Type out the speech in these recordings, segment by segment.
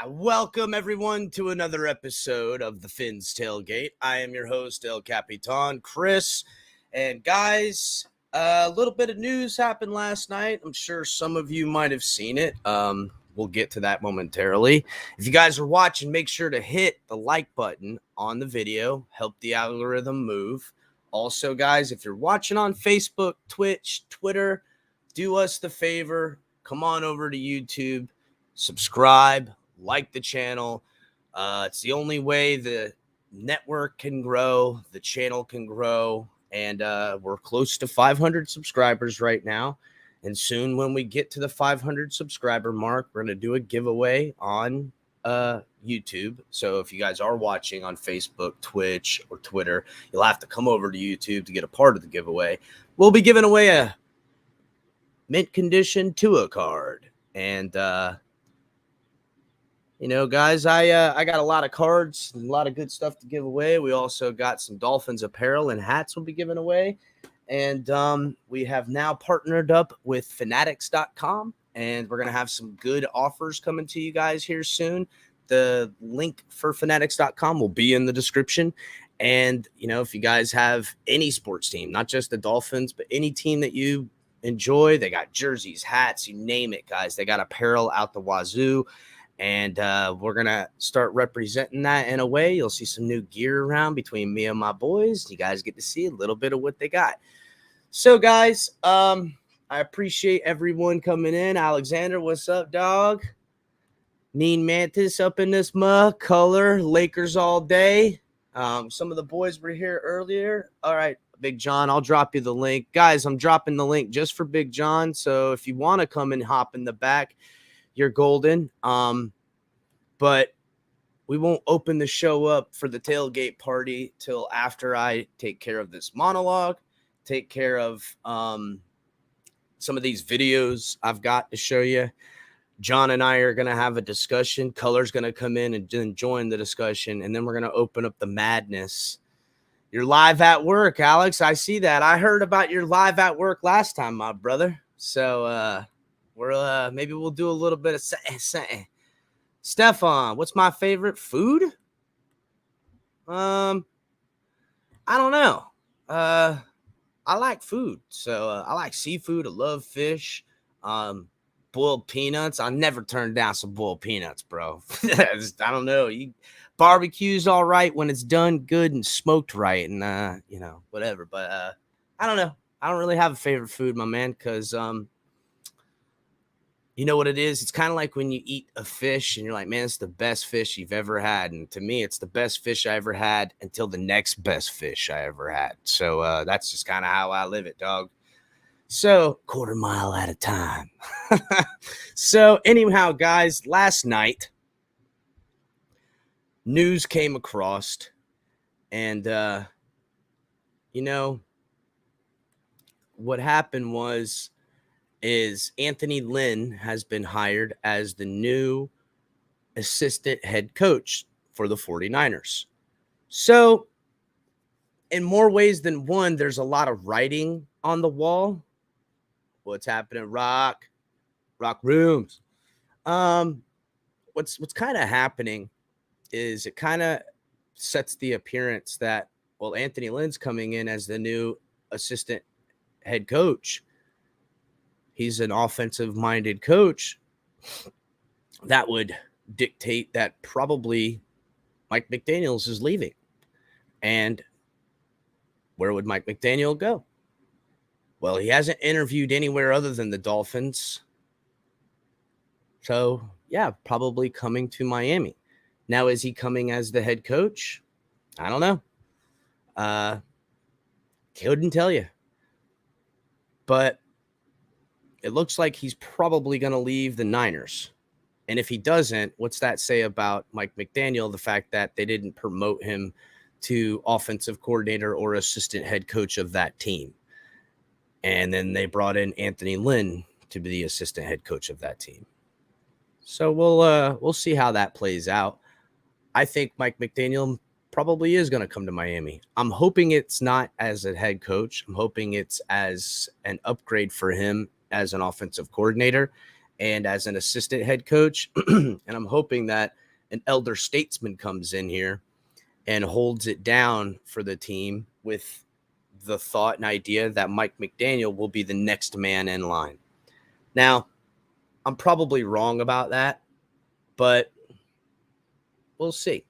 Welcome, everyone, to another episode of the Finn's Tailgate. I am your host, El Capitan, Chris. And guys, a little bit of news happened last night. I'm sure some of you might have seen it. We'll get to that momentarily. If you guys are watching, make sure to hit the like button on the video. Help the algorithm move. Also, guys, if you're watching on Facebook, Twitch, Twitter, do us the favor. Come on over to YouTube, subscribe, like the channel. It's the only way the network can grow, the channel can grow, and we're close to 500 subscribers right now. And soon when we get to the 500 subscriber mark, we're going to do a giveaway on YouTube. So if you guys are watching on Facebook, Twitch, or Twitter, you'll have to come over to YouTube to get a part of the giveaway. We'll be giving away a mint condition Tua card. And, guys, I got a lot of cards and a lot of good stuff to give away. We also got some Dolphins apparel and hats we'll be giving away. And we have now partnered up with Fanatics.com, and we're going to have some good offers coming to you guys here soon. The link for Fanatics.com will be in the description. And, if you guys have any sports team, not just the Dolphins, but any team that you enjoy, they got jerseys, hats, you name it, guys. They got apparel out the wazoo. And we're going to start representing that in a way. You'll see some new gear around between me and my boys. You guys get to see a little bit of what they got. So, guys, I appreciate everyone coming in. Alexander, what's up, dog? Mean Mantis up in this mug. Color, Lakers all day. Some of the boys were here earlier. All right, Big John, I'll drop you the link. Guys, I'm dropping the link just for Big John. So if you want to come and hop in the back, you're golden. But we won't open the show up for the tailgate party till after I take care of this monologue, take care of some of these videos I've got to show you. John and I are going to have a discussion. Color's going to come in and join the discussion, and then we're going to open up the madness. You're live at work, Alex. I see that. I heard about your live at work last time, my brother. So we're maybe we'll do a little bit of something. Stefan, what's my favorite food? I don't know. I like food. So I like seafood. I love fish. Boiled peanuts. I never turn down some boiled peanuts, bro. I don't know. Barbecue's all right when it's done good and smoked right, and whatever. But I don't know. I don't really have a favorite food, my man, because you know what it is? It's kind of like when you eat a fish and you're like, man, it's the best fish you've ever had. And to me, it's the best fish I ever had until the next best fish I ever had. So that's just kind of how I live it, dog. So quarter mile at a time. So anyhow, guys, last night, news came across, and, what happened is Anthony Lynn has been hired as the new assistant head coach for the 49ers. So in more ways than one, there's a lot of writing on the wall. What's happening, Rock Rooms? What's kind of happening is it kind of sets the appearance that, well, Anthony Lynn's coming in as the new assistant head coach. He's an offensive-minded coach. That would dictate that probably Mike McDaniel is leaving. And where would Mike McDaniel go? Well, he hasn't interviewed anywhere other than the Dolphins. So, yeah, probably coming to Miami. Now, is he coming as the head coach? I don't know. Couldn't tell you. But it looks like he's probably going to leave the Niners. And if he doesn't, what's that say about Mike McDaniel? The fact that they didn't promote him to offensive coordinator or assistant head coach of that team. And then they brought in Anthony Lynn to be the assistant head coach of that team. So we'll see how that plays out. I think Mike McDaniel probably is going to come to Miami. I'm hoping it's not as a head coach. I'm hoping it's as an upgrade for him as an offensive coordinator and as an assistant head coach. And I'm hoping that an elder statesman comes in here and holds it down for the team with the thought and idea that Mike McDaniel will be the next man in line. Now, I'm probably wrong about that, but we'll see.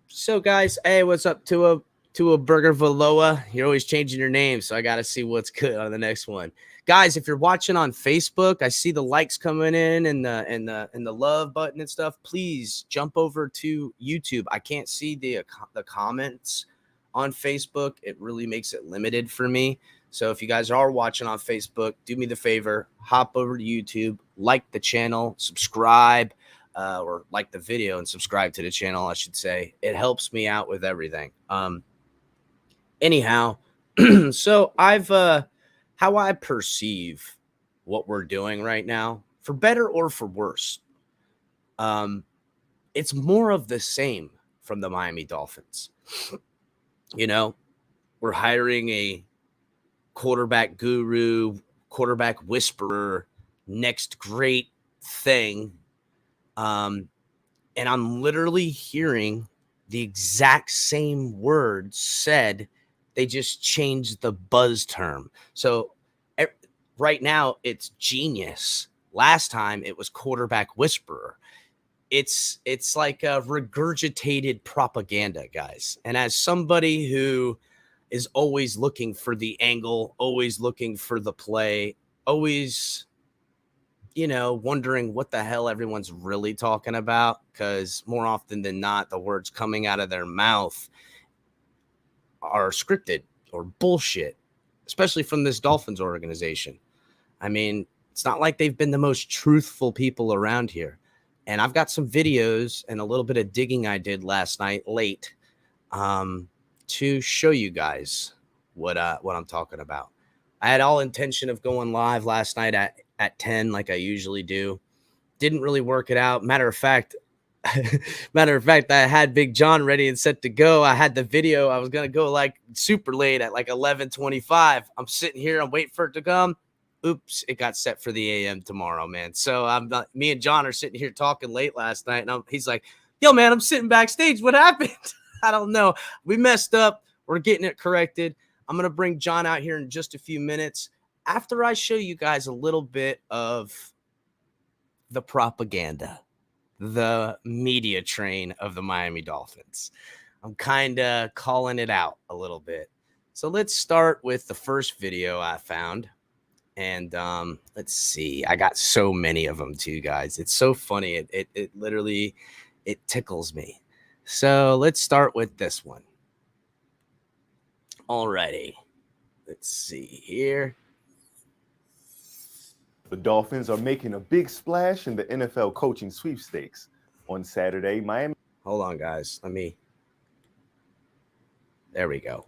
So, guys, hey, what's up to a Burger Valoa? You're always changing your name, so I got to see what's good on the next one. Guys, if you're watching on Facebook, I see the likes coming in and the love button and stuff. Please jump over to YouTube. I can't see the comments on Facebook. It really makes it limited for me. So if you guys are watching on Facebook, do me the favor, hop over to YouTube, like the channel, subscribe, or like the video and subscribe to the channel, I should say. It helps me out with everything. Anyhow, so how I perceive what we're doing right now, for better or for worse, it's more of the same from the Miami Dolphins. You know, we're hiring a quarterback guru, quarterback whisperer, next great thing. And I'm literally hearing the exact same words said. They just changed the buzz term. So right now it's genius. Last time it was quarterback whisperer. It's like a regurgitated propaganda, guys. And as somebody who is always looking for the angle, always looking for the play, always, wondering what the hell everyone's really talking about, because more often than not, the words coming out of their mouth are scripted or bullshit, especially from this Dolphins organization. I mean, it's not like they've been the most truthful people around here. And I've got some videos and a little bit of digging I did last night late to show you guys what I'm talking about. I had all intention of going live last night at 10 like I usually do. Didn't really work it out. Matter of fact, I had Big John ready and set to go. I had the video. I was going to go like super late at like 11:25. I'm sitting here. I'm waiting for it to come. Oops, it got set for the AM tomorrow, man. So me and John are sitting here talking late last night, and he's like, yo, man, I'm sitting backstage. What happened? I don't know. We messed up. We're getting it corrected. I'm going to bring John out here in just a few minutes after I show you guys a little bit of the propaganda, the media train of the Miami Dolphins. I'm kind of calling it out a little bit. So let's start with the first video I found. And let's see. I got so many of them too, guys. It's so funny. It literally, it tickles me. So let's start with this one. Alrighty. Let's see here. The Dolphins are making a big splash in the NFL coaching sweepstakes. On Saturday, Miami. Hold on, guys. There we go.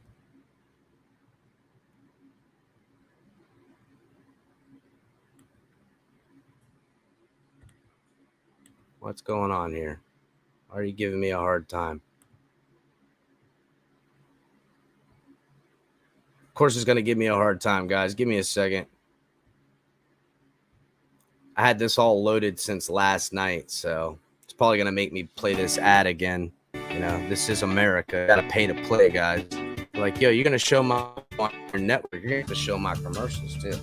What's going on here? Why are you giving me a hard time? Of course it's going to give me a hard time, guys. Give me a second. I had this all loaded since last night, so it's probably going to make me play this ad again. This is America. Got to pay to play, guys. Like, yo, you're going to show my network. You're going to show my commercials, too.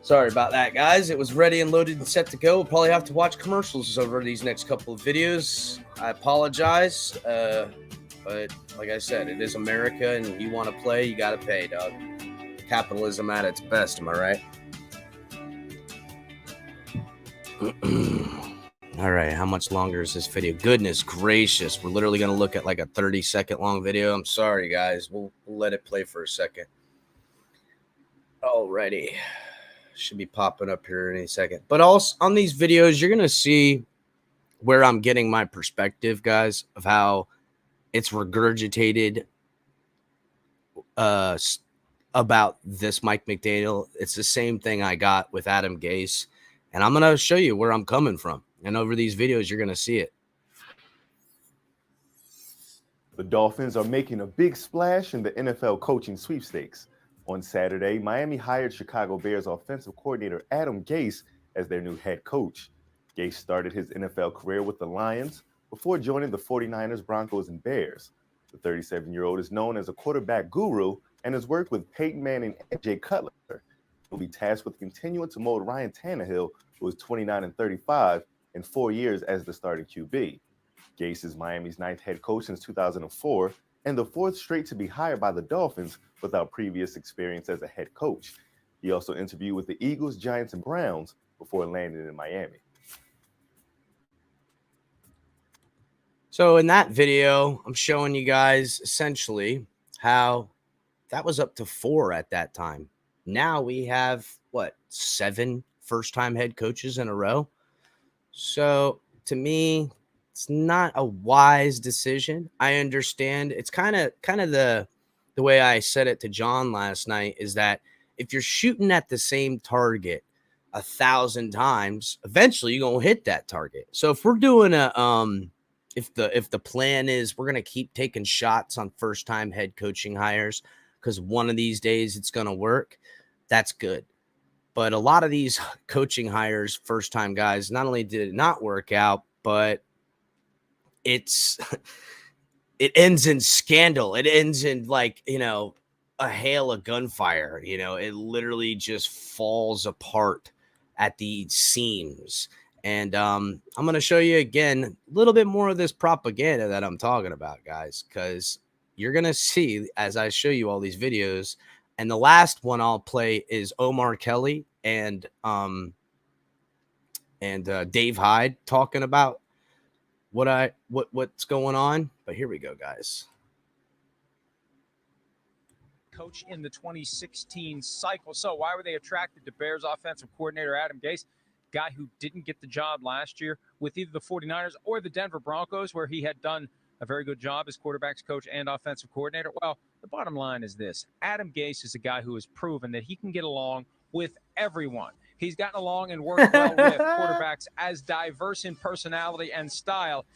Sorry about that, guys. It was ready and loaded and set to go. We'll probably have to watch commercials over these next couple of videos. I apologize, but like I said, it is America, and you want to play, you got to pay, dog. Capitalism at its best, am I right? All right, how much longer is this video? Goodness gracious, we're literally going to look at like a 30-second long video. I'm sorry, guys. We'll let it play for a second. Alrighty. Should be popping up here in a second. But also on these videos, you're going to see where I'm getting my perspective, guys, of how it's regurgitated about this Mike McDaniel. It's the same thing I got with Adam Gase. And I'm going to show you where I'm coming from. And over these videos, you're going to see it. The Dolphins are making a big splash in the NFL coaching sweepstakes. On Saturday, Miami hired Chicago Bears offensive coordinator Adam Gase as their new head coach. Gase started his NFL career with the Lions before joining the 49ers, Broncos, and Bears. The 37-year-old is known as a quarterback guru and has worked with Peyton Manning and Jay Cutler. He'll be tasked with continuing to mold Ryan Tannehill, who is 29-35, in 4 years as the starting QB. Gase is Miami's 9th head coach since 2004 and the 4th straight to be hired by the Dolphins without previous experience as a head coach. He also interviewed with the Eagles, Giants, and Browns before landing in Miami. So in that video, I'm showing you guys essentially how that was up to 4 at that time. Now we have, 7 first-time head coaches in a row. So to me, it's not a wise decision. I understand. It's kind of the way I said it to John last night is that if you're shooting at the same target 1,000 times, eventually you're going to hit that target. So if we're doing if the plan is we're going to keep taking shots on first-time head coaching hires because one of these days it's going to work, that's good. But a lot of these coaching hires, first-time guys, not only did it not work out, but it ends in scandal. It ends in a hail of gunfire. It literally just falls apart at the seams. And I'm going to show you again a little bit more of this propaganda that I'm talking about, guys, because you're going to see as I show you all these videos. And the last one I'll play is Omar Kelly and Dave Hyde talking about what's going on. But here we go, guys. Coach in the 2016 cycle. So why were they attracted to Bears offensive coordinator Adam Gase, guy who didn't get the job last year with either the 49ers or the Denver Broncos, where he had done a very good job as quarterbacks coach and offensive coordinator? Well, the bottom line is this. Adam Gase is a guy who has proven that he can get along with everyone. He's gotten along and worked well with quarterbacks as diverse in personality and style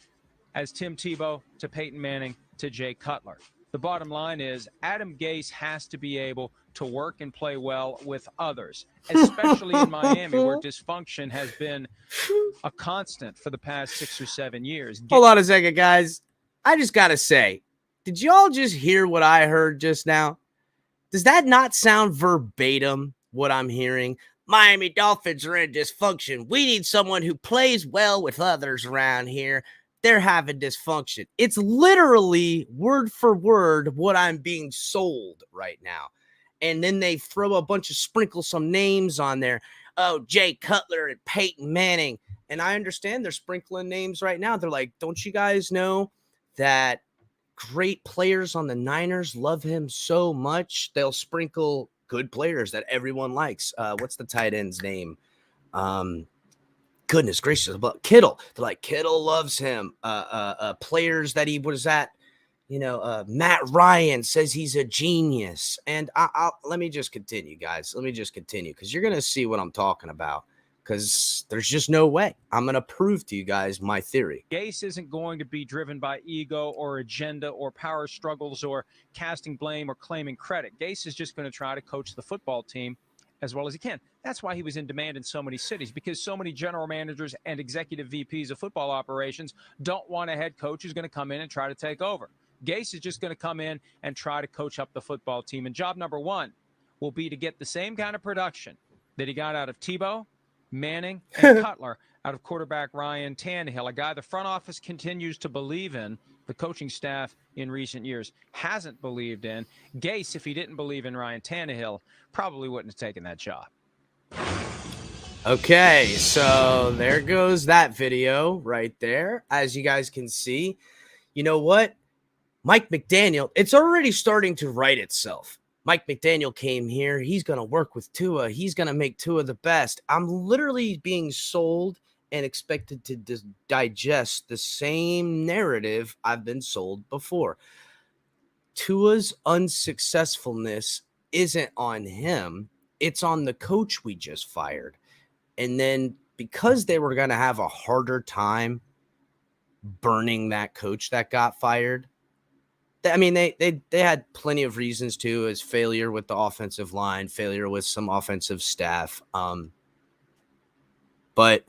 as Tim Tebow to Peyton Manning to Jay Cutler. The bottom line is Adam Gase has to be able to work and play well with others, especially in Miami, where dysfunction has been a constant for the past 6 or 7 years. Hold on a second, guys. I just got to say, did y'all just hear what I heard just now? Does that not sound verbatim what I'm hearing? Miami Dolphins are in dysfunction. We need someone who plays well with others around here. They're having dysfunction. It's literally word for word what I'm being sold right now. And then they throw a bunch of sprinkle some names on there. Oh, Jay Cutler and Peyton Manning. And I understand they're sprinkling names right now. They're like, don't you guys know that great players on the Niners love him so much? They'll sprinkle good players that everyone likes. What's the tight end's name? Goodness gracious, but Kittle. They're like, Kittle loves him. Players that he was at, Matt Ryan says he's a genius. And let me just continue, guys. Let me just continue because you're going to see what I'm talking about because there's just no way. I'm going to prove to you guys my theory. Gase isn't going to be driven by ego or agenda or power struggles or casting blame or claiming credit. Gase is just going to try to coach the football team as well as he can. That's why he was in demand in so many cities, because so many general managers and executive VPs of football operations don't want a head coach who's going to come in and try to take over. Gase is just going to come in and try to coach up the football team. And job number one will be to get the same kind of production that he got out of Tebow, Manning, and Cutler out of quarterback Ryan Tannehill, a guy the front office continues to believe in. The coaching staff in recent years hasn't believed in. Gase, if he didn't believe in Ryan Tannehill, probably wouldn't have taken that job. Okay, so there goes that video right there. As you guys can see, you know what? Mike McDaniel, it's already starting to write itself. Mike McDaniel came here. He's going to work with Tua. He's going to make Tua the best. I'm literally being sold and expected to digest the same narrative I've been sold before. Tua's unsuccessfulness isn't on him. It's on the coach we just fired. And then because they were going to have a harder time burning that coach that got fired, I mean, they had plenty of reasons to, as failure with the offensive line, failure with some offensive staff. But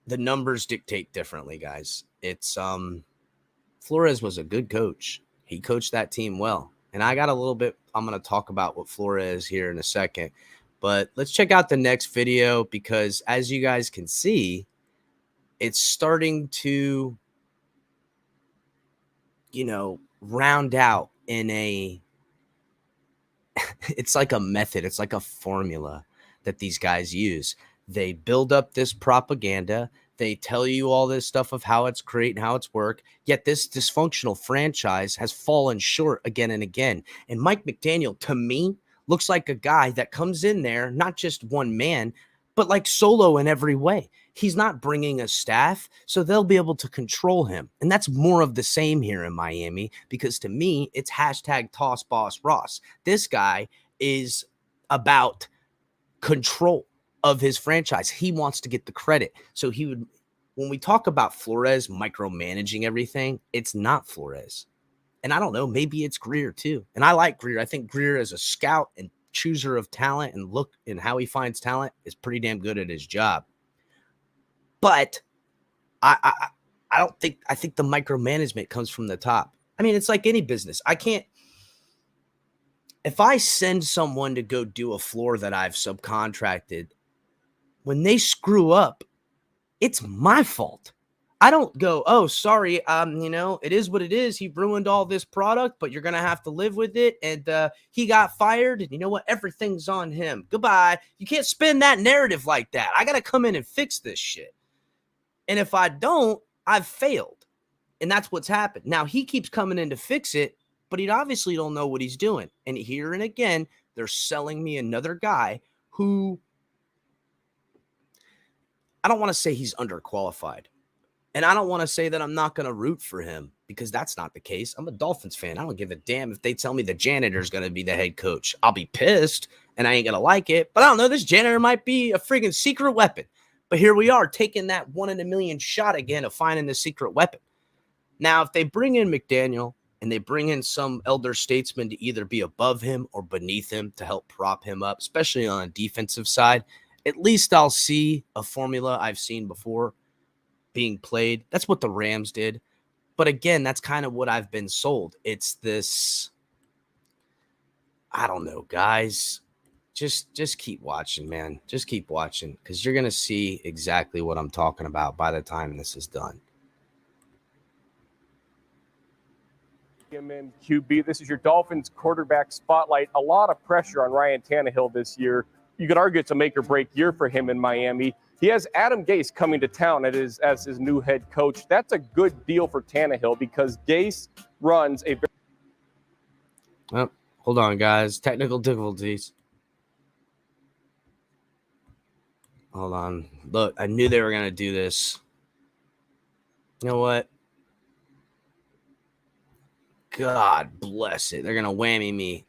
the numbers dictate differently, guys. It's Flores was a good coach. He coached that team well. And I got a little bit, I'm going to talk about what Flores here in a second. But let's check out the next video, because as you guys can see, it's starting to, round out in a, it's like a method. It's like a formula that these guys use. They build up this propaganda. They tell you all this stuff of how it's great and how it's work. Yet this dysfunctional franchise has fallen short again and again. And Mike McDaniel, to me, looks like a guy that comes in there, not just one man, but like solo in every way. He's not bringing a staff, so they'll be able to control him. And that's more of the same here in Miami, because to me, it's hashtag toss boss Ross. This guy is about control of his franchise. He wants to get the credit. So he would, when we talk about Flores micromanaging everything, it's not Flores. And I don't know, maybe it's Greer too. And I like Greer. I think Greer as a scout and chooser of talent and look and how he finds talent is pretty damn good at his job. But I think the micromanagement comes from the top. I mean, it's like any business. If I send someone to go do a floor that I've subcontracted, when they screw up, it's my fault. I don't go, oh, sorry, it is what it is. He ruined all this product, but you're going to have to live with it. And he got fired. And you know what? Everything's on him. Goodbye. You can't spin that narrative like that. I got to come in and fix this shit. And if I don't, I've failed. And that's what's happened. Now, he keeps coming in to fix it, but he obviously don't know what he's doing. And here and again, they're selling me another guy who, I don't want to say he's underqualified. And I don't want to say that I'm not going to root for him, because that's not the case. I'm a Dolphins fan. I don't give a damn if they tell me the janitor's going to be the head coach. I'll be pissed and I ain't going to like it. But I don't know. This janitor might be a friggin' secret weapon. But here we are taking that 1 in a million shot again of finding the secret weapon. Now, if they bring in McDaniel and they bring in some elder statesman to either be above him or beneath him to help prop him up, especially on a defensive side, at least I'll see a formula I've seen before being played. That's what the Rams did. But again, that's kind of what I've been sold. It's this, I don't know, guys. Just keep watching, man. Just keep watching, because you're going to see exactly what I'm talking about by the time this is done. QB, this is your Dolphins quarterback spotlight. A lot of pressure on Ryan Tannehill this year. You could argue it's a make or break year for him in Miami. He has Adam Gase coming to town as his new head coach. That's a good deal for Tannehill, because Gase runs a very... Oh, hold on, guys. Technical difficulties. Hold on. Look, I knew they were going to do this. You know what? God bless it. They're going to whammy me.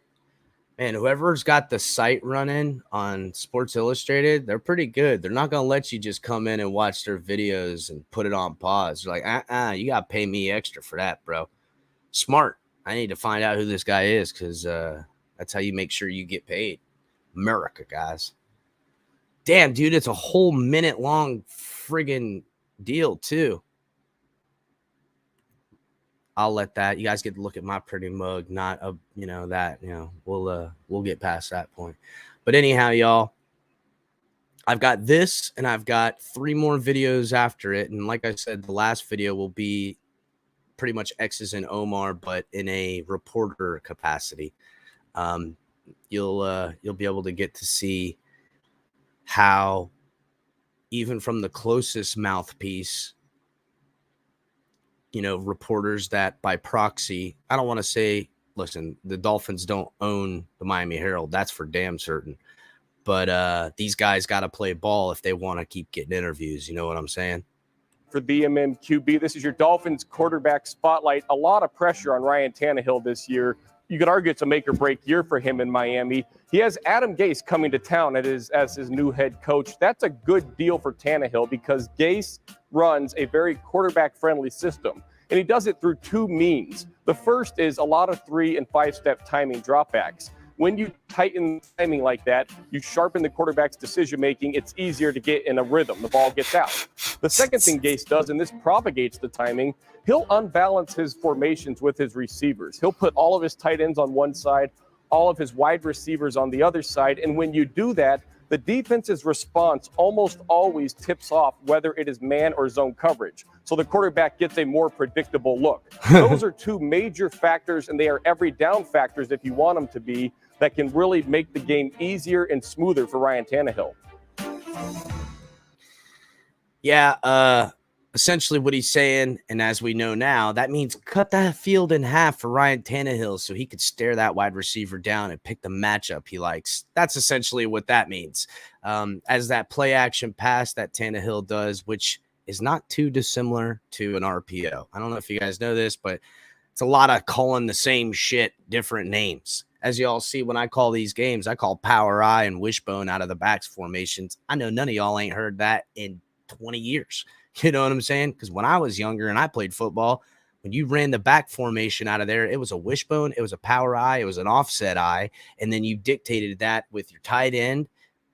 Man, whoever's got the site running on Sports Illustrated, they're pretty good. They're not going to let you just come in and watch their videos and put it on pause. They're like, you got to pay me extra for that, bro. Smart. I need to find out who this guy is, because that's how you make sure you get paid. America, guys. Damn, dude, it's a whole minute long friggin' deal, too. I'll let that. You guys get to look at my pretty mug, not we'll get past that point. But anyhow, y'all, I've got this and I've got 3 more videos after it. And like I said, the last video will be pretty much X's and Omar, but in a reporter capacity. You'll be able to get to see how even from the closest mouthpiece, reporters that by proxy, I don't want to say, listen, the Dolphins don't own the Miami Herald. That's for damn certain. But these guys got to play ball if they want to keep getting interviews. You know what I'm saying? For the QB, this is your Dolphins quarterback spotlight. A lot of pressure on Ryan Tannehill this year. You could argue it's a make or break year for him in Miami. He has Adam Gase coming to town as his new head coach. That's a good deal for Tannehill, because Gase runs a very quarterback-friendly system. And he does it through 2 means. The first is a lot of 3- and 5-step timing dropbacks. When you tighten timing like that, you sharpen the quarterback's decision-making. It's easier to get in a rhythm. The ball gets out. The second thing Gase does, and this propagates the timing, he'll unbalance his formations with his receivers. He'll put all of his tight ends on one side, all of his wide receivers on the other side. And when you do that, the defense's response almost always tips off whether it is man or zone coverage. So the quarterback gets a more predictable look. Those are two major factors, and they are every down factors if you want them to be, that can really make the game easier and smoother for Ryan Tannehill. Yeah, essentially what he's saying, and as we know now, that means cut that field in half for Ryan Tannehill so he could stare that wide receiver down and pick the matchup he likes. That's essentially what that means. As that play action pass that Tannehill does, which is not too dissimilar to an RPO. I don't know if you guys know this, but it's a lot of calling the same shit, different names. As y'all see, when I call these games, I call power eye and wishbone out of the backs formations. I know none of y'all ain't heard that in 20 years. You know what I'm saying? Because when I was younger and I played football, when you ran the back formation out of there, it was a wishbone, it was a power eye, it was an offset eye, and then you dictated that with your tight end,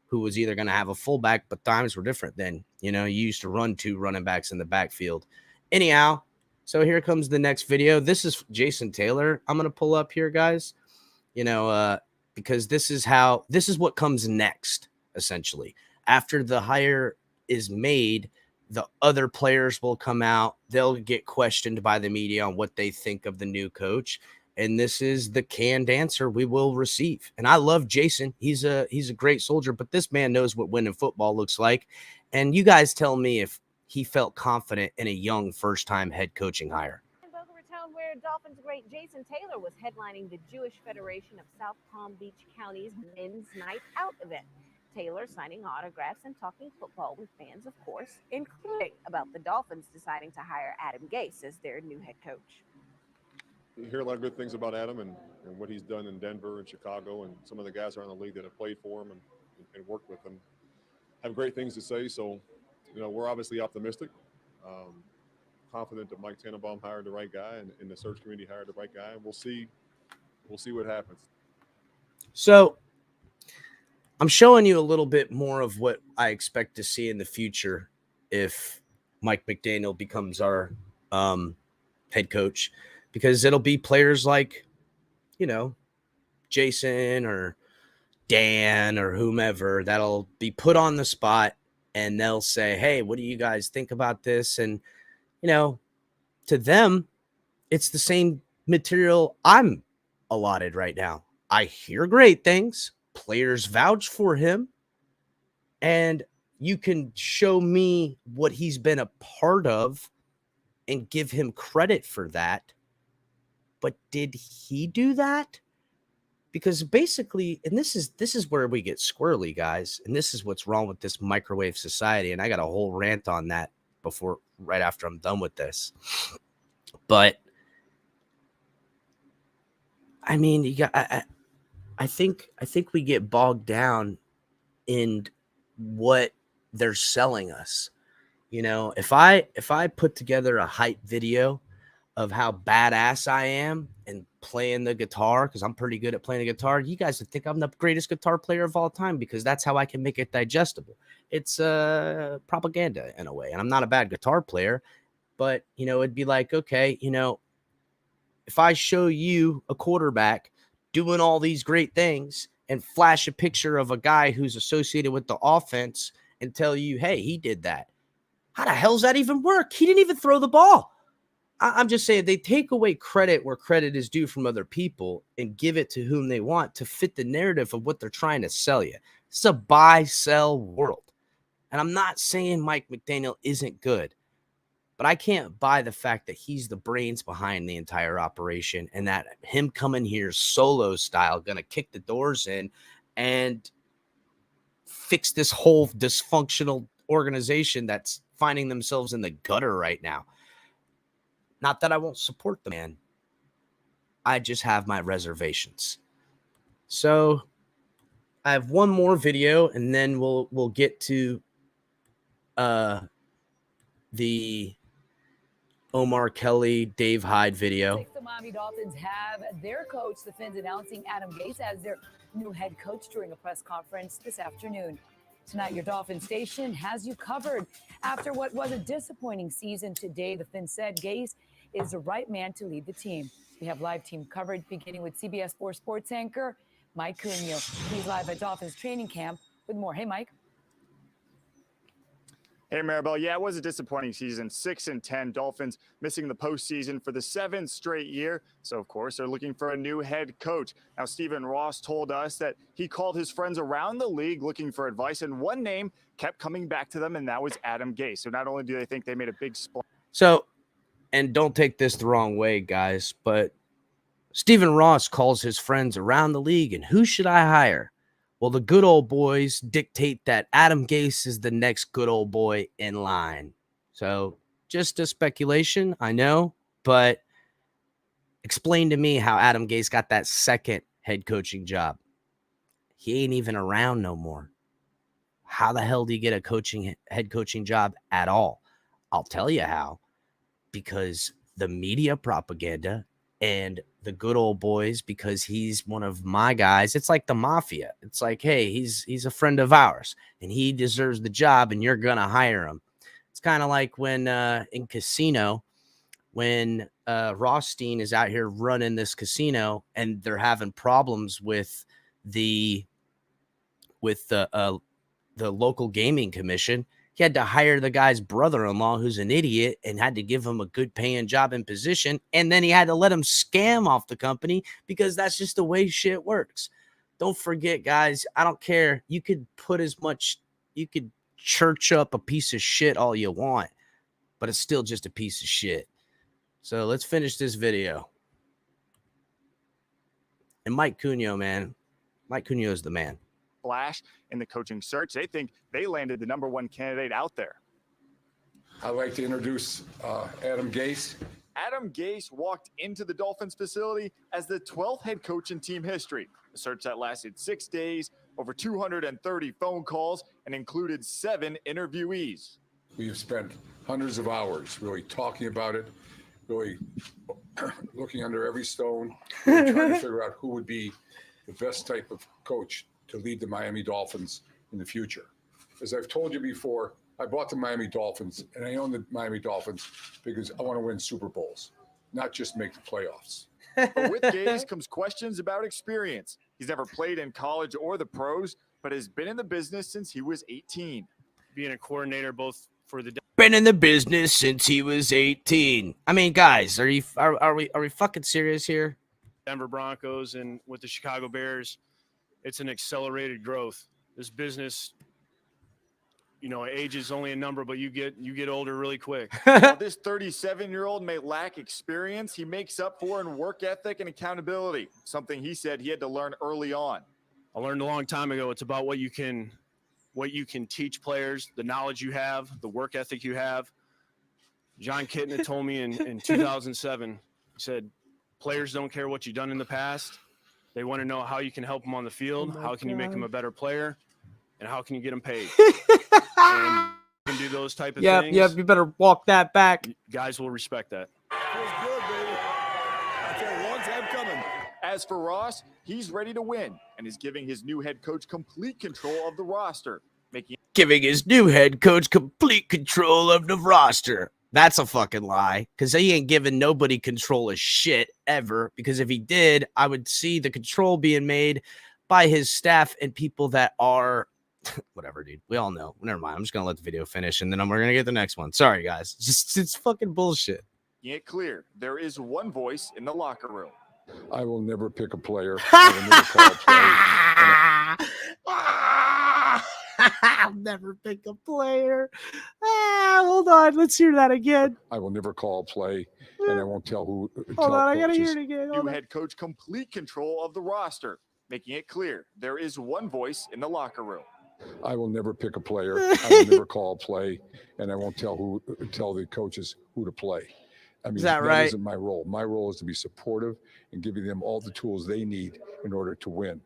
who was either going to have a fullback, but times were different then. You know, you used to run 2 running backs in the backfield. Anyhow, so here comes the next video. This is Jason Taylor. I'm going to pull up here, guys. You know, because this is what comes next, essentially. After the hire is made, the other players will come out. They'll get questioned by the media on what they think of the new coach. And this is the canned answer we will receive. And I love Jason. He's a great soldier, but this man knows what winning football looks like. And you guys tell me if he felt confident in a young first-time head coaching hire. Where Dolphins great Jason Taylor was headlining the Jewish Federation of South Palm Beach County's Men's Night Out event. Taylor signing autographs and talking football with fans, of course, including about the Dolphins deciding to hire Adam Gase as their new head coach. You hear a lot of good things about Adam and what he's done in Denver and Chicago, and some of the guys around the league that have played for him and worked with him have great things to say. So, you know, we're obviously optimistic. Confident that Mike Tannenbaum hired the right guy and the search committee hired the right guy, and we'll see what happens. So I'm showing you a little bit more of what I expect to see in the future if Mike McDaniel becomes our head coach, because it'll be players like, you know, Jason or Dan or whomever that'll be put on the spot, and they'll say, hey, what do you guys think about this? And you know, to them, it's the same material I'm allotted right now. I hear great things. Players vouch for him. And you can show me what he's been a part of and give him credit for that. But did he do that? Because basically, and this is where we get squirrely, guys. And this is what's wrong with this microwave society. And I got a whole rant on that right after I'm done with this. But I mean, I think we get bogged down in what they're selling us. You know, if I put together a hype video of how badass I am and playing the guitar, because I'm pretty good at playing the guitar, you guys would think I'm the greatest guitar player of all time, because that's how I can make it digestible. It's propaganda in a way. And I'm not a bad guitar player, but, you know, it'd be like, okay, you know, if I show you a quarterback doing all these great things and flash a picture of a guy who's associated with the offense and tell you, hey, he did that. How the hell does that even work? He didn't even throw the ball. I'm just saying they take away credit where credit is due from other people and give it to whom they want to fit the narrative of what they're trying to sell you. It's a buy-sell world. And I'm not saying Mike McDaniel isn't good, but I can't buy the fact that he's the brains behind the entire operation and that him coming here solo style going to kick the doors in and fix this whole dysfunctional organization that's finding themselves in the gutter right now. Not that I won't support the man. I just have my reservations. So I have one more video, and then we'll get to the Omar Kelly, Dave Hyde video. The Miami Dolphins have their coach, the Fins, announcing Adam Gase as their new head coach during a press conference this afternoon. Tonight, your Dolphin station has you covered. After what was a disappointing season today, the Fins said Gase is the right man to lead the team. We have live team coverage beginning with CBS 4 sports anchor Mike Cunio. He's live at Dolphins training camp with more. Hey, Mike. Hey, Maribel. Yeah, it was a disappointing season. 6-10. Dolphins missing the postseason for the 7th straight year. So, of course, they're looking for a new head coach. Now, Stephen Ross told us that he called his friends around the league looking for advice, and one name kept coming back to them, and that was Adam Gase. So not only do they think they made a big splash. So, and don't take this the wrong way, guys, but Stephen Ross calls his friends around the league, and who should I hire? Well, the good old boys dictate that Adam Gase is the next good old boy in line. So just a speculation, I know, but explain to me how Adam Gase got that second head coaching job. He ain't even around no more. How the hell do you get a head coaching job at all? I'll tell you how. Because the media propaganda and the good old boys, because he's one of my guys. It's like the mafia. It's like, hey, he's a friend of ours and he deserves the job and you're going to hire him. It's kind of like when in casino, when Rothstein is out here running this casino and they're having problems with the local gaming commission. He had to hire the guy's brother-in-law who's an idiot and had to give him a good paying job and position. And then he had to let him scam off the company because that's just the way shit works. Don't forget, guys, I don't care. You could you could church up a piece of shit all you want, but it's still just a piece of shit. So let's finish this video. And Mike Cunio, man. Mike Cunio is the man. Splash in the coaching search. They think they landed the #1 candidate out there. I'd like to introduce Adam Gase. Adam Gase walked into the Dolphins facility as the 12th head coach in team history. A search that lasted 6 days, over 230 phone calls, and included 7 interviewees. We have spent hundreds of hours really talking about it, really looking under every stone, really trying to figure out who would be the best type of coach to lead the Miami Dolphins in the future. As I've told you before, I bought the Miami Dolphins and I own the Miami Dolphins because I want to win Super Bowls, not just make the playoffs. But with Gase comes questions about experience. He's never played in college or the pros, but has been in the business since he was 18. Being a coordinator both for the been in the business since he was 18. I mean, guys, are we fucking serious here? Denver Broncos and with the Chicago Bears, it's an accelerated growth. This business, age is only a number, but you get older really quick. While this 37-year-old may lack experience, he makes up for in work ethic and accountability, something he said he had to learn early on. I learned a long time ago. It's about what you can teach players, the knowledge you have, the work ethic you have. John Kitna told me in 2007, he said, players don't care what you've done in the past. They want to know how you can help them on the field, how can you make them a better player, and how can you get them paid. And you can do those type of things. Yep, you better walk that back. Guys will respect that. Feels good, baby. That's a long time coming. As for Ross, he's ready to win and is giving his new head coach complete control of the roster, giving his new head coach complete control of the roster. That's a fucking lie, because he ain't giving nobody control of shit ever, because if he did, I would see the control being made by his staff and people that are whatever, dude. We all know. Never mind. I'm just going to let the video finish, and then we're going to get the next one. Sorry, guys. It's fucking bullshit. Making it clear, there is one voice in the locker room. I will never pick a player. I will never call a play. I'll never pick a player. Hold on. Let's hear that again. I will never call a play, and I won't tell who. Hold on. I got to hear it again. New head coach complete control of the roster, making it clear there is one voice in the locker room. I will never pick a player. I will never call a play, and I won't tell the coaches who to play. I mean, is that right? That isn't my role. My role is to be supportive and giving them all the tools they need in order to win.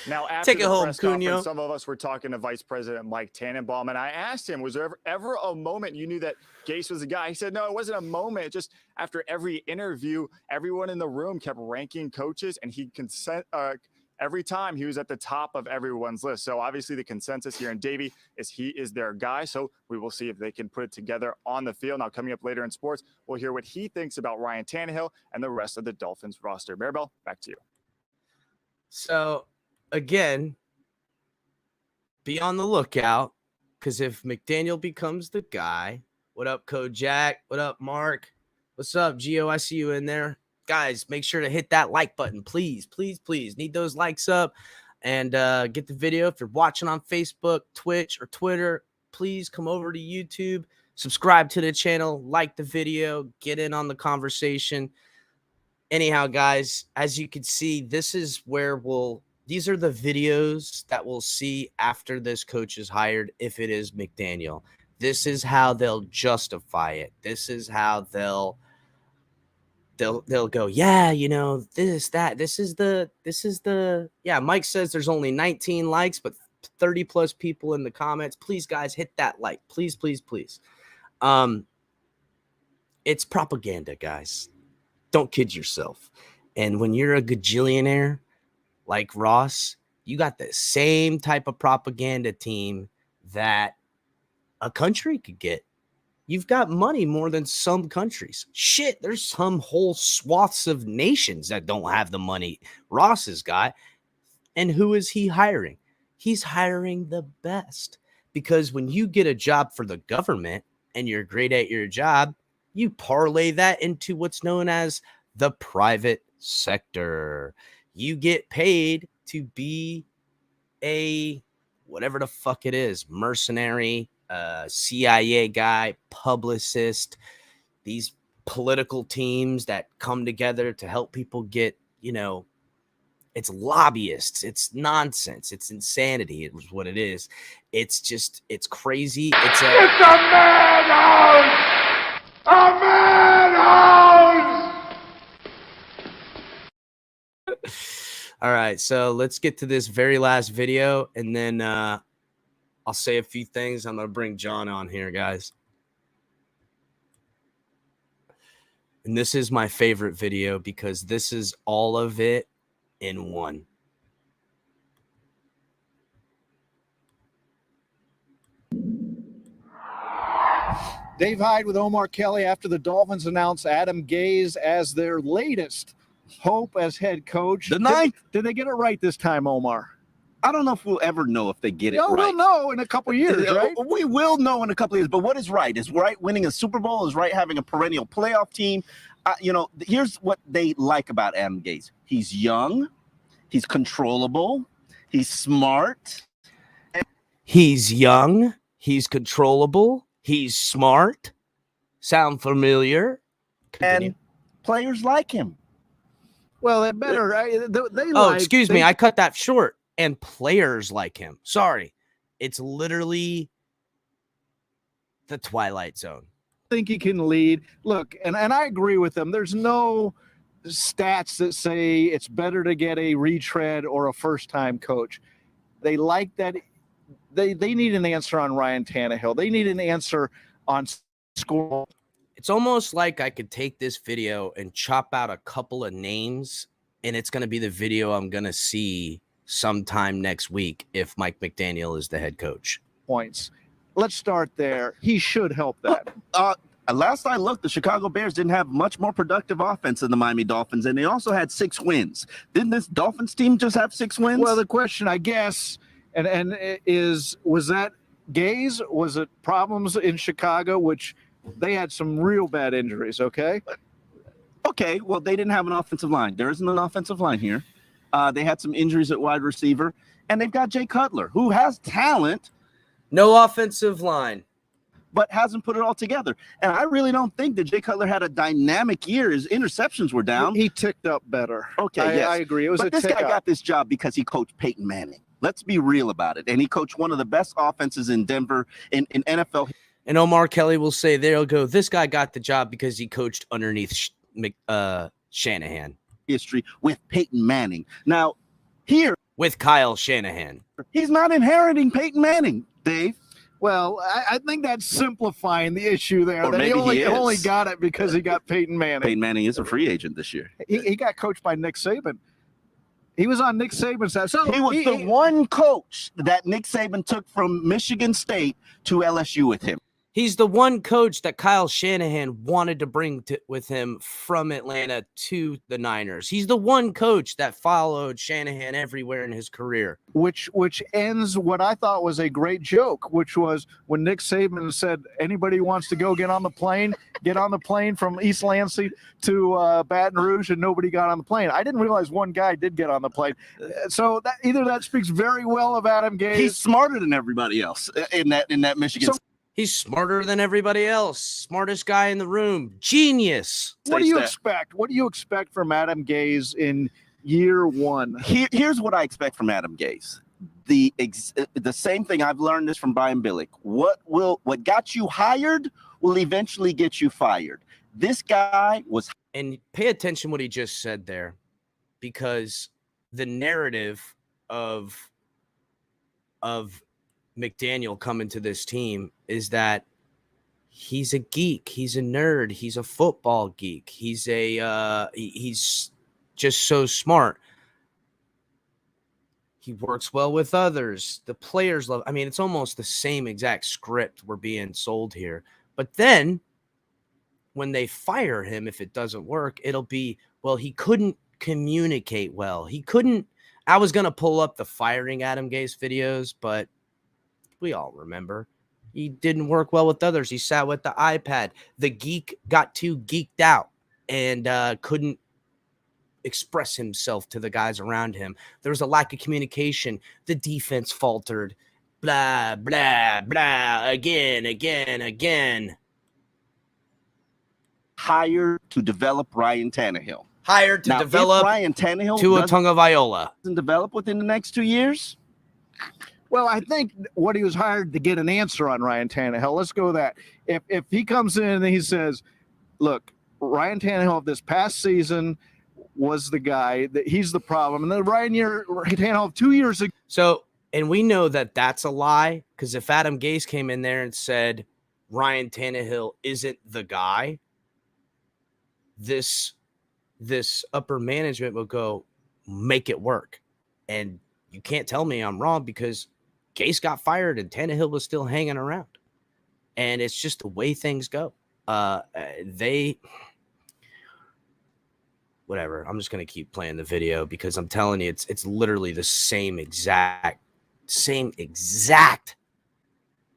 Now, after Take it the home, press conference, Cunha. some of us were talking to Vice President Mike Tannenbaum, and I asked him, was there ever a moment you knew that Gase was a guy? He said, no, it wasn't a moment. Just after every interview, everyone in the room kept ranking coaches, and he every time he was at the top of everyone's list. So obviously the consensus here in Davie is he is their guy. So we will see if they can put it together on the field. Now, coming up later in sports, we'll hear what he thinks about Ryan Tannehill and the rest of the Dolphins roster. Maribel, back to you. So, again, be on the lookout, because if McDaniel becomes the guy, what up, Kojak? What up, Mark? What's up, Gio? I see you in there. Guys, make sure to hit that like button, please, please, please. Need those likes up, and get the video. If you're watching on Facebook, Twitch, or Twitter, please come over to YouTube, subscribe to the channel, like the video, get in on the conversation. Anyhow, guys, as you can see, this is where these are the videos that we'll see after this coach is hired, if it is McDaniel. This is how they'll justify it. This is how they'll go, yeah, you know, this is the yeah, Mike says there's only 19 likes, but 30 plus people in the comments. Please, guys, hit that like. Please, please, please. It's propaganda, guys. Don't kid yourself. And when you're a gajillionaire like Ross, you got the same type of propaganda team that a country could get. You've got money more than some countries. Shit, there's some whole swaths of nations that don't have the money Ross has got. And who is he hiring? He's hiring the best. Because when you get a job for the government and you're great at your job, you parlay that into what's known as the private sector. You get paid to be a whatever the fuck it is, mercenary, CIA guy, publicist, these political teams that come together to help people get, you know, it's lobbyists. It's nonsense. It's insanity. It was what it is. It's just, it's crazy. It's a madhouse! A madhouse! All right, so let's get to this very last video, and then I'll say a few things. I'm going to bring John on here, guys. And this is my favorite video because this is all of it in one. Dave Hyde with Omar Kelly after the Dolphins announced Adam Gase as their latest hope as head coach. The ninth. Did they get it right this time, Omar? I don't know if we'll ever know if they get it right. We'll know in a couple of years, right? We will know in a couple of years. But what is right? Is right winning a Super Bowl? Is right having a perennial playoff team? You know, here's what they like about Adam Gase. He's young. He's controllable. He's smart. He's young. He's controllable. He's smart. Sound familiar? Continue. And players like him. Well, they better. Excuse me. I cut that short. And players like him. Sorry. It's literally the Twilight Zone. Think he can lead. Look, and I agree with them. There's no stats that say it's better to get a retread or a first-time coach. They like that. They need an answer on Ryan Tannehill. They need an answer on score. It's almost like I could take this video and chop out a couple of names, and it's going to be the video I'm going to see sometime next week if Mike McDaniel is the head coach. Points. Let's start there. He should help that. Last I looked, the Chicago Bears didn't have much more productive offense than the Miami Dolphins, and they also had 6 wins. Didn't this Dolphins team just have 6 wins? Well, the question, I guess, was that Gase? Was it problems in Chicago, which they had some real bad injuries, okay? Okay, well, they didn't have an offensive line. There isn't an offensive line here. They had some injuries at wide receiver, and they've got Jay Cutler, who has talent. No offensive line. But hasn't put it all together. And I really don't think that Jay Cutler had a dynamic year. His interceptions were down. He ticked up better. Okay, yes. I agree. But this guy got this job because he coached Peyton Manning. Let's be real about it. And he coached one of the best offenses in Denver in NFL. And Omar Kelly will say, they'll go, this guy got the job because he coached underneath Shanahan. History with Peyton Manning. Now, here with Kyle Shanahan. He's not inheriting Peyton Manning, Dave. Well, I think that's simplifying the issue there. Or That maybe he only is. got it because he got Peyton Manning. Peyton Manning is a free agent this year. He got coached by Nick Saban. He was on Nick Saban's side. So He was the one coach that Nick Saban took from Michigan State to LSU with him. He's the one coach that Kyle Shanahan wanted to bring with him from Atlanta to the Niners. He's the one coach that followed Shanahan everywhere in his career. Which ends what I thought was a great joke, which was when Nick Saban said, anybody wants to go get on the plane from East Lansing to Baton Rouge, and nobody got on the plane. I didn't realize one guy did get on the plane. So that speaks very well of Adam Gase. He's smarter than everybody else in that Michigan. He's smarter than everybody else. Smartest guy in the room. Genius. What do you expect? What do you expect from Adam Gase in year one? Here's what I expect from Adam Gase. The same thing I've learned this from Brian Billick. What got you hired will eventually get you fired. This guy was. And pay attention what he just said there, because the narrative of McDaniel coming to this team is that he's a geek, he's a nerd, he's a football geek, he's just so smart. He works well with others. The players love. I mean, it's almost the same exact script we're being sold here. But then when they fire him, if it doesn't work, it'll be, well, he couldn't communicate well. I was going to pull up the firing Adam Gase videos, but we all remember he didn't work well with others. He sat with the iPad. The geek got too geeked out and couldn't express himself to the guys around him. There was a lack of communication. The defense faltered. Blah, blah, blah. Again. Hired to develop Ryan Tannehill. Hired to develop Ryan Tannehill Tua Tagovailoa. Doesn't develop within the next 2 years. Well, I think what he was hired to get an answer on Ryan Tannehill. Let's go with that. If he comes in and he says, look, Ryan Tannehill this past season was the guy, that he's the problem. And then Ryan Tannehill 2 years ago. So, and we know that that's a lie, because if Adam Gase came in there and said Ryan Tannehill isn't the guy, this upper management will go make it work. And you can't tell me I'm wrong, because Gase got fired and Tannehill was still hanging around. And it's just the way things go. Whatever. I'm just going to keep playing the video, because I'm telling you, it's literally the same exact.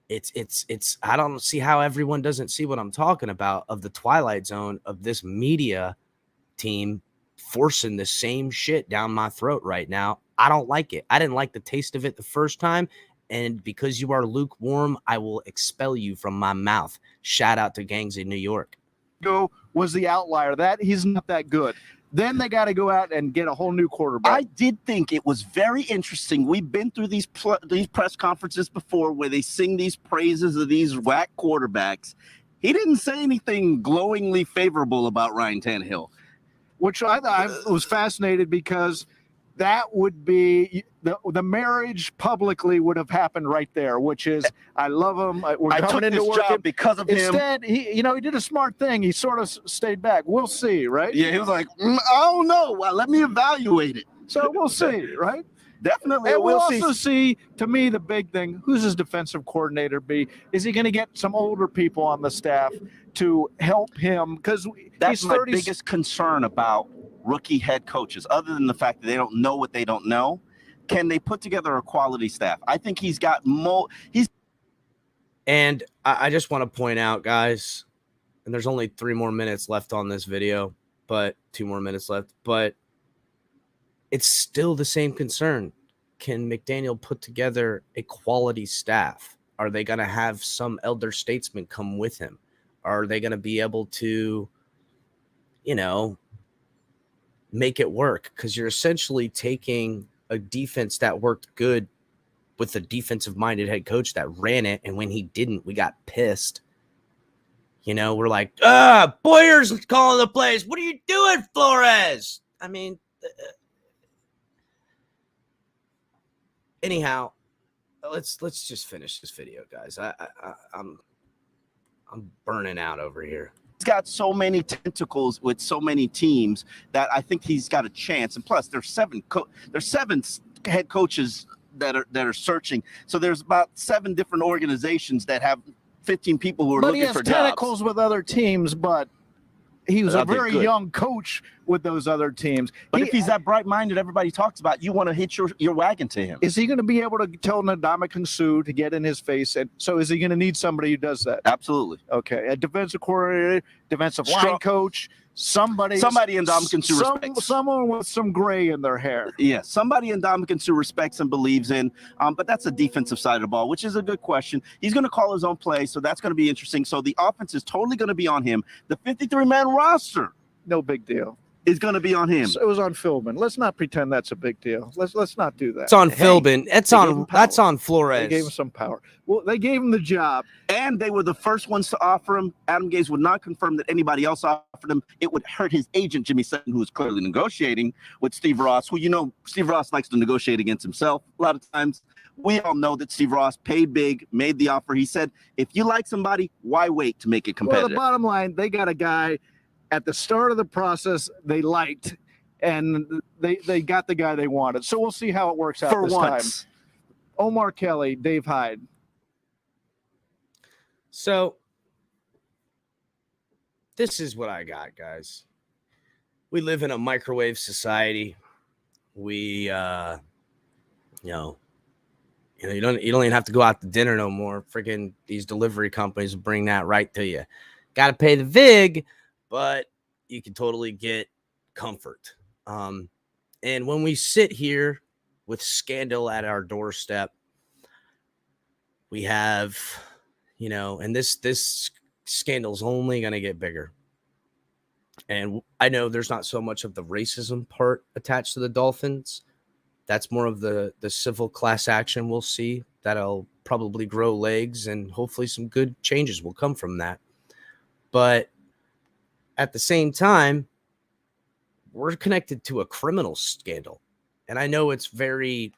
It's I don't see how everyone doesn't see what I'm talking about, of the Twilight Zone of this media team forcing the same shit down my throat right now. I don't like it. I didn't like the taste of it the first time. And because you are lukewarm, I will expel you from my mouth. Shout out to gangs in New York. Was the outlier. That he's not that good. Then they got to go out and get a whole new quarterback. I did think it was very interesting. We've been through these press conferences before where they sing these praises of these whack quarterbacks. He didn't say anything glowingly favorable about Ryan Tannehill. Which I was fascinated, because that would be the marriage publicly would have happened right there, which is, I love him. We're coming into work job because of him. Instead, he did a smart thing. He sort of stayed back. We'll see, right? Yeah, he was like, I don't know. Well, let me evaluate it. So we'll see, right? Definitely. And we'll also see, to me, the big thing, who's his defensive coordinator be? Is he going to get some older people on the staff to help him? Because that's my biggest concern about rookie head coaches, other than the fact that they don't know what they don't know. Can they put together a quality staff? I think he's got more. And I just want to point out, guys, and there's only 3 more minutes left on this video, but 2 more minutes left, but it's still the same concern. Can McDaniel put together a quality staff? Are they going to have some elder statesman come with him? Are they going to be able to, make it work? Because you're essentially taking a defense that worked good with a defensive-minded head coach that ran it, and when he didn't, we got pissed. We're like, Boyer's calling the plays. What are you doing, Flores? I mean, anyhow, let's just finish this video, guys. I'm burning out over here. He's got so many tentacles with so many teams that I think he's got a chance. And plus, there's seven head coaches that are searching. So there's about 7 different organizations that have 15 people who are looking for jobs. But he has tentacles with other teams, but he was a very good. young coach with those other teams. But if he's that bright-minded everybody talks about, you want to hitch your wagon to him. Is he going to be able to tell Ndamukong Suh to get in his face? And so is he going to need somebody who does that? Absolutely. Okay. A defensive coordinator, defensive line coach, somebody Ndamukong Suh respects. Someone with some gray in their hair. Yeah, somebody Ndamukong Suh respects and believes in. But that's a defensive side of the ball, which is a good question. He's going to call his own play, so that's going to be interesting. So the offense is totally going to be on him. The 53-man roster, no big deal, is going to be on him. So it was on Philbin. Let's not pretend that's a big deal. Let's not do that. It's on Philbin. That's on Flores. They gave him some power. Well, they gave him the job, and they were the first ones to offer him. Adam Gase would not confirm that anybody else offered him. It would hurt his agent, Jimmy Sutton, who was clearly negotiating with Steve Ross, who, Steve Ross likes to negotiate against himself a lot of times. We all know that Steve Ross paid big, made the offer. He said, if you like somebody, why wait to make it competitive? Well, the bottom line, they got a guy at the start of the process they liked, and they got the guy they wanted. So we'll see how it works out this time. Omar Kelly, Dave Hyde. So this is what I got, guys. We live in a microwave society. We, you don't even have to go out to dinner no more. Freaking these delivery companies will bring that right to you. Got to pay the VIG, but you can totally get comfort. And when we sit here with scandal at our doorstep, we have, and this scandal's only going to get bigger. And I know there's not so much of the racism part attached to the Dolphins. That's more of the civil class action we'll see. That'll probably grow legs, and hopefully some good changes will come from that. But at the same time, we're connected to a criminal scandal. And I know it's very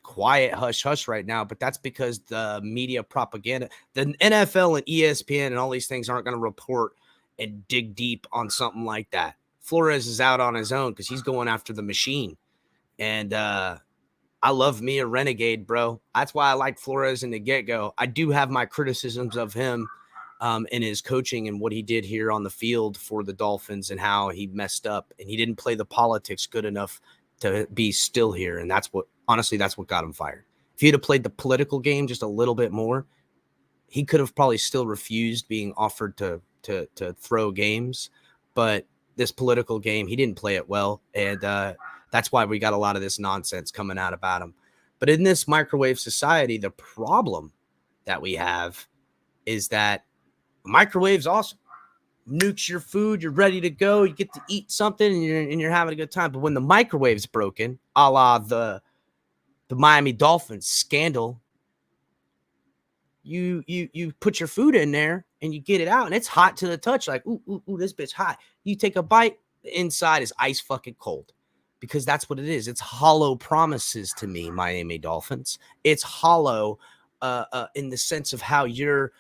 quiet, hush-hush right now, but that's because the media propaganda, the NFL and ESPN and all these things aren't going to report and dig deep on something like that. Flores is out on his own because he's going after the machine. And I love me a renegade, bro. That's why I like Flores in the get-go. I do have my criticisms of him in his coaching and what he did here on the field for the Dolphins and how he messed up. And he didn't play the politics good enough to be still here. And that's what got him fired. If he'd have played the political game just a little bit more, he could have probably still refused being offered to throw games. But this political game, he didn't play it well. And that's why we got a lot of this nonsense coming out about him. But in this microwave society, the problem that we have is that microwave's awesome. Nukes your food, you're ready to go, you get to eat something, and you're having a good time. But when the microwave's broken, a la the Miami Dolphins scandal, you put your food in there and you get it out, and it's hot to the touch, like ooh, this bitch hot. You take a bite, the inside is ice fucking cold. Because that's what it is. It's hollow promises to me, Miami Dolphins. It's hollow in the sense of how you're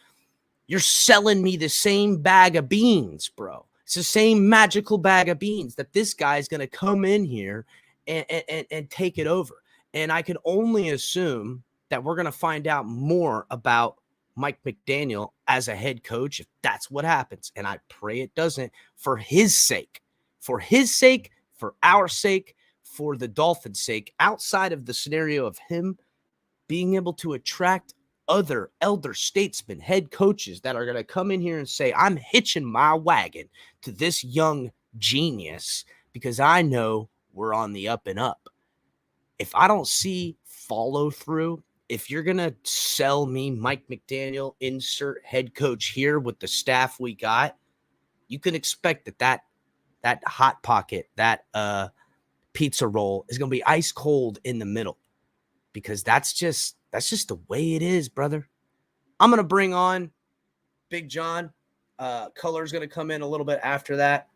selling me the same bag of beans, bro. It's the same magical bag of beans that this guy's going to come in here and take it over. And I can only assume that we're going to find out more about Mike McDaniel as a head coach if that's what happens. And I pray it doesn't, for his sake, for our sake, for the Dolphins' sake, outside of the scenario of him being able to attract other elder statesmen, head coaches that are going to come in here and say, I'm hitching my wagon to this young genius because I know we're on the up and up. If I don't see follow through, if you're going to sell me Mike McDaniel, insert head coach here with the staff we got, you can expect that hot pocket, that pizza roll is going to be ice cold in the middle because that's just the way it is, brother. I'm going to bring on Big John. Color's going to come in a little bit after that.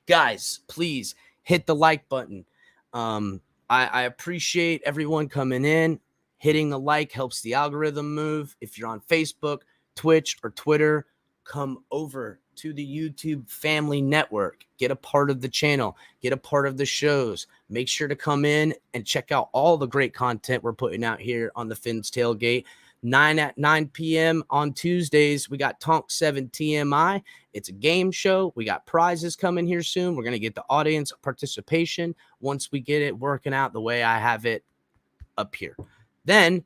Guys, please hit the like button. I appreciate everyone coming in. Hitting the like helps the algorithm move. If you're on Facebook, Twitch, or Twitter, come over to the YouTube family network. Get a part of the channel. Get a part of the shows. Make sure to come in and check out all the great content we're putting out here on the Fins Tailgate. 9 p.m. on Tuesdays, we got Tonk 7 TMI. It's a game show. We got prizes coming here soon. We're going to get the audience participation once we get it working out the way I have it up here. Then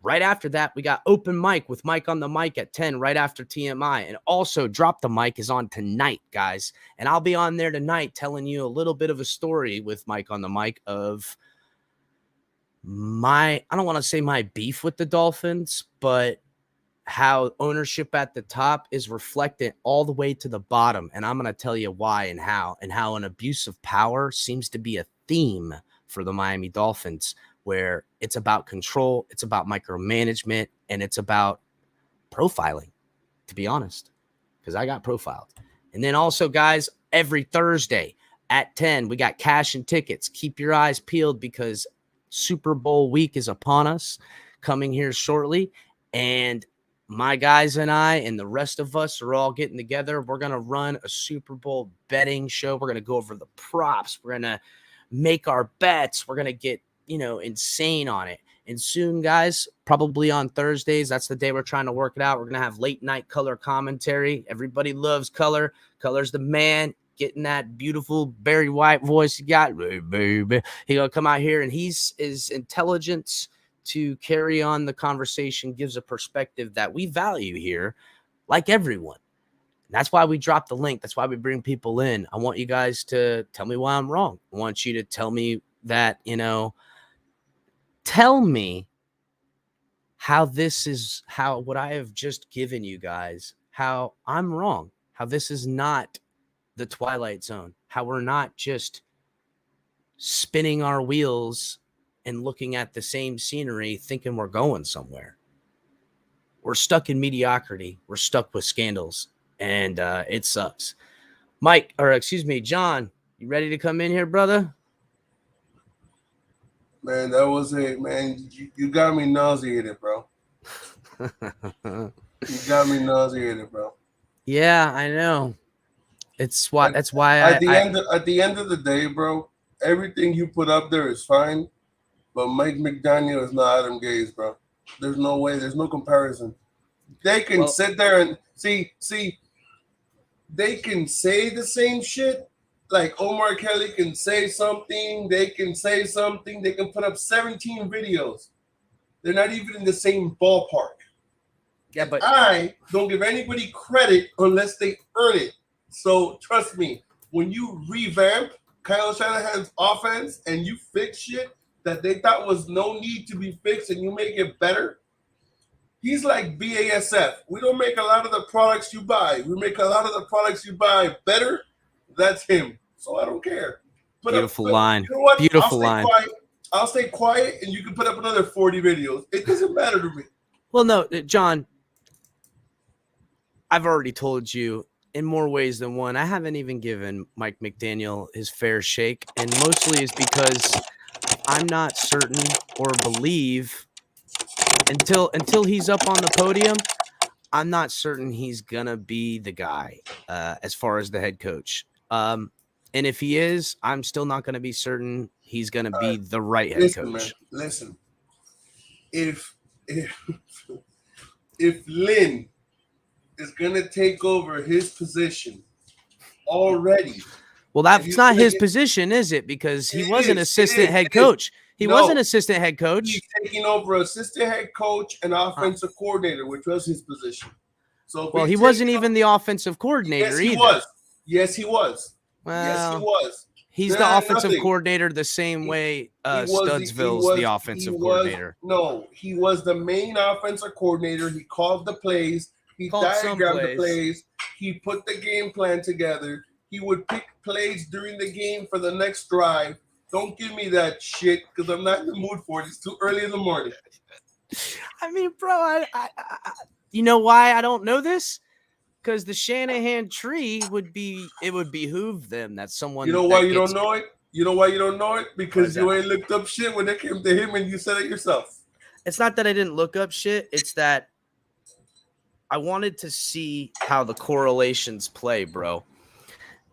right after that, we got open mic with Mike on the mic at 10 right after TMI. And also Drop the Mic is on tonight, guys. And I'll be on there tonight telling you a little bit of a story with Mike on the mic of I don't want to say my beef with the Dolphins, but how ownership at the top is reflected all the way to the bottom. And I'm going to tell you why and how an abuse of power seems to be a theme for the Miami Dolphins, where it's about control, it's about micromanagement, and it's about profiling, to be honest, because I got profiled. And then also, guys, every Thursday at 10, we got cash and tickets. Keep your eyes peeled because Super Bowl week is upon us, coming here shortly. And my guys and I and the rest of us are all getting together. We're going to run a Super Bowl betting show. We're going to go over the props. We're going to make our bets. We're going to get, insane on it. And soon, guys, probably on Thursdays, that's the day we're trying to work it out. We're going to have late night color commentary. Everybody loves color. Color's the man. Getting that beautiful Barry White voice you got. Hey, baby. He's going to come out here, and his intelligence to carry on the conversation gives a perspective that we value here, like everyone. That's why we drop the link. That's why we bring people in. I want you guys to tell me why I'm wrong. I want you to tell me that, tell me how what I have just given you guys, how I'm wrong, how this is not the Twilight Zone, how we're not just spinning our wheels and looking at the same scenery thinking we're going somewhere. We're stuck in mediocrity. We're stuck with scandals, and it sucks. John, you ready to come in here, brother? Man, that was it, man. You got me nauseated, bro. You got me nauseated, bro. Yeah, I know. That's why at the end of the day, bro, everything you put up there is fine, but Mike McDaniel is not Adam Gase, bro. There's no way. There's no comparison. They can sit there and see. They can say the same shit. Like Omar Kelly can say something. They can say something. They can put up 17 videos. They're not even in the same ballpark. Yeah, but I don't give anybody credit unless they earn it. So trust me, when you revamp Kyle Shanahan's offense and you fix shit that they thought was no need to be fixed and you make it better, he's like BASF. We don't make a lot of the products you buy. We make a lot of the products you buy better. That's him. So I don't care. Beautiful line. You know what? Beautiful line. I'll stay quiet and you can put up another 40 videos. It doesn't matter to me. Well, no, John, I've already told you in more ways than one, I haven't even given Mike McDaniel his fair shake. And mostly is because I'm not certain or believe until he's up on the podium, I'm not certain he's going to be the guy as far as the head coach. And if he is, I'm still not going to be certain he's going to be the right head coach. Man, listen, if Lynn is going to take over his position already. Well, that's not his position, is it? Because he was an assistant head coach. He was an assistant head coach. He's taking over assistant head coach and offensive coordinator, which was his position. So, well, he wasn't even the offensive coordinator either. Yes, he was. Well, yes, he was. He's the offensive coordinator the same way Studsville's the offensive coordinator. No, he was the main offensive coordinator. He called the plays. He diagrammed the plays. He put the game plan together. He would pick plays during the game for the next drive. Don't give me that shit because I'm not in the mood for it. It's too early in the morning. I mean, bro, I you know why I don't know this? Because the Shanahan tree would behoove them that someone. You know why you don't know it? You know why you don't know it? Because you ain't looked up shit when it came to him and you said it yourself. it's not that I didn't look up shit. It's that I wanted to see how the correlations play, bro.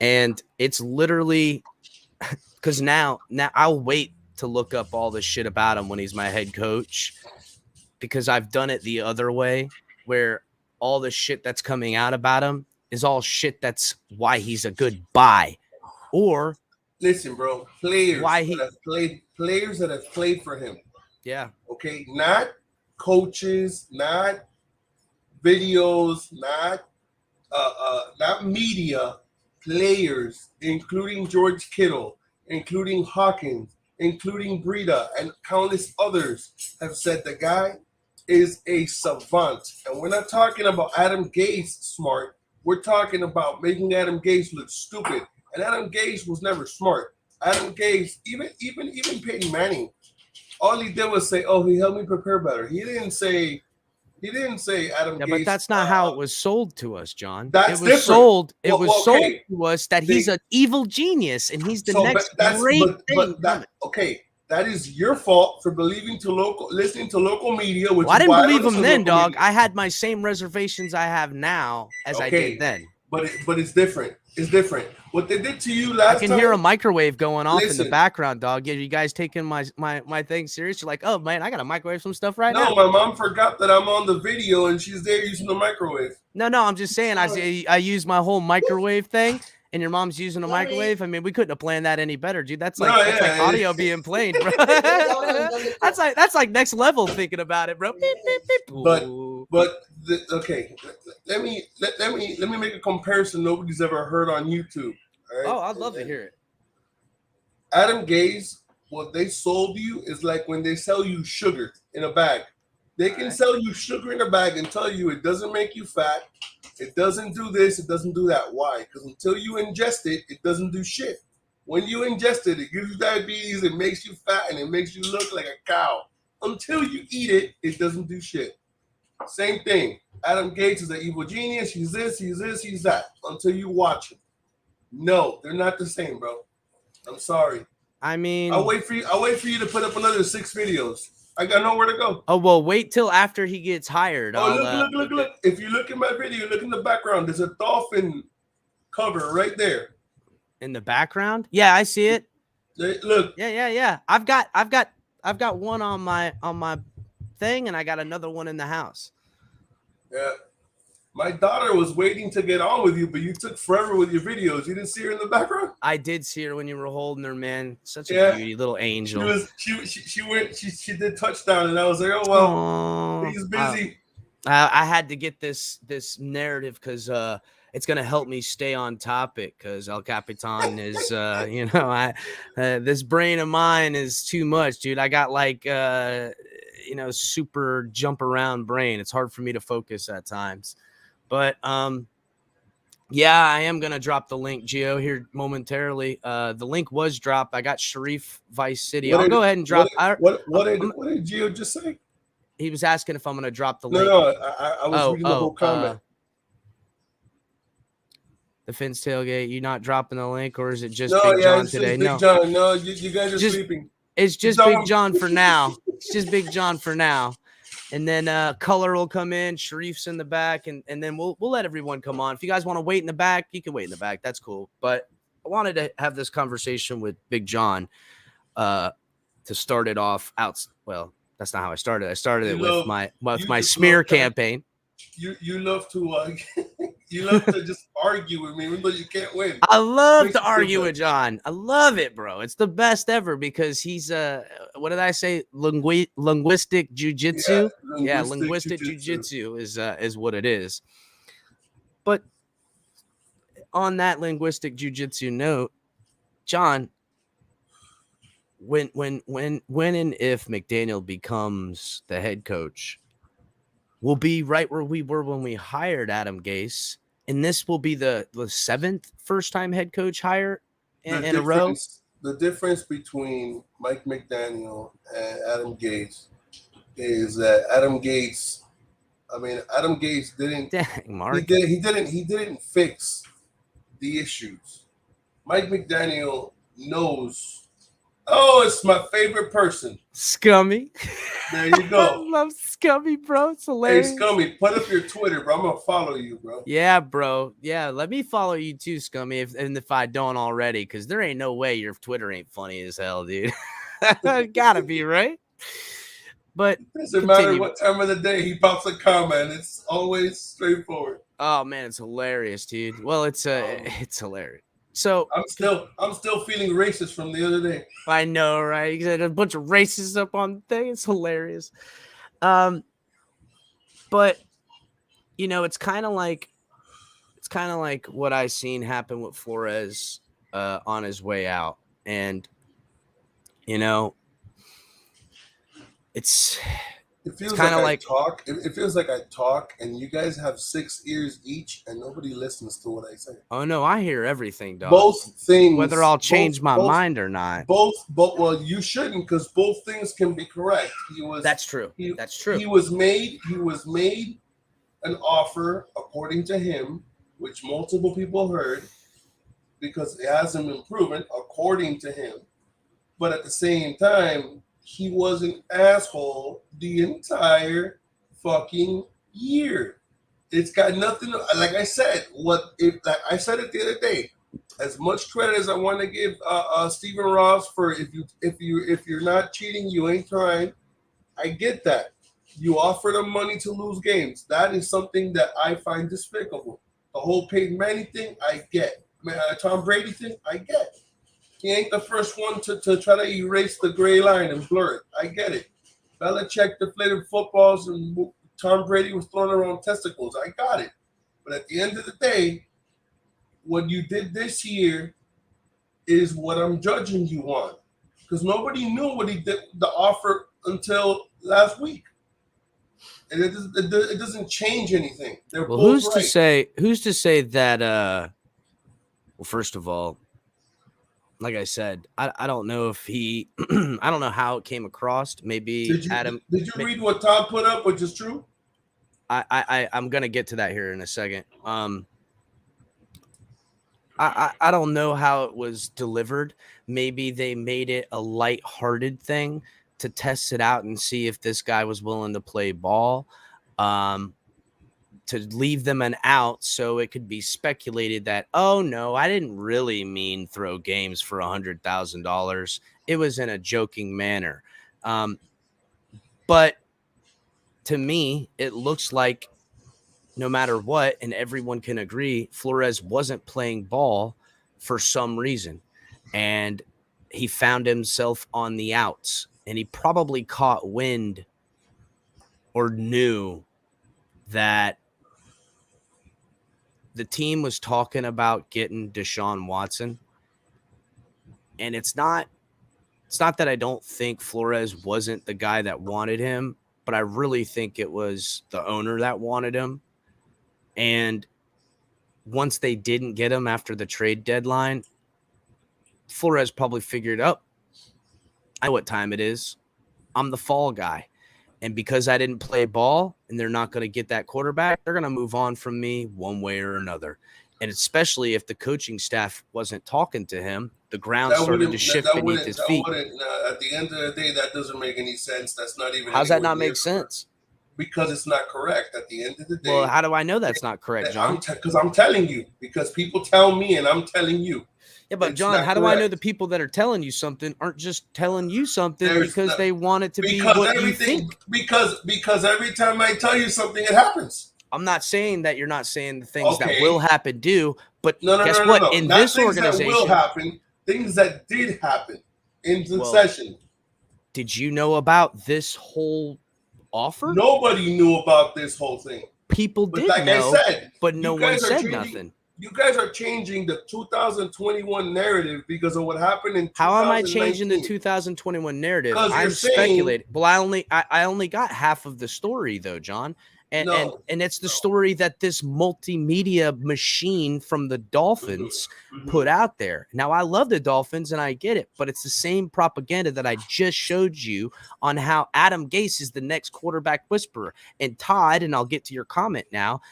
And it's literally because now I'll wait to look up all the shit about him when he's my head coach, because I've done it the other way, where all the shit that's coming out about him is all shit that's why he's a good buy. Or listen, bro, players why players that have played for him. Yeah. Okay, not coaches, not videos, not media. Players, including George Kittle, including Hawkins, including Breida, and countless others, have said the guy is a savant. And we're not talking about Adam Gase smart. We're talking about making Adam Gase look stupid. And Adam Gase was never smart. Adam Gase, even Peyton Manning, all he did was say, "Oh, he helped me prepare better." He didn't say Adam Gase. But that's not how it was sold to us, John. That's it was different. sold. It Well, was okay. sold to us that he's an evil genius and he's the next great thing. Okay, that is your fault for listening to local media. Which Well, I didn't don't believe him listen to then, local dog. media. I had my same reservations I have now as I did then. But it's different. It's different. What they did to you last I can time. hear a microwave going off in Listen. the background, dog. Yeah, you guys taking my thing serious? You're like, oh man, I gotta microwave some stuff right now. No, my mom forgot that I'm on the video and she's there using the microwave. No, I'm just saying. I use my whole microwave thing, and your mom's using a microwave. I mean, we couldn't have planned that any better, dude. That's like audio being played, bro. that's like next level thinking about it, bro. Okay, let me make a comparison nobody's ever heard on YouTube. All right? Oh, I'd love to hear it. Adam Gase, what they sold you is like when they sell you sugar in a bag. They can sell you sugar in a bag and tell you it doesn't make you fat, it doesn't do this, it doesn't do that. Why? Because until you ingest it, it doesn't do shit. When you ingest it, it gives you diabetes, it makes you fat, and it makes you look like a cow. Until you eat it, it doesn't do shit. Same thing. Adam Gase is an evil genius. He's this, he's that. Until you watch him. No, they're not the same, bro. I'm sorry. I mean, I'll wait for you to put up another 6 videos. I got nowhere to go. Oh well, wait till after he gets hired. Oh, look! If you look at my video, look in the background. There's a dolphin cover right there. In the background? Yeah, I see it. Look. Yeah. I've got one on my thing, and I got another one in the house. Yeah. My daughter was waiting to get on with you, but you took forever with your videos. You didn't see her in the background? I did see her when you were holding her, man. Such a beauty, little angel. She did touchdown, and I was like, oh well, he's busy. I had to get this narrative because it's gonna help me stay on topic. Because El Capitan is, this brain of mine is too much, dude. I got like super jump around brain. It's hard for me to focus at times. But yeah, I am gonna drop the link, Gio, here momentarily. The link was dropped. I got Sharif Vice City. I'll go ahead and drop. What did Gio just say? He was asking if I'm gonna drop the link. No, I was reading the whole comment. The Fins tailgate. You not dropping the link, or is it just Big John today? Big John. No, you guys are sleeping. It's just Big John for now. It's just Big John for now. And then Color will come in. Sharif's in the back, and then we'll let everyone come on. If you guys want to wait in the back, you can wait in the back. That's cool. But I wanted to have this conversation with Big John to start it off out. Well, that's not how I started. I started it with my smear campaign. You love to just argue with me, even though you can't win. I love to argue with John. I love it, bro. It's the best ever because he's what did I say? Linguistic jujitsu. Yeah, linguistic jujitsu is what it is. But on that linguistic jujitsu note, John, when and if McDaniel becomes the head coach, we'll be right where we were when we hired Adam Gase. And this will be the 7th first-time head coach hire in a row. The difference between Mike McDaniel and Adam Gase is that Adam Gase didn't. Dang, Mark. He didn't fix the issues. Mike McDaniel knows Oh, it's my favorite person. Scummy. There you I go. love Scummy, bro. It's Hey, hilarious. Scummy, put up your Twitter, bro. I'm gonna follow you, bro. Yeah, bro. Yeah, let me follow you too, Scummy, if I don't already, because there ain't no way your Twitter ain't funny as hell, dude. Gotta be, right? But Doesn't matter continue. what time of the day he pops a comment. It's always straightforward. Oh man, it's hilarious, dude. Well, it's hilarious. So I'm still feeling racist from the other day. I know, right? You got a bunch of racists up on the thing. It's hilarious. But you know, it's kind of like what I seen happen with Flores on his way out, and you know, It feels kind of like talk. It feels like I talk, and you guys have 6 ears each, and nobody listens to what I say. Oh no, I hear everything, dog. Both things, whether I'll change my mind or not. Both. Well, you shouldn't, because both things can be correct. That's true. That's true. He was made an offer according to him, which multiple people heard, because it hasn't been proven according to him. But at the same time, he was an asshole the entire fucking year. It's got nothing. Like I said, I said it the other day. As much credit as I want to give Stephen Ross for if you're not cheating, you ain't trying. I get that. You offer them money to lose games. That is something that I find despicable. The whole Peyton Manning thing, I get. Tom Brady thing, I get. He ain't the first one to try to erase the gray line and blur it. I get it. Belichick deflated footballs and Tom Brady was throwing around testicles. I got it. But at the end of the day, what you did this year is what I'm judging you on. Because nobody knew what he did, the offer, until last week. And it doesn't change anything. They're Well, both who's right. to say that well, first of all, like I said, I don't know if he I don't know how it came across. Maybe Did you read what Tom put up, which is true? I'm gonna get to that here in a second. I don't know how it was delivered. Maybe they made it a lighthearted thing to test it out and see if this guy was willing to play ball, to leave them an out so it could be speculated that, oh no, I didn't really mean throw games for $100,000. It was in a joking manner. But to me, it looks like no matter what, and everyone can agree, Flores wasn't playing ball for some reason. And he found himself on the outs, and he probably caught wind or knew that the team was talking about getting Deshaun Watson. And it's not that I don't think Flores wasn't the guy that wanted him, but I really think it was the owner that wanted him. And once they didn't get him after the trade deadline, Flores probably figured, oh, I know what time it is. I'm the fall guy. And because I didn't play ball and they're not going to get that quarterback, they're going to move on from me one way or another. And especially if the coaching staff wasn't talking to him, the ground started to shift beneath his feet. At the end of the day, that doesn't make any sense. That's not even. How's that not make sense? Because it's not correct. At the end of the day. Well, how do I know that's not correct, John? Because I'm telling you. Because people tell me, and I'm telling you. Yeah, but John, how do I know the people that are telling you something aren't just telling you something because they want it to be what you think? Because every time I tell you something, it happens. I'm not saying that you're not saying the things that will happen but guess no, what? No. In Not this things organization, that will happen, things that did happen in succession. Did you know about this whole offer? Nobody knew about this whole thing. People did know, but no one said nothing. You guys are changing the 2021 narrative because of what happened in 2019. How am I changing the 2021 narrative? I'm speculating. Well, I only got half of the story though, John. And it's the story that this multimedia machine from the Dolphins put out there. Now, I love the Dolphins and I get it, but it's the same propaganda that I just showed you on how Adam Gase is the next quarterback whisperer. And Todd, and I'll get to your comment now,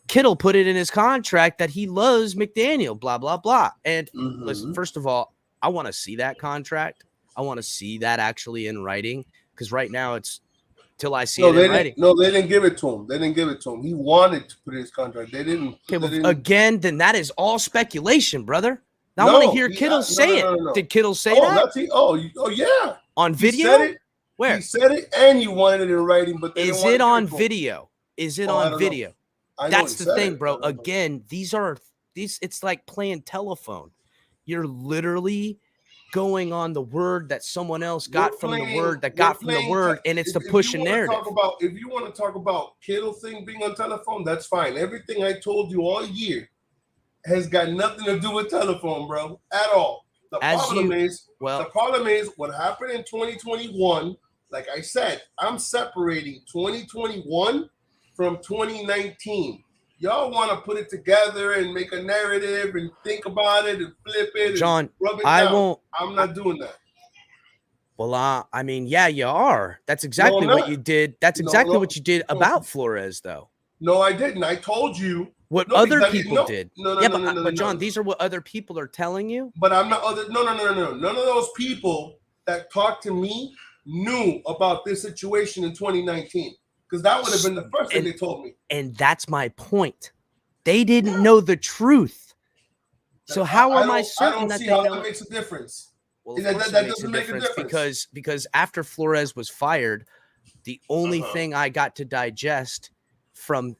Kittle put it in his contract that he loves McDaniel, blah, blah, blah. And listen, first of all, I want to see that contract. I want to see that actually in writing, because right now it's till I see No, it they in writing. didn't. No, they didn't give it to him. They didn't give it to him. He wanted to put in his contract. They didn't. Okay, they well, didn't. again, then that is all speculation, brother. Now I No, want to hear he- Kittle no, say no, it. no, no. Did Kittle say Oh, that that's he. Oh, yeah. on He video? said it. Where He said it, and he wanted it in writing, but they didn't is want it to give on to him. video? Is it Oh, I on don't know. video? I know That's he the said thing, it. bro. I don't know. Again, these. It's like playing telephone. You're literally going on the word that someone else got from the word that got from the word, and it's to push a narrative. If you want to talk about Kittle thing being on telephone, that's fine. Everything I told you all year has got nothing to do with telephone, bro, at all. The problem is what happened in 2021. Like I said, I'm separating 2021 from 2019. Y'all want to put it together and make a narrative and think about it and flip it, John, and rub it I down. won't. I'm not doing that. Well, I mean, yeah, you are. That's exactly what you did. That's exactly what you did about Flores, though. No, I didn't. I told you what other people did. But John, these are what other people are telling you. But I'm not other. No. None of those people that talked to me knew about this situation in 2019, because that would have been the first thing they told me. And that's my point. They didn't know the truth. So how am I certain that they know? That makes a difference. Well, that doesn't make a difference because after Flores was fired, the only thing I got to digest from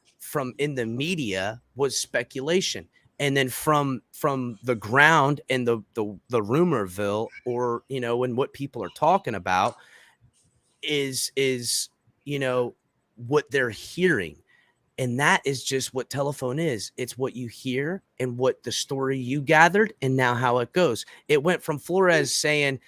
in the media was speculation, and then from the ground and the rumorville, or and what people are talking about is what they're hearing. And that is just what telephone is. It's what you hear and what the story you gathered, and now how it goes. It went from Flores saying,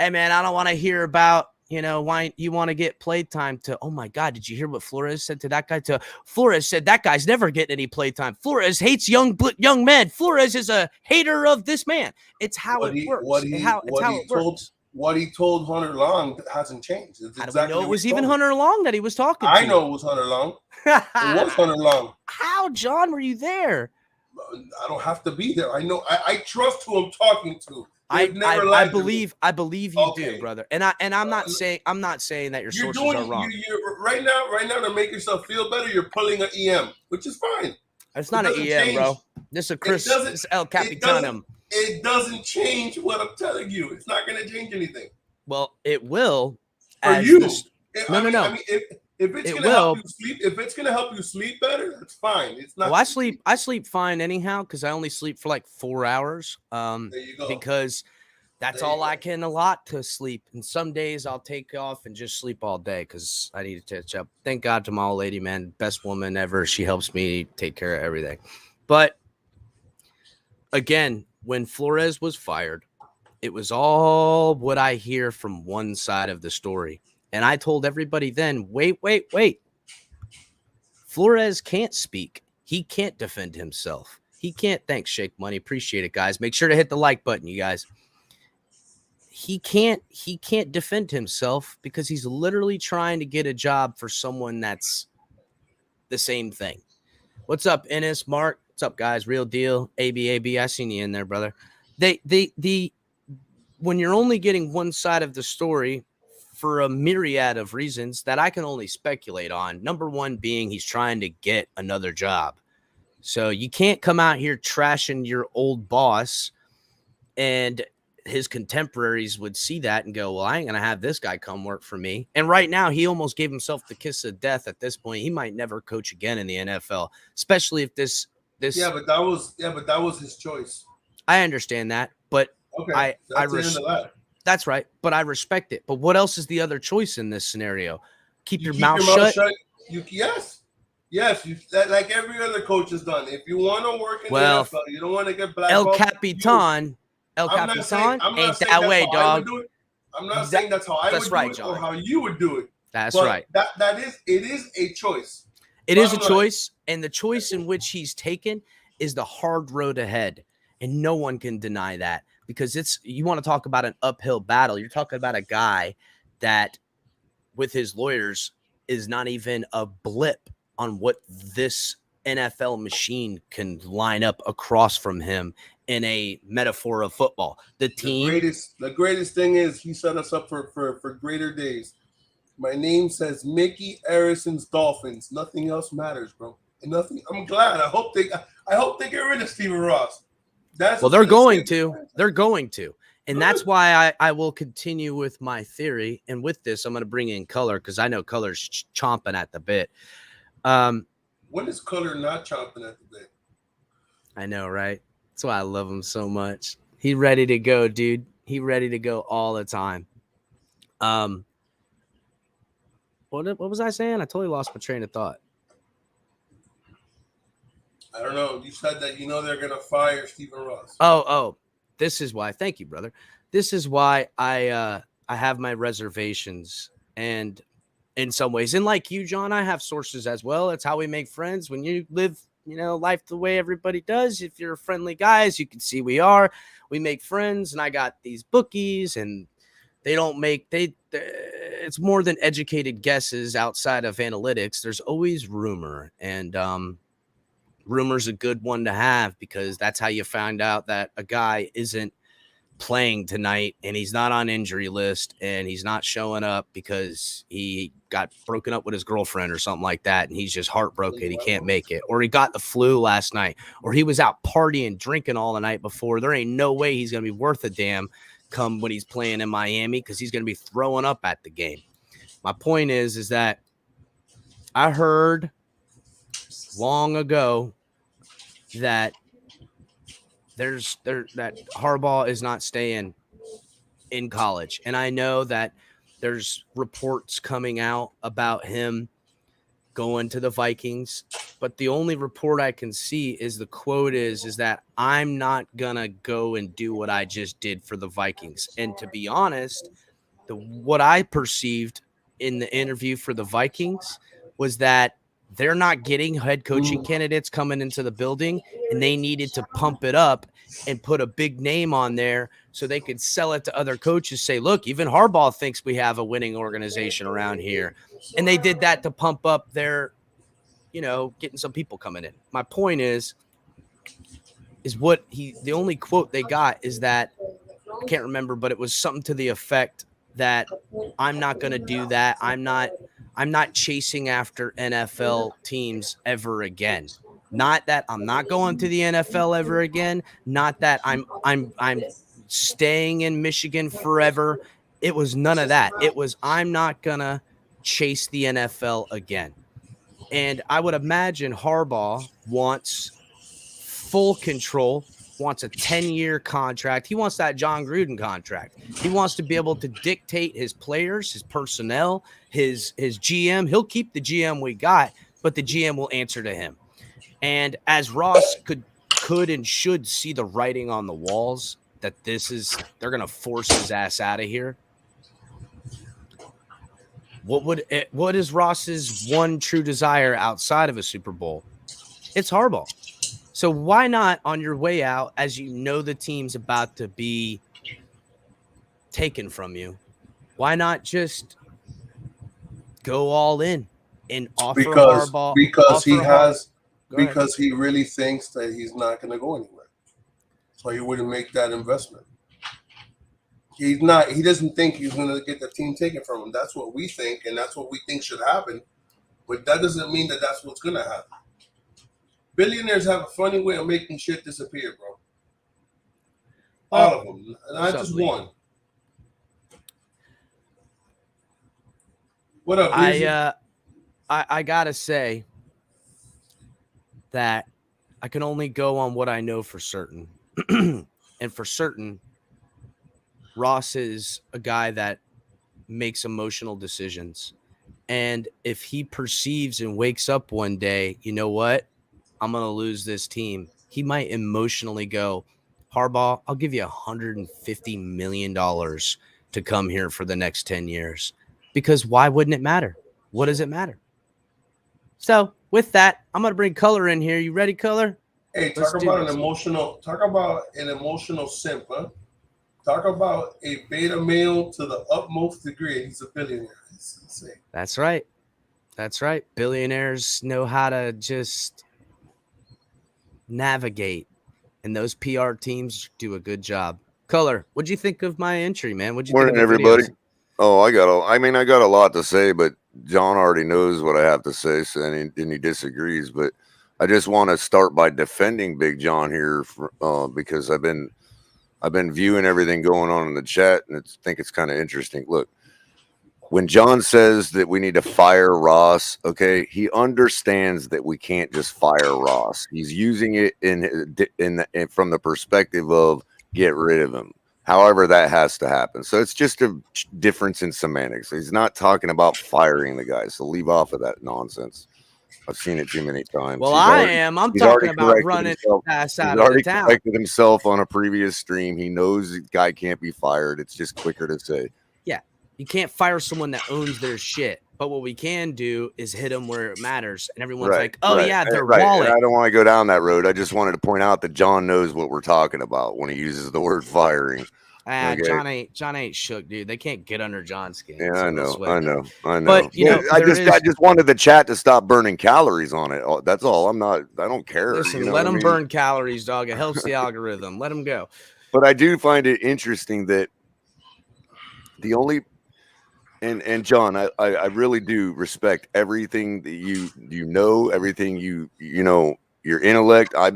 "Hey man, I don't want to hear about, why you want to get playtime," to, "Oh my God, did you hear what Flores said to that guy?" To Flores said, "That guy's never getting any playtime. Flores hates young men. Flores is a hater of this man." It's how it works. What he told Hunter Long hasn't changed. It's How do we know it was even Hunter Long that he was talking to? I know it was Hunter Long. It was Hunter Long. How, John? Were you there? I don't have to be there. I know. I trust who I'm talking to. I believe you do, brother. And I'm not saying that your sources are wrong. You're right now to make yourself feel better, you're pulling an EM, which is fine. It's not an EM, bro. This is a Chris. This is El Capitanum. It doesn't change what I'm telling you. It's not going to change anything. Well, it will. For you. No. I mean, if it's going to help you sleep, if it's going to help you sleep better, that's fine. It's not. Well, I sleep fine anyhow, because I only sleep for like 4 hours. There you go. Because that's all I can allot to sleep. And some days I'll take off and just sleep all day because I need to catch up. Thank God to my old lady, man. Best woman ever. She helps me take care of everything. But again, when Flores was fired, it was all what I hear from one side of the story. And I told everybody then, wait. Flores can't speak. He can't defend himself. He can't. Thanks, Shake Money. Appreciate it, guys. Make sure to hit the like button, you guys. He can't defend himself because he's literally trying to get a job for someone that's the same thing. What's up, Ennis, Mark? What's up, guys? Real deal. AB. I seen you in there, brother. When you're only getting one side of the story for a myriad of reasons that I can only speculate on. Number one being he's trying to get another job. So you can't come out here trashing your old boss, and his contemporaries would see that and go, well, I ain't going to have this guy come work for me. And right now he almost gave himself the kiss of death at this point. He might never coach again in the NFL, especially if this. Yeah, but that was his choice. I understand that, but okay, that's right. But I respect it. But what else is the other choice in this scenario? Keep your mouth shut. Yes. Like every other coach has done. If you want to work in the NFL, you don't want to get blackballed. El Capitan ain't that way, dog. I'm not saying that's how I would do it or how you would do it. That's right. It is a choice. It is a choice, and the choice in which he's taken is the hard road ahead, and no one can deny that, because you want to talk about an uphill battle. You're talking about a guy that, with his lawyers, is not even a blip on what this NFL machine can line up across from him in a metaphor of football. The greatest thing is he set us up for greater days. My name says Mickey Harrison's Dolphins. Nothing else matters, bro. And nothing. I'm glad. I hope they get rid of Stephen Ross. They're going to. They're going to. And that's why I will continue with my theory. And with this, I'm going to bring in Color because I know Color's chomping at the bit. When is Color not chomping at the bit? I know, right? That's why I love him so much. He ready to go, dude. He ready to go all the time. What was I saying? I totally lost my train of thought. I don't know. You said that they're going to fire Stephen Ross. Oh. This is why. Thank you, brother. This is why I have my reservations, and in some ways, and like you, John, I have sources as well. That's how we make friends. When you live, life the way everybody does. If you're friendly guys, you can see we make friends, and I got these bookies, and it's more than educated guesses outside of analytics. There's always rumor, and rumor's a good one to have because that's how you find out that a guy isn't playing tonight and he's not on injury list and he's not showing up because he got broken up with his girlfriend or something like that and he's just heartbroken. He can't make it, or he got the flu last night, or he was out partying, drinking all the night before. There ain't no way he's going to be worth a damn come when he's playing in Miami because he's going to be throwing up at the game. My point is that I heard long ago that that Harbaugh is not staying in college. And I know that there's reports coming out about him going to the Vikings, but the only report I can see is the quote is that I'm not gonna go and do what I just did for the Vikings. And to be honest, what I perceived in the interview for the Vikings was that they're not getting head coaching candidates coming into the building, and they needed to pump it up and put a big name on there so they could sell it to other coaches, say, look, even Harbaugh thinks we have a winning organization around here. And they did that to pump up their, getting some people coming in. My point is the only quote they got is that, I can't remember, but it was something to the effect that I'm not going to do that. I'm not chasing after NFL teams ever again. Not that I'm not going to the NFL ever again. Not that I'm staying in Michigan forever. It was none of that. It was I'm not gonna chase the NFL again. And I would imagine Harbaugh wants full control, wants a 10-year contract. He wants that John Gruden contract. He wants to be able to dictate his players, his personnel, his GM. He'll keep the GM we got, but the GM will answer to him. And as Ross could and should see the writing on the walls that they're going to force his ass out of here. What is Ross's one true desire outside of a Super Bowl? It's Harbaugh. So why not on your way out, as you know the team's about to be taken from you, why not just go all in and offer Harbaugh? Because he really thinks that he's not going to go anywhere. So he wouldn't make that investment. He doesn't think he's going to get the team taken from him. That's what we think, and that's what we think should happen. But that doesn't mean that that's what's going to happen. Billionaires have a funny way of making shit disappear, bro. All of them, not just one. What up, I gotta say that I can only go on what I know for certain. And for certain, Ross is a guy that makes emotional decisions. And if he perceives and wakes up one day, you know what? I'm going to lose this team. He might emotionally go, Harbaugh, I'll give you $150 million to come here for the next 10 years. Because why wouldn't it matter? What does it matter? So with that, I'm going to bring Color in here. You ready, Color? Hey, talk about an emotional simp, huh? Talk about a beta male to the utmost degree. He's a billionaire. That's right. That's right. Billionaires know how to just navigate, and those PR teams do a good job. Color, what'd you think of my entry, man? What'd you think of Morning, the everybody. videos? Oh, I got a lot to say, but John already knows what I have to say, so and he disagrees. But I just want to start by defending Big John here, because I've been viewing everything going on in the chat, and I think it's kind of interesting. Look, when John says that we need to fire Ross, okay, he understands that we can't just fire Ross. He's using it in from the perspective of get rid of him. However, that has to happen. So it's just a difference in semantics. He's not talking about firing the guy. So leave off of that nonsense. I've seen it too many times. Well, I'm talking about running ass out of the town. He's already corrected himself on a previous stream. He knows the guy can't be fired. It's just quicker to say. Yeah, you can't fire someone that owns their shit. But what we can do is hit them where it matters. And everyone's like, oh, yeah, their wallet. And I don't want to go down that road. I just wanted to point out that John knows what we're talking about when he uses the word firing. Okay. John ain't shook, dude. They can't get under John's skin. Yeah, I know. But I just wanted the chat to stop burning calories on it. That's all. I don't care. Listen, let them burn calories, dog. It helps the algorithm. Let them go. But I do find it interesting that the only and John, I really do respect everything that you know, everything you know, your intellect. I've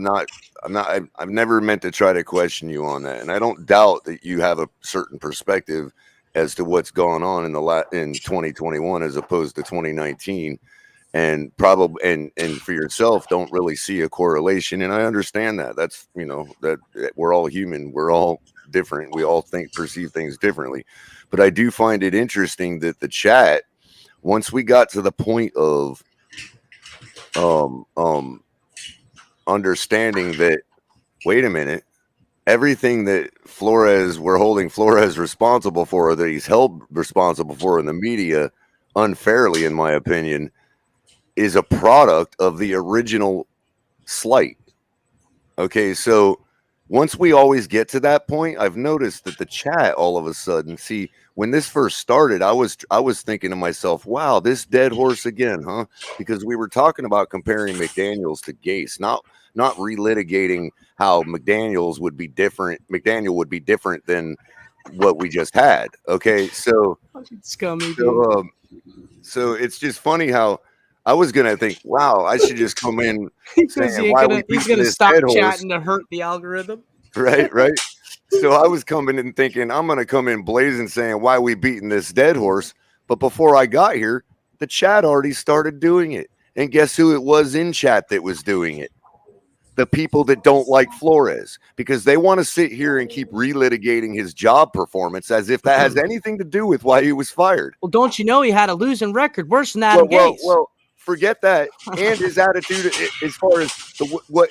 never meant to try to question you on that, and I don't doubt that you have a certain perspective as to what's going on in in 2021 as opposed to 2019, and probably and for yourself don't really see a correlation, and I understand that. That's that we're all human, we're all different, we all perceive things differently. But I do find it interesting that the chat, once we got to the point of understanding that, wait a minute, everything that we're holding Flores responsible for, that he's held responsible for in the media unfairly, in my opinion, is a product of the original slight. Okay, so once we always get to that point, I've noticed that the chat all of a sudden, see, when this first started, I was thinking to myself, wow, this dead horse again, huh? Because we were talking about comparing McDaniels to Gase, not relitigating how McDaniel would be different than what we just had. Okay, so scummy. So it's just funny how I was gonna think, wow, I should just come in saying why he's gonna stop chatting to hurt the algorithm. Right. So I was coming in thinking I'm gonna come in blazing saying why we beating this dead horse. But before I got here, the chat already started doing it. And guess who it was in chat that was doing it? The people that don't like Flores, because they want to sit here and keep relitigating his job performance as if that has anything to do with why he was fired. Well, don't you know he had a losing record worse than Adam Gase? Well, forget that. And his attitude as far as what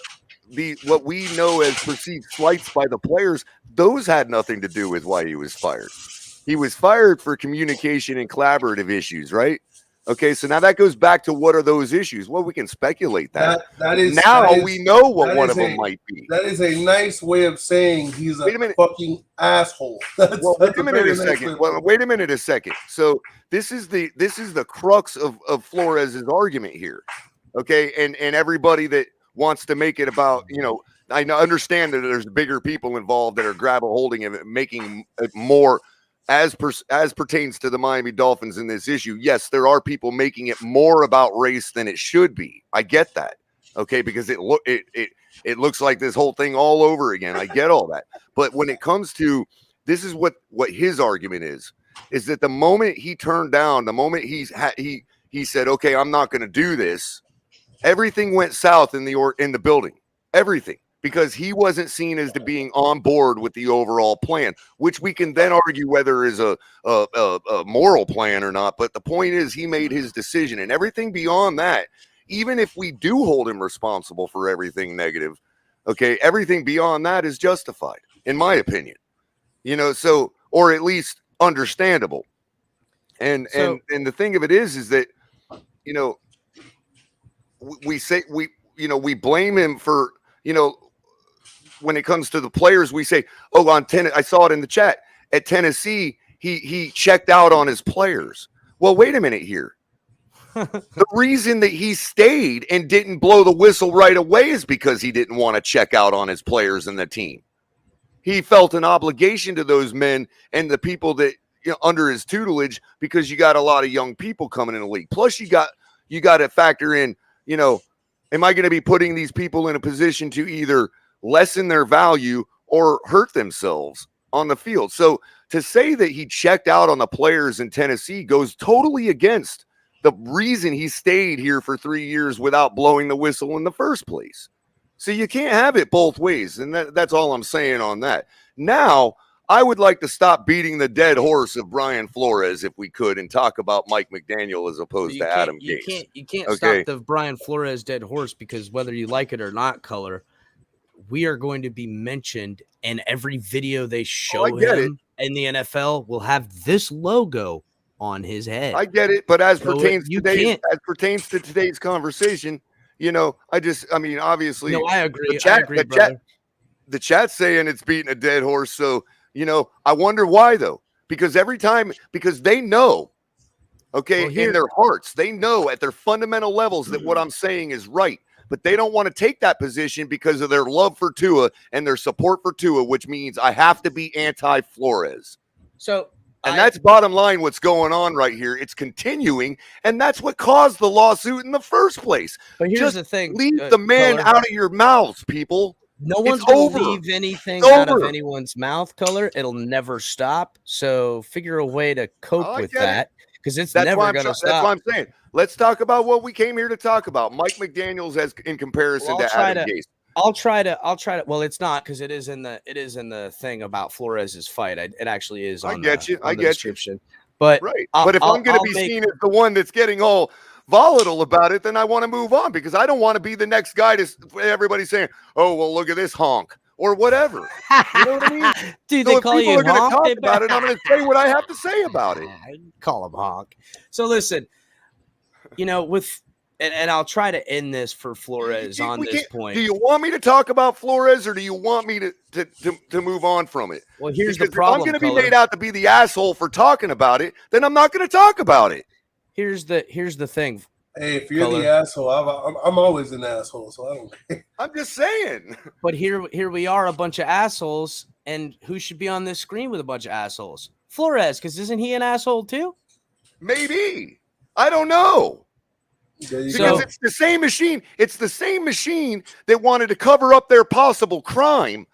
we know as perceived slights by the players, those had nothing to do with why he was fired. He was fired for communication and collaborative issues, right? Okay, so now that goes back to what are those issues? Well, we can speculate that. We know what one of them might be. That is a nice way of saying he's a fucking asshole. Wait a minute a second. So this is the crux of Flores' argument here. Okay, and everybody that wants to make it about, I understand that there's bigger people involved that are holding it, making it more as pertains to the Miami Dolphins in this issue. Yes, there are people making it more about race than it should be. I get that. Okay, because it looks like this whole thing all over again. I get all that. But when it comes to, this is what his argument is that the moment he turned down, the moment he said, okay, I'm not going to do this, everything went south in the building. Everything. Because he wasn't seen as being on board with the overall plan, which we can then argue whether is a moral plan or not. But the point is, he made his decision, and everything beyond that, even if we do hold him responsible for everything negative, okay, everything beyond that is justified, in my opinion. So, or at least understandable. And the thing of it is that, we blame him for, when it comes to the players, we say, I saw it in the chat. At Tennessee, he checked out on his players. Well, wait a minute here. The reason that he stayed and didn't blow the whistle right away is because he didn't want to check out on his players and the team. He felt an obligation to those men and the people that under his tutelage, because you got a lot of young people coming in the league. Plus, you got to factor in, am I going to be putting these people in a position to either lessen their value or hurt themselves on the field? So to say that he checked out on the players in Tennessee goes totally against the reason he stayed here for 3 years without blowing the whistle in the first place. So you can't have it both ways. And that's all I'm saying on that. Now, I would like to stop beating the dead horse of Brian Flores if we could and talk about Mike McDaniel as opposed to Adam Gase. You can't stop the Brian Flores dead horse, because whether you like it or not, Color, we are going to be mentioned in every video they show him in the NFL will have this logo on his head. I get it, but as pertains to today's conversation, obviously. No, I agree. The chat's saying it's beating a dead horse. So, I wonder why though, because they know, in their hearts, they know at their fundamental levels that what I'm saying is right, but they don't want to take that position because of their love for Tua and their support for Tua, which means I have to be anti-Flores. And that's bottom line what's going on right here. It's continuing, and that's what caused the lawsuit in the first place. But here's the thing. Leave the man out of your mouths, people. No one's going to leave anything out of anyone's mouth, Color. It'll never stop. So figure a way to cope with that, because it's never going to stop. That's what I'm saying. Let's talk about what we came here to talk about. Mike McDaniel's as in comparison to Adam Gase. I'll try to. Well, it's not, because it is in the thing about Flores's fight. It actually is. I get you. Description. But right. But if I'm going to be seen as the one that's getting all volatile about it, then I want to move on, because I don't want to be the next guy to everybody saying, "Oh, well, look at this honk," or whatever. You know what I mean? Dude, so they if call people you are going to honk talk about it, I'm going to say what I have to say about it. Call him honk. So listen, and I'll try to end this for Flores on this point. Do you want me to talk about Flores, or do you want me to move on from it? Well, here's the If problem. I'm going to be made out to be the asshole for talking about it, then I'm not going to talk about it. Here's the thing. Hey, if you're the asshole, I'm always an asshole, so I don't care. I'm just saying. But here we are, a bunch of assholes, and who should be on this screen with a bunch of assholes? Flores, because isn't he an asshole too? Maybe. I don't know. Because it's the same machine. It's the same machine that wanted to cover up their possible crime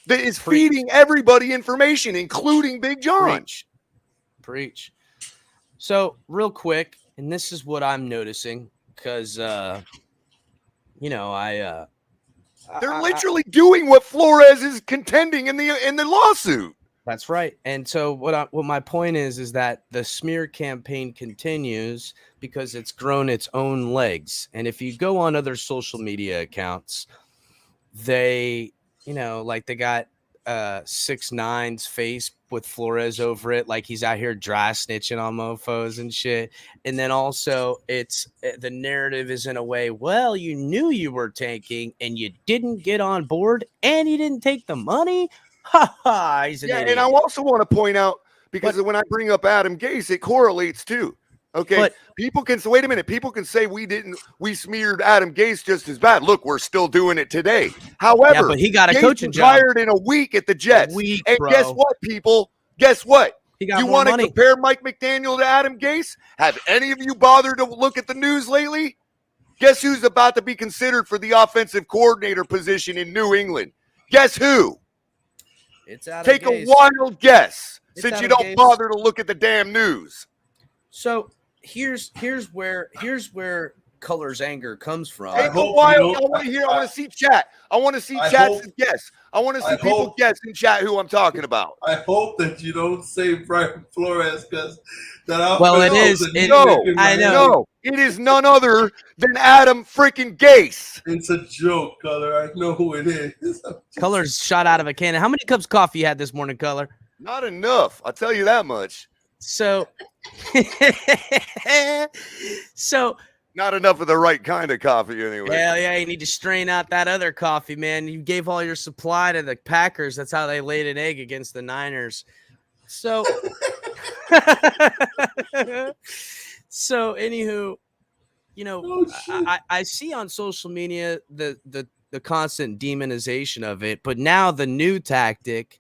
that is feeding everybody information, including Big John. Preach. So real quick, and this is what I'm noticing, because they're literally doing what Flores is contending in the lawsuit. That's right. And so what my point is that the smear campaign continues because it's grown its own legs. And if you go on other social media accounts, they, they got 6ix9ine's face with Flores over it, like he's out here dry snitching on mofos and shit. And then also the narrative is in a way, well, you knew you were tanking and you didn't get on board and you didn't take the money. Ha ha, he's an idiot. And I also want to point out, because when I bring up Adam Gase, it correlates too. Okay, but people can say, wait a minute, people can say we smeared Adam Gase just as bad. Look, we're still doing it today. However, but he got a Gase coaching job. Hired in a week at the Jets. And guess what, people? Guess what? You want to compare Mike McDaniel to Adam Gase? Have any of you bothered to look at the news lately? Guess who's about to be considered for the offensive coordinator position in New England? Guess who? It's Adam Take Gase. a wild guess, It's since Adam you don't Gase. bother to look at the damn news. So here's where Color's anger comes from. Take a while. I want to see chat. I want to see chat's guess. I want to see people guess in chat who I'm talking about. I hope that you don't say Brian Flores, because it is. I know. It is none other than Adam freaking Gase. It's a joke, Color. I know who it is. Color's shot out of a cannon. How many cups of coffee you had this morning, Color? Not enough. I'll tell you that much. So, not enough of the right kind of coffee anyway. Hell yeah, you need to strain out that other coffee, man. You gave all your supply to the Packers. That's how they laid an egg against the Niners. So So, anywho, you know, I see on social media the constant demonization of it, but now the new tactic,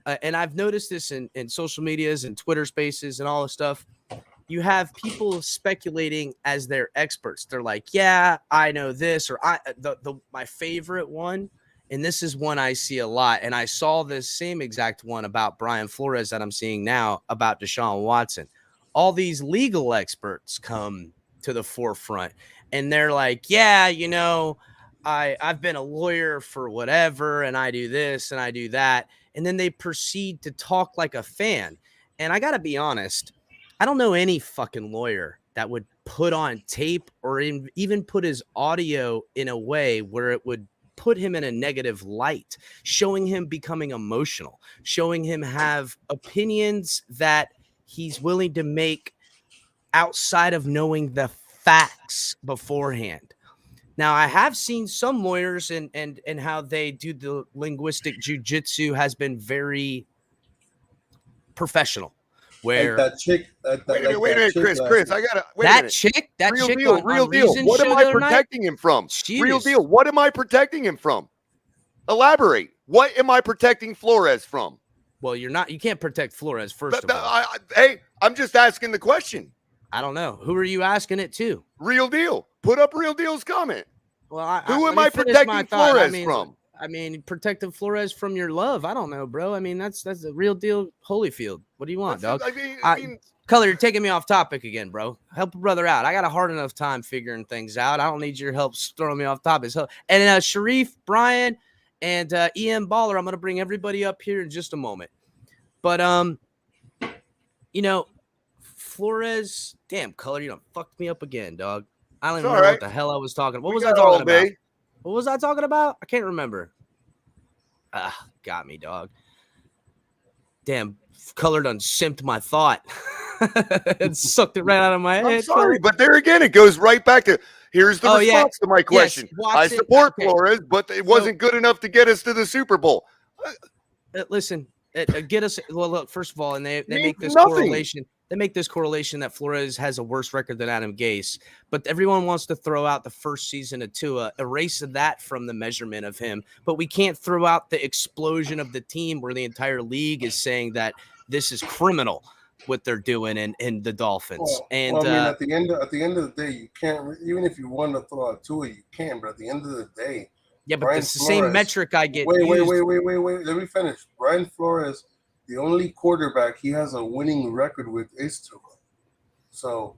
and I've noticed this in social medias and Twitter spaces and all this stuff. You have people speculating as their experts. They're like, yeah, I know this, or my favorite one, and this is one I see a lot, and I saw this same exact one about Brian Flores that I'm seeing now about Deshaun Watson. All these legal experts come to the forefront, and they're like, yeah, you know, I've been a lawyer for whatever, and I do this and I do that, and then they proceed to talk like a fan. And I gotta be honest, I don't know any fucking lawyer that would put on tape or even put his audio in a way where it would put him in a negative light, showing him becoming emotional, showing him have opinions that he's willing to make outside of knowing the facts beforehand. Now, I have seen some lawyers and how they do the linguistic jujitsu has been very professional. Where like that chick, wait a minute, Chris, I gotta wait that a minute. chick, that real chick deal, on real deal. Reason What show am the I other night? protecting him from? She Real was- deal. What am I protecting him from? Elaborate. What am I protecting Flores from? Well, you can't protect Flores, first of all. Hey, I'm just asking the question. I don't know. Who are you asking it to? Real deal. Put up Real Deal's comment. Well, who let am me I finish my protecting thought. Flores from? I mean, protecting Flores from your love. I don't know, bro. I mean, that's the Real Deal Holyfield. What do you want, dog? I mean, Color, you're taking me off topic again, bro. Help a brother out. I got a hard enough time figuring things out. I don't need your help throwing me off topic. And Sharif, Brian, and EM Baller, I'm gonna bring everybody up here in just a moment. But you know, Flores, damn, Color, you done fucked me up again, dog. I don't even know what the hell I was talking about. What was I talking about? What was I talking about? I can't remember. Got me, dog. Damn, Color done simped my thought. It sucked it right out of my head. I'm sorry, but there again, it goes right back to here's the response to my question. Yes, Watson, I support Flores, but it wasn't good enough to get us to the Super Bowl. Listen, get us. Well, look, first of all, and they make this nothing. correlation. They make this correlation that Flores has a worse record than Adam Gase, but everyone wants to throw out the first season of Tua, erase that from the measurement of him. But we can't throw out the explosion of the team where the entire league is saying that this is criminal what they're doing in the Dolphins. I mean, at the end of the day, you can't. Even if you want to throw out Tua, you can. But at the end of the day, yeah, but Brian it's the Flores, same metric I get. Wait. Let me finish. Brian Flores, the only quarterback he has a winning record with is Tua. So,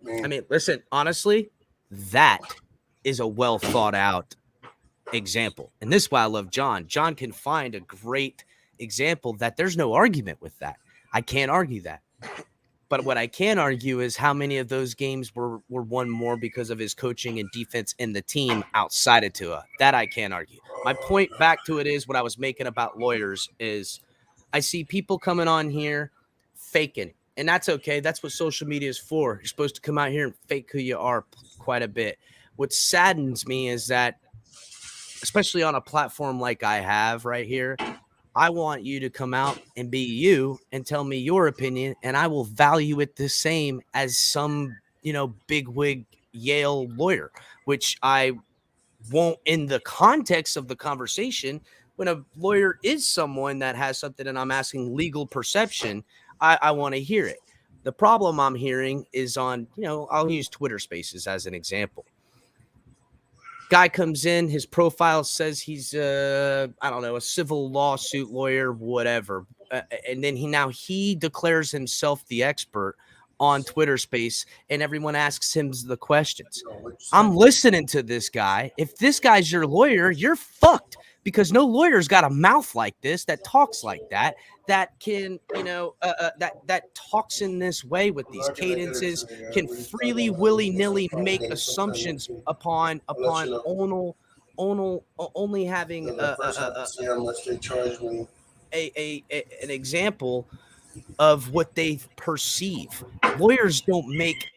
I mean, listen, honestly, that is a well thought out example. And this is why I love John. John can find a great example that there's no argument with that. I can't argue that. But what I can argue is how many of those games were won more because of his coaching and defense and the team outside of Tua. That I can't argue. My point back to it is what I was making about lawyers is I see people coming on here faking. And that's okay. That's what social media is for. You're supposed to come out here and fake who you are quite a bit. What saddens me is that, especially on a platform like I have right here, I want you to come out and be you and tell me your opinion, and I will value it the same as some, bigwig Yale lawyer, which I won't in the context of the conversation. When a lawyer is someone that has something and I'm asking legal perception, I want to hear it. The problem I'm hearing is on, I'll use Twitter Spaces as an example. Guy comes in, his profile says he's a civil lawsuit lawyer, whatever. And then he declares himself the expert on Twitter Space, and everyone asks him the questions. I'm listening to this guy. If this guy's your lawyer, you're fucked, because no lawyer's got a mouth like this that talks like that can, that talks in this way with these cadences, can freely, willy-nilly make assumptions upon only having an example of what they perceive. Lawyers don't make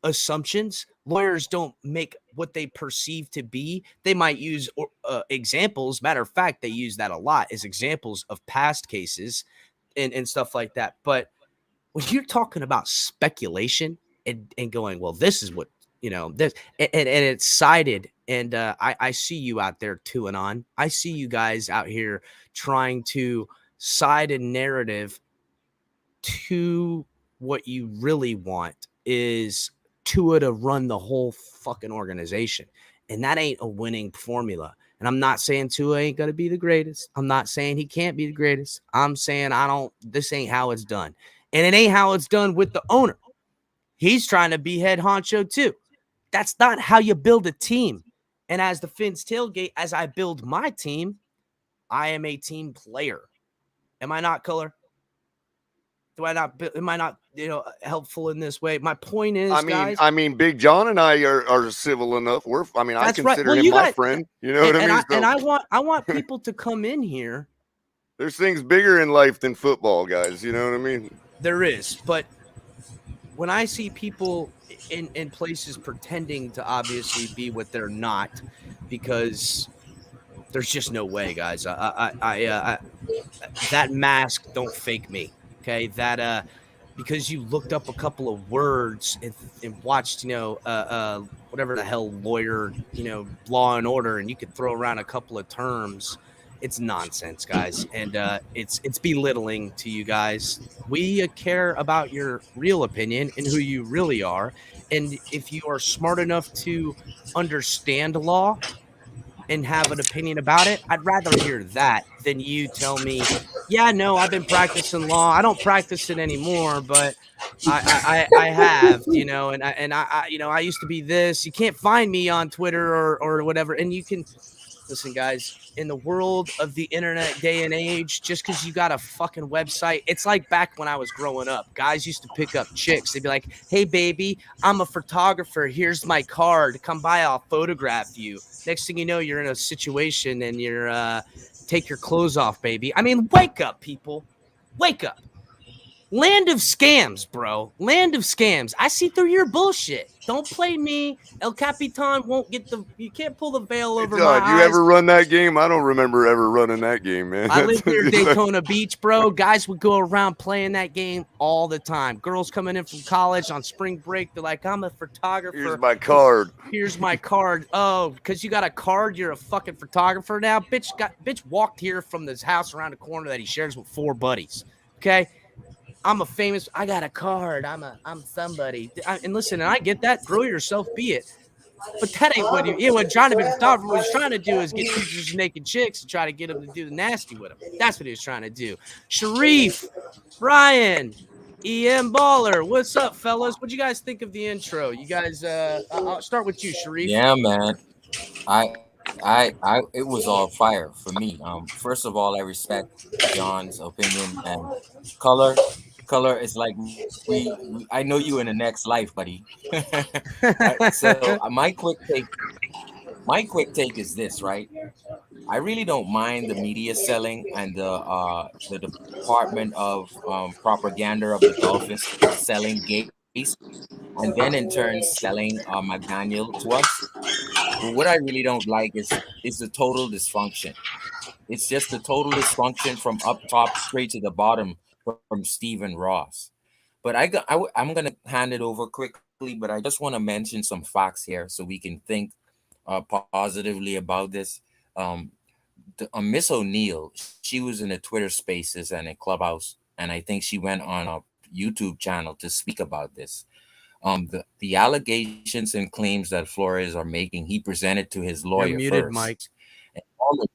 assumptions. Lawyers don't make what they perceive to be. They might use examples. Matter of fact, they use that a lot as examples of past cases and stuff like that. But when you're talking about speculation and going, well, this is what, this, and it's sided. And I see you out there to and on. I see you guys out here trying to side a narrative to what you really want is Tua to run the whole fucking organization. And that ain't a winning formula. And I'm not saying Tua ain't going to be the greatest. I'm not saying he can't be the greatest. I'm saying this ain't how it's done. And it ain't how it's done with the owner. He's trying to be head honcho too. That's not how you build a team. And as the Fins tailgate, as I build my team, I am a team player. Am I not, Color? Am I not, helpful in this way? My point is, guys, Big John and I are civil enough. I consider him my friend. You know what I mean? And I want people to come in here. There's things bigger in life than football, guys. You know what I mean? There is, but when I see people in places pretending to obviously be what they're not, because there's just no way, guys. That mask don't fake me. Okay, that because you looked up a couple of words and watched, whatever the hell lawyer, Law and Order, and you could throw around a couple of terms. It's nonsense, guys, and it's belittling to you guys. We care about your real opinion and who you really are, and if you are smart enough to understand law and have an opinion about it, I'd rather hear that than you tell me, yeah, no, I've been practicing law. I don't practice it anymore, but I have, and I used to be this. You can't find me on Twitter or whatever, and you can. Listen, guys, in the world of the internet day and age, just because you got a fucking website, it's like back when I was growing up. Guys used to pick up chicks. They'd be like, hey, baby, I'm a photographer. Here's my card. Come by. I'll photograph you. Next thing you know, you're in a situation and you're take your clothes off, baby. I mean, wake up, people. Wake up. Land of scams, bro. Land of scams. I see through your bullshit. Don't play me. El Capitan won't get you can't pull the veil over my eyes. You ever run that game? I don't remember ever running that game, man. I live near Daytona Beach, bro. Guys would go around playing that game all the time. Girls coming in from college on spring break. They're like, I'm a photographer. Here's my card. Here's my card. Oh, because you got a card, you're a fucking photographer now? Bitch walked here from this house around the corner that he shares with 4 buddies. Okay? I got a card. I'm somebody. And listen, and I get that. Grow yourself, be it. But that ain't what Jonathan photographer was trying to do is get pictures of naked chicks and try to get them to do the nasty with them. That's what he was trying to do. Sharif, Brian, EM Baller, what's up, fellas? What you guys think of the intro? You guys, I'll start with you, Sharif. Yeah, man. It was all fire for me. First of all, I respect John's opinion and color. Color is like I know you in the next life, buddy. So my quick take is this, right? I really don't mind the media selling and the Department of Propaganda of the Dolphins selling Gase, and then in turn selling McDaniel to us. But what I really don't like is the total dysfunction. It's just the total dysfunction from up top straight to the bottom from Stephen Ross. But I'm going to hand it over quickly, but I just want to mention some facts here so we can think positively about this. Miss O'Neill, she was in the Twitter Spaces and a Clubhouse, and I think she went on a YouTube channel to speak about this. The allegations and claims that Flores are making, he presented to his lawyer. You're muted, first. Mike. And all the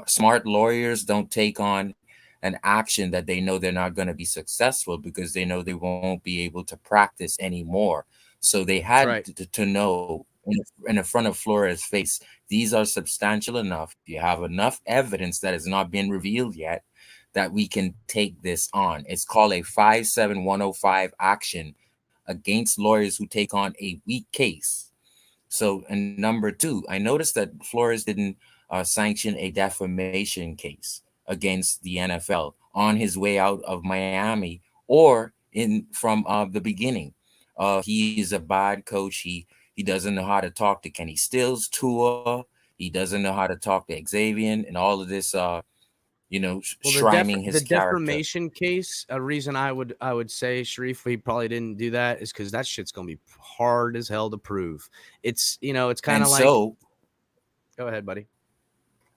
smart lawyers don't take on an action that they know they're not going to be successful because they know they won't be able to practice anymore. So they had to know in the front of Flores' face, these are substantial enough. You have enough evidence that has not been revealed yet that we can take this on. It's called a 57105 action against lawyers who take on a weak case. So, and number 2, I noticed that Flores didn't sanction a defamation case against the NFL on his way out of Miami or from the beginning. He is a bad coach. He doesn't know how to talk to Kenny Stills, Tua. He doesn't know how to talk to Xavier and all of this, Well, the his character. defamation case, a reason I would say, Sharif, he probably didn't do that is because that shit's gonna be hard as hell to prove. It's it's kind of like. So, go ahead, buddy.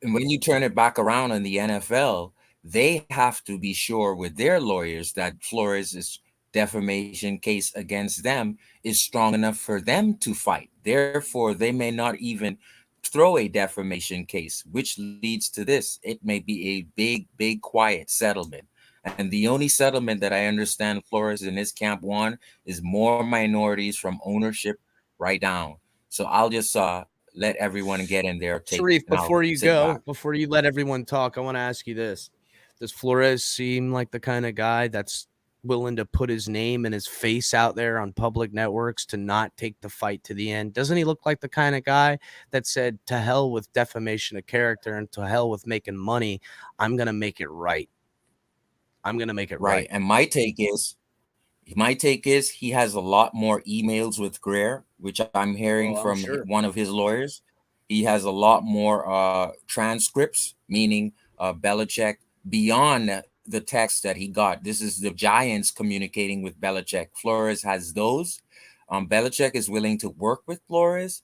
And when you turn it back around in the NFL, they have to be sure with their lawyers that Flores' defamation case against them is strong enough for them to fight. Therefore, they may not even throw a defamation case, which leads to this. It may be a big, quiet settlement. And the only settlement that I understand Flores and his camp want is more minorities from ownership right down. So I'll just let everyone get in there. Sharif, before you let everyone talk, I want to ask you this. Does Flores seem like the kind of guy that's willing to put his name and his face out there on public networks to not take the fight to the end? Doesn't he look like the kind of guy that said, to hell with defamation of character and to hell with making money, I'm going to make it right. I'm going to make it right. And my take is he has a lot more emails with Greer, which I'm hearing from one of his lawyers. He has a lot more transcripts, meaning Belichick, beyond the text that he got. This is the Giants communicating with Belichick. Flores has those. Belichick is willing to work with Flores.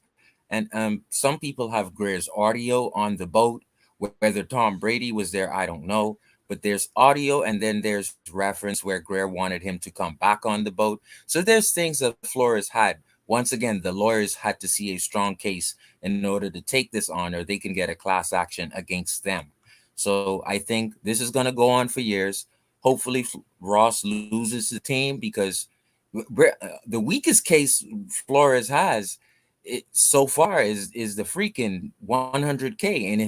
And some people have Greer's audio on the boat. Whether Tom Brady was there, I don't know. But there's audio, and then there's reference where Greer wanted him to come back on the boat. So there's things that Flores had. Once again, the lawyers had to see a strong case in order to take this on, or they can get a class action against them. So I think this is going to go on for years. Hopefully Ross loses the team, because the weakest case Flores has so far is the freaking 100K. And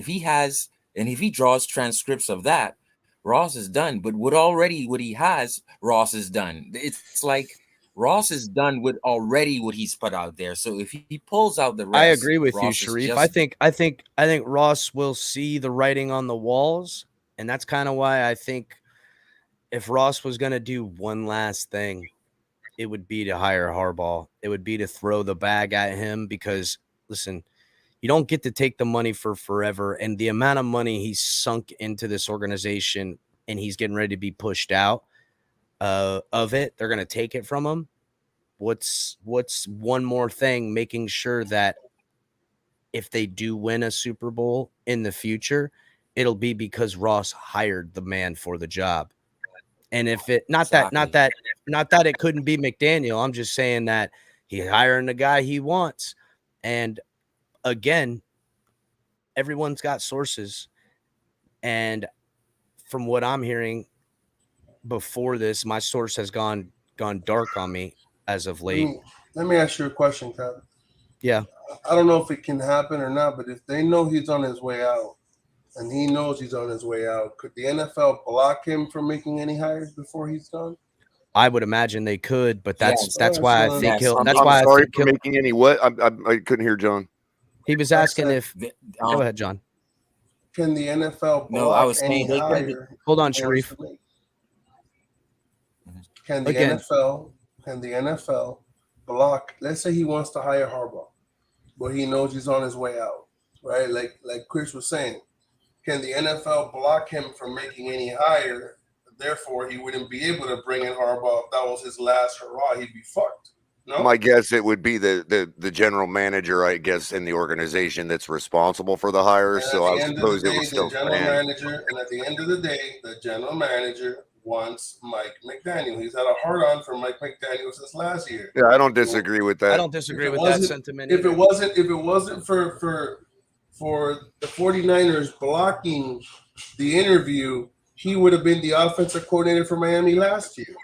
if he draws transcripts of that, Ross is done. But what he has, Ross is done. It's like Ross is done with already what he's put out there. So if he pulls out the rest, I agree with Ross you, Sharif. I think Ross will see the writing on the walls, and that's kind of why I think if Ross was going to do one last thing, it would be to hire Harbaugh. It would be to throw the bag at him, because listen, you don't get to take the money for forever, and the amount of money he's sunk into this organization, and he's getting ready to be pushed out of it. They're going to take it from him. What's one more thing, making sure that if they do win a Super Bowl in the future, it'll be because Ross hired the man for the job. And if it not that it couldn't be McDaniel, I'm just saying that he's hiring the guy he wants. And again, everyone's got sources, and from what I'm hearing before this, my source has gone dark on me as of late. Let me ask you a question, Kevin. Yeah. I don't know if it can happen or not, but if they know he's on his way out, and he knows he's on his way out, could the NFL block him from making any hires before he's done? I would imagine they could, but that's why I think he'll. That's I'm why sorry I think for making any what? I couldn't hear John. He was asking if. Go ahead, John. Can the NFL block No, I was any saying hire? Hold on, Sharif. Can the NFL block? Let's say he wants to hire Harbaugh, but he knows he's on his way out, right? Like Chris was saying, can the NFL block him from making any hire? Therefore, he wouldn't be able to bring in Harbaugh. If that was his last hurrah, he'd be fucked. No? My guess it would be the general manager, I guess, in the organization that's responsible for the hires. So I suppose it would still stand. And at the end of the day, the general manager wants Mike McDaniel. He's had a hard-on for Mike McDaniel since last year. Yeah, I don't disagree with that. I don't disagree with that sentiment. If it wasn't for the 49ers blocking the interview, he would have been the offensive coordinator for Miami last year.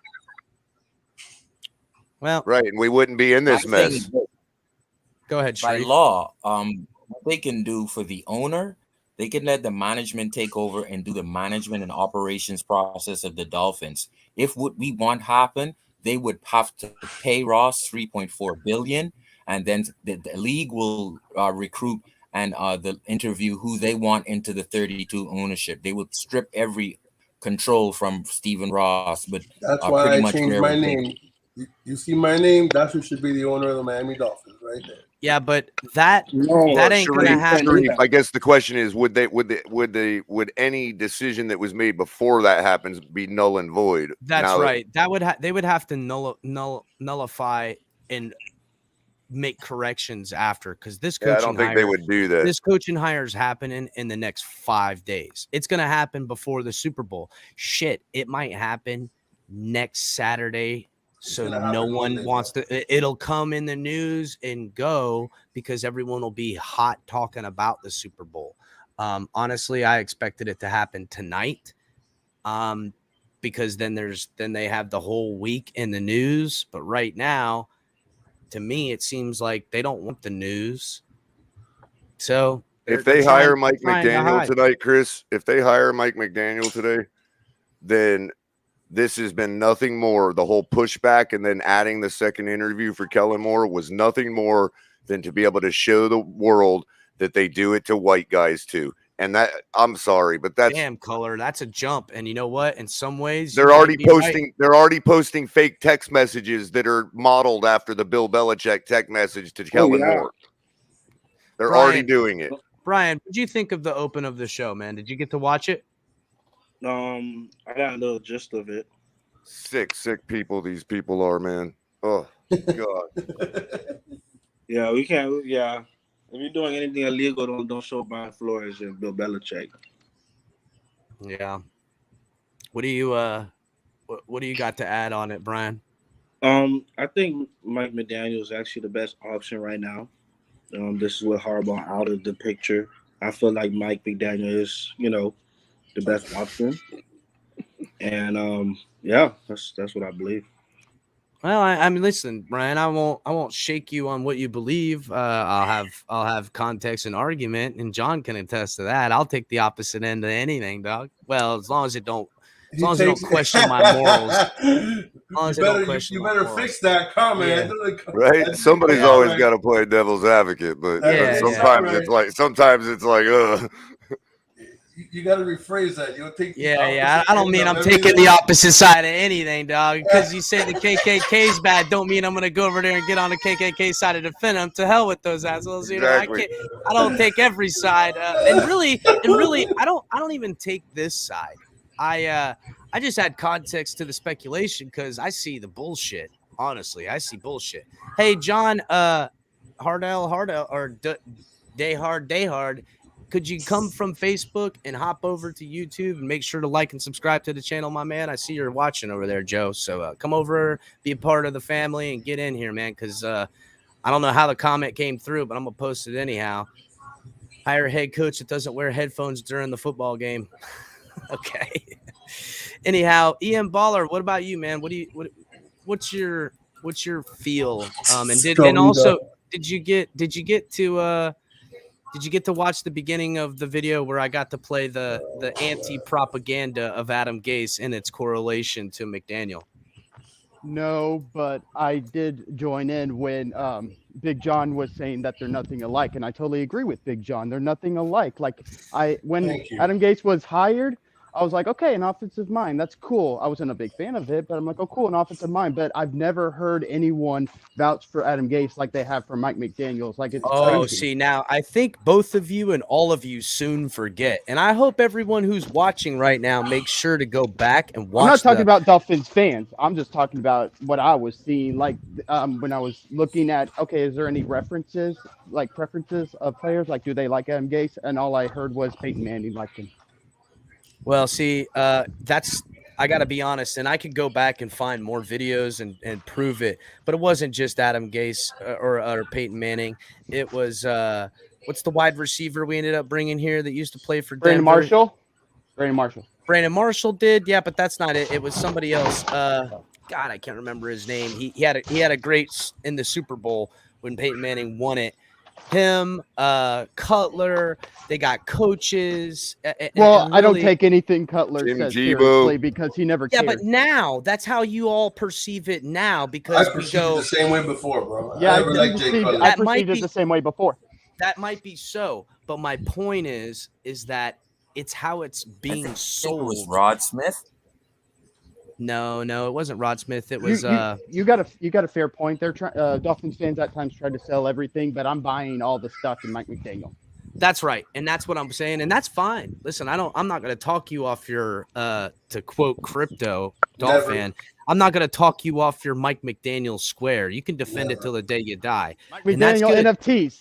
Well, right, and we wouldn't be in this mess. Go ahead, By Sharif. law, what they can do for the owner, they can let the management take over and do the management and operations process of the Dolphins. If what we want happen, they would have to pay Ross $3.4 billion, and then the league will recruit and the interview who they want into the 32 ownership. They would strip every control from Stephen Ross, but that's why I changed my name. You see my name? That's who should be the owner of the Miami Dolphins, right there. Yeah, but that Well, ain't gonna Sharif, happen. I guess the question is, would any decision that was made before that happens be null and void? That's now right. They would have to nullify and make corrections after, because this coaching I don't think they would do that. This coaching hire is happening in the next 5 days. It's gonna happen before the Super Bowl. Shit, it might happen next Saturday. So no one wants to. It'll come in the news and go because everyone will be hot talking about the Super Bowl. Honestly, I expected it to happen tonight. Because then they have the whole week in the news. But right now, to me, it seems like they don't want the news. So if they hire Mike McDaniel tonight, Chris, if they hire Mike McDaniel today, then this has been nothing more. The whole pushback and then adding the second interview for Kellen Moore was nothing more than to be able to show the world that they do it to white guys too. And that, I'm sorry, but that's damn color. That's a jump. And you know what? In some ways, they're already posting. Right. They're already posting fake text messages that are modeled after the Bill Belichick text message to Kellen Moore. They're already doing it. Brian, what did you think of the open of the show, man? Did you get to watch it? I got a little gist of it. Sick people. These people are, man. Oh God. Yeah, we can't. Yeah, if you're doing anything illegal, don't show Brian Flores and Bill Belichick. Yeah. What do you got to add on it, Brian? I think Mike McDaniel is actually the best option right now. This is with Harbaugh out of the picture. I feel like Mike McDaniel is, the best option. And yeah, that's what I believe. Well, I mean, listen, Brian, I won't shake you on what you believe. I'll have context and argument, and John can attest to that. I'll take the opposite end of anything, dog. Well, as long as it don't question my morals. You better fix that comment. Yeah. Right? Somebody's always got to play devil's advocate, but sometimes it's like, You got to rephrase that. You'll take. I don't mean I'm taking the opposite side of anything, dog. Because you say the KKK's bad, don't mean I'm gonna go over there and get on the KKK side and defend them. To hell with those assholes. Exactly. I don't take every side, and really, I don't even take this side. I just add context to the speculation because I see the bullshit. Honestly, I see bullshit. Hey, John, Hardell, or Dayhard. Could you come from Facebook and hop over to YouTube and make sure to like and subscribe to the channel, my man? I see you're watching over there, Joe. So come over, be a part of the family, and get in here, man, because I don't know how the comment came through, but I'm going to post it anyhow. Hire a head coach that doesn't wear headphones during the football game. Okay. Anyhow, Ian Baller, what about you, man? What's your feel? Did you get to watch the beginning of the video where I got to play the anti-propaganda of Adam Gase and its correlation to McDaniel? No, but I did join in when Big John was saying that they're nothing alike, and I totally agree with Big John. They're nothing alike. When Adam Gase was hired, I was like, okay, an offensive mind, that's cool. I wasn't a big fan of it, but I'm like, oh, cool, an offensive mind. But I've never heard anyone vouch for Adam Gase like they have for Mike McDaniel. It's crazy. See, now I think both of you and all of you soon forget, and I hope everyone who's watching right now makes sure to go back and watch. I'm not talking about Dolphins fans. I'm just talking about what I was seeing, when I was looking at, okay, is there any preferences of players? Like, do they like Adam Gase? And all I heard was Peyton Manning liked him. Well, see, I got to be honest, and I could go back and find more videos and prove it, but it wasn't just Adam Gase or Peyton Manning. It was, what's the wide receiver we ended up bringing here that used to play for Denver? Brandon Marshall did, yeah, but that's not it. It was somebody else. God, I can't remember his name. He had a great in the Super Bowl when Peyton Manning won it. Him, Cutler, they got coaches. I don't take anything Cutler says seriously because he never cared. Yeah, but now that's how you all perceive it now because I perceived it the same way before, bro. Yeah, I perceived it the same way before. That might be so, but my point is that it's how it's being sold. It was Rod Smith. No, it wasn't Rod Smith. It You, was you got a fair point. They're Dolphins fans at times try to sell everything, but I'm buying all the stuff in Mike McDaniel. That's right, and that's what I'm saying, and that's fine. Listen, I'm not going to talk you off your to quote crypto Dolphin. I'm not going to talk you off your Mike McDaniel square. You can defend it till the day you die. Mike And that's McDaniel good. NFTs.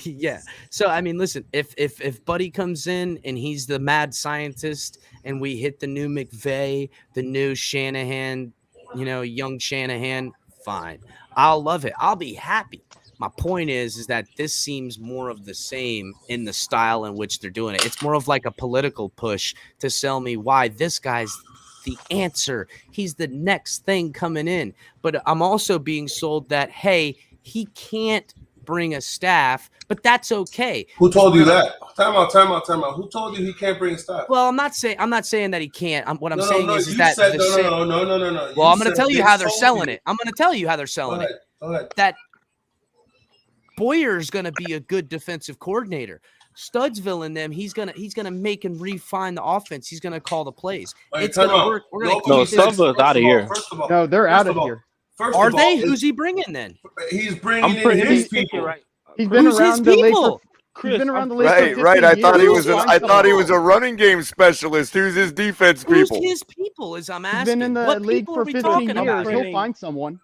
Yeah. So I mean, listen, if Buddy comes in and he's the mad scientist, and we hit the new McVay, the new Shanahan, young Shanahan, fine. I'll love it. I'll be happy. My point is that this seems more of the same in the style in which they're doing it. It's more of like a political push to sell me why this guy's the answer. He's the next thing coming in. But I'm also being sold that, hey, he can't bring a staff, but that's okay. Who told you that? Time out. Who told you he can't bring a staff? Well, I'm not saying that he can't. What I'm saying is you that said, no. Well, I'm going to tell you how they're selling it. I'm going to tell you how they're selling it. Go ahead. That Boyer's going to be a good defensive coordinator. Studsville and them, he's gonna make and refine the offense. He's gonna call the plays. It's gonna work. We're gonna No, Studsville's out of here. No, they're out of here. Are they? Who's he bringing then? He's bringing in his people. Right. He's been Who's around his the league people? He's been around the league for 15 Right. I years. thought he was. I thought he Who's was a running game specialist. Who's his defense people? Who's his people? Is I'm asking. He's been in the What league people for are we 15 talking years. about? He'll find someone.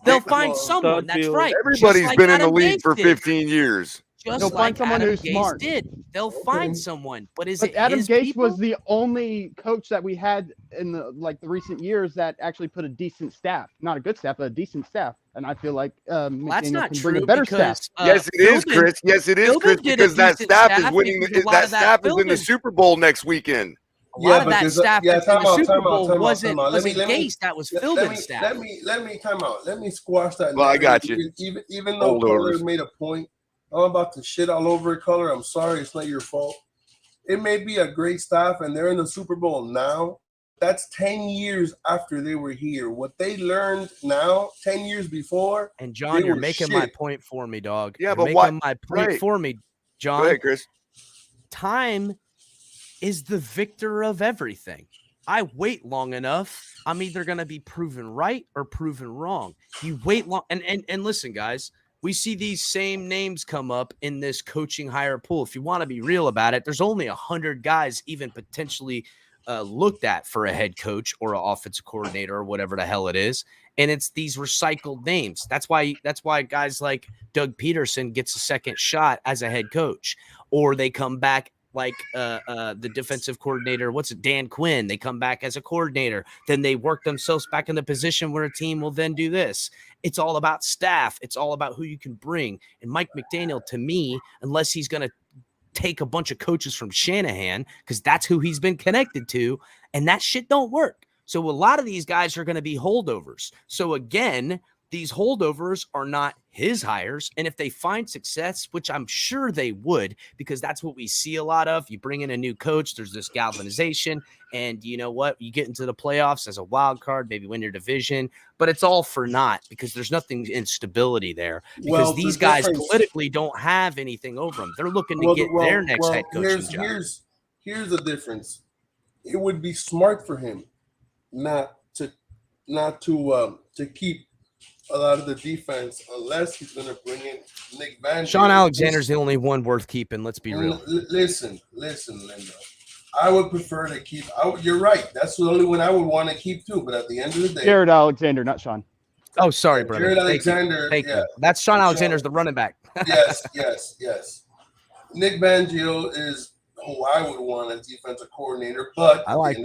They'll find someone. That's right. Everybody's Just like been in the Adam league Gase for did. 15 years. Just They'll like find someone Adam who's Gase smart. did. They'll find someone. But is But it Adam his Gase people? was the only coach that we had in the recent years that actually put a decent staff, not a good staff, but a decent staff. And I feel like McDaniel That's not can bring true a better because, staff. Yes, it is, Chris. Yes, it is, Philbin Chris, did a because that decent staff is staff winning. because a lot That of that staff is in the Philbin- Super Bowl next weekend. A lot of that staff that's in the Super Bowl wasn't Let me- Gase. That was Philbin's staff. Let me time out. Let me squash that. Well, I got narrative. you. Even though Holdovers. Color made a point, I'm about to shit all over Color. I'm sorry, it's not your fault. It may be a great staff, and they're in the Super Bowl now. That's 10 years after they were here. What they learned now, 10 years before. And John, they you're were making shit. my point for me, dog. Yeah, You're but making what- my point right. for me, John. Go ahead, Chris. Time is the victor of everything. I wait long enough, I'm either going to be proven right or proven wrong. You wait long, and listen, guys, we see these same names come up in this coaching hire pool. If you want to be real about it, there's only 100 guys even potentially looked at for a head coach or an offensive coordinator or whatever the hell it is. And it's these recycled names. That's why guys like Doug Peterson gets a second shot as a head coach, or they come back like the defensive coordinator. What's it? Dan Quinn. They come back as a coordinator. Then they work themselves back in the position where a team will then do this. It's all about staff. It's all about who you can bring. And Mike McDaniel, to me, unless he's going to take a bunch of coaches from Shanahan, because that's who he's been connected to, and that shit don't work. So a lot of these guys are going to be holdovers. So again, these holdovers are not his hires. And if they find success, which I'm sure they would, because that's what we see a lot of, you bring in a new coach, there's this galvanization, and you know what? You get into the playoffs as a wild card, maybe win your division, but it's all for naught because there's nothing in stability there. Because Well, these the guys difference- politically don't have anything over them. They're looking to get their next head coaching job. Here's the difference. It would be smart for him not to keep a lot of the defense unless he's going to bring in Nick Van. Sean Alexander's the only one worth keeping. Let's be real. Listen, Linda. I would prefer to keep. You're right. That's the only one I would want to keep too. But at the end of the day, Jared Alexander, not Sean. Oh, sorry, brother. Jared Thank you. Alexander. Thank yeah. you. That's Sean Alexander's the running back. Yes. Nick Fangio is who I would want as defensive coordinator. But I like at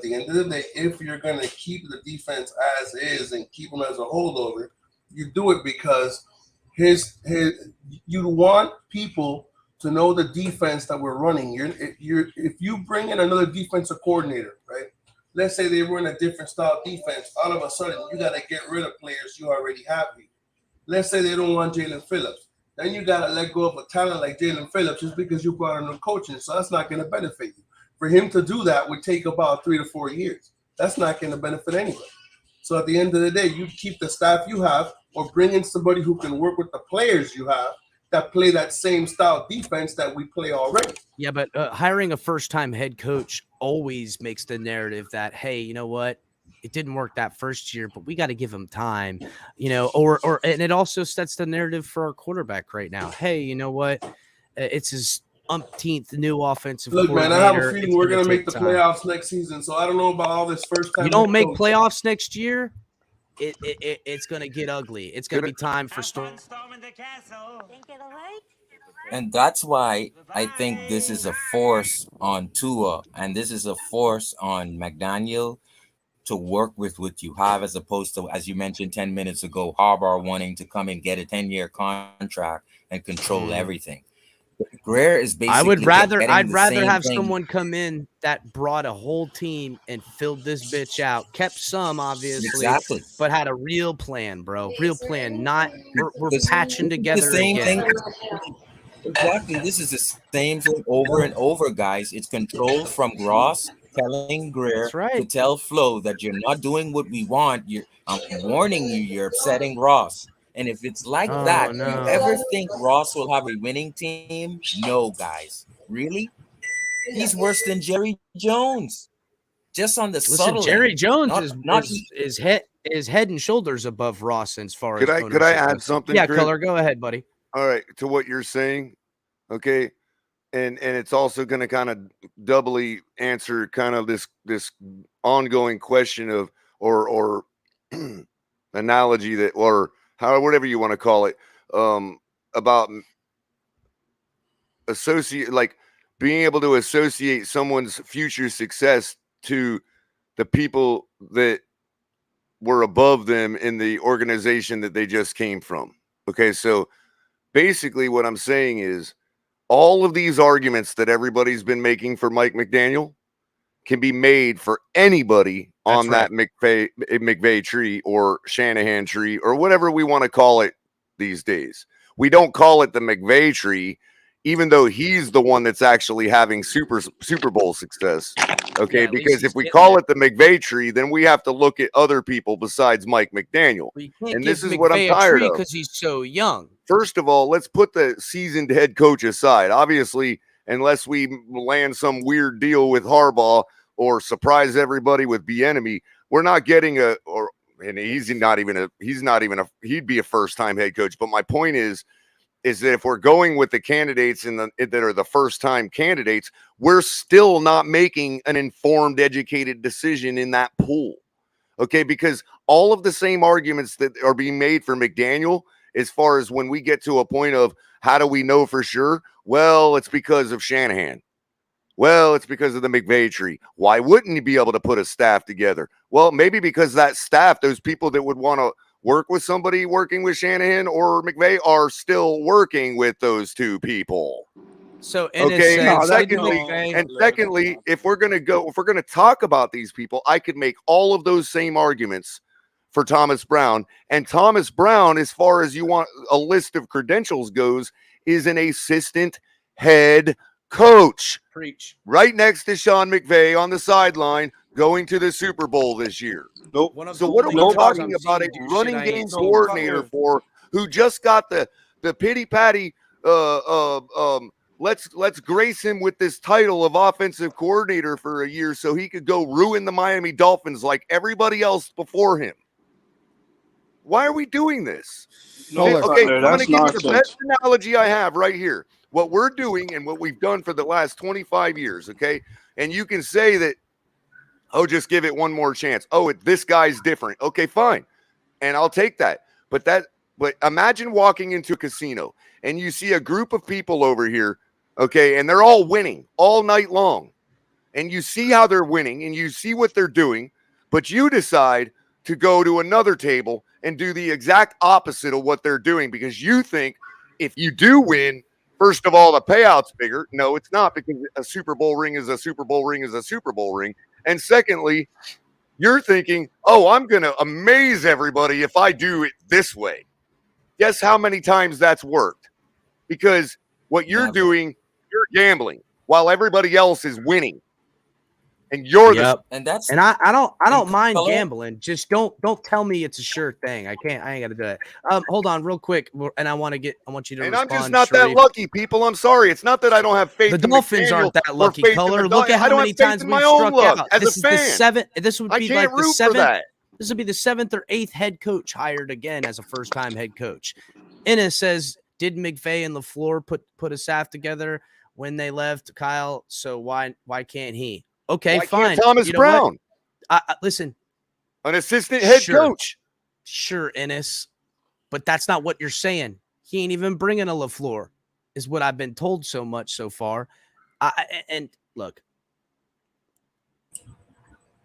the end of the day, if you're going to keep the defense as is and keep him as a holdover, you do it because you want people to know the defense that we're running. If you bring in another defensive coordinator, right? Let's say they run a different style defense. All of a sudden, you got to get rid of players you already have here. Let's say they don't want Jalen Phillips. Then you got to let go of a talent like Jalen Phillips just because you brought in a coaching. So that's not going to benefit you. For him to do that would take about 3 to 4 years. That's not going to benefit anybody. So at the end of the day, you keep the staff you have or bring in somebody who can work with the players you have that play that same style defense that we play already. Yeah, but hiring a first-time head coach always makes the narrative that, hey, you know what? It didn't work that first year, but we got to give him time, and it also sets the narrative for our quarterback right now. Hey, you know what? It's his umpteenth new offensive Look, man, I coordinator. have a feeling It's we're gonna gonna make take the time. playoffs next season. So I don't know about all this first time. You don't make playoffs next year, it's gonna get ugly. It's gonna be time for storm. And that's why I think this is a force on Tua and this is a force on McDaniel to work with what you have, as opposed to, as you mentioned 10 minutes ago, Harbaugh wanting to come and get a 10-year contract and control everything. Greer is basically I'd the rather same have thing. someone come in that brought a whole team and filled this bitch out, kept some obviously, Exactly. but had a real plan, bro. Real plan. Not we're This patching is together the same again. thing. Exactly. This is the same thing over and over, guys. It's control from Ross telling Greer to tell Flo that you're not doing what we want. I'm warning you, you're upsetting Ross. And if it's like that, do you ever think Ross will have a winning team? No, guys. Really? He's worse than Jerry Jones. Just on the subtle Jerry end. Jones Not is head and shoulders above Ross as far Could as I ownership add goes. something? Yeah, Chris? Color, go ahead, buddy. All right, to what you're saying, okay, and it's also going to kind of doubly answer kind of this ongoing question of or analogy that, or whatever you want to call it, about being able to associate someone's future success to the people that were above them in the organization that they just came from. Okay, so basically what I'm saying is all of these arguments that everybody's been making for Mike McDaniel can be made for anybody on that McVay tree or Shanahan tree or whatever we want to call it these days. We don't call it the McVay tree, even though he's the one that's actually having Super Bowl success. Okay, Yeah, because if we call it the McVay tree, then we have to look at other people besides Mike McDaniel. You can't And give this is what I'm McVay a tired tree of. because he's so young. First of all, let's put the seasoned head coach aside. Obviously, unless we land some weird deal with Harbaugh or surprise everybody with Bieniemy, we're not getting he'd be a first-time head coach. But my point is that if we're going with the candidates that are the first-time candidates, we're still not making an informed, educated decision in that pool. Okay, because all of the same arguments that are being made for McDaniel, as far as when we get to a point of how do we know for sure? Well, it's because of Shanahan. Well, it's because of the McVay tree. Why wouldn't he be able to put a staff together? Well, maybe because that staff, those people that would want to work with somebody working with Shanahan or McVay, are still working with those two people. So in okay, a and sense, secondly, if we're gonna talk about these people, I could make all of those same arguments for Thomas Brown. And Thomas Brown, as far as you want a list of credentials goes, is an assistant head coach. Preach. Right next to Sean McVay on the sideline, going to the Super Bowl this year. Nope. So what are we talking about a running game coordinator for who just got the pity patty let's grace him with this title of offensive coordinator for a year so he could go ruin the Miami Dolphins like everybody else before him? Why are we doing this? No, okay, Cutler, I'm going that's to give you the nonsense. best analogy I have right here. What we're doing and what we've done for the last 25 years, okay? And you can say that, oh, just give it one more chance. Oh, this guy's different. Okay, fine. And I'll take that. But imagine walking into a casino and you see a group of people over here, okay, and they're all winning all night long. And you see how they're winning and you see what they're doing, but you decide to go to another table and do the exact opposite of what they're doing because you think if you do win, first of all, the payout's bigger. No, it's not, because a Super Bowl ring is a Super Bowl ring is a Super Bowl ring. And secondly, you're thinking, oh, I'm going to amaze everybody if I do it this way. Guess how many times that's worked? Because what you're doing, you're gambling while everybody else is winning. And you're Yep. And that's And I don't mind color- gambling. Just don't tell me it's a sure thing. I ain't got to do it. Hold on real quick, and I want you to and respond. I'm just not that Sharif. lucky, people. I'm sorry. It's not that I don't have faith The in Dolphins McDaniel aren't that or lucky. faith in Color. the Look at I how don't many have faith times in we've my own struck luck out. as This a is the fan. seventh. This would I be can't like the root for seventh. that. This would be the 7th or 8th head coach hired again as a first-time head coach. Ennis says, did McVay and LaFleur put a staff together when they left, Kyle? So why can't he? Okay, Why fine. can't Thomas You know what? Brown? Listen, an assistant head coach. Sure, Ennis, but that's not what you're saying. He ain't even bringing a LaFleur, is what I've been told so much so far. And look.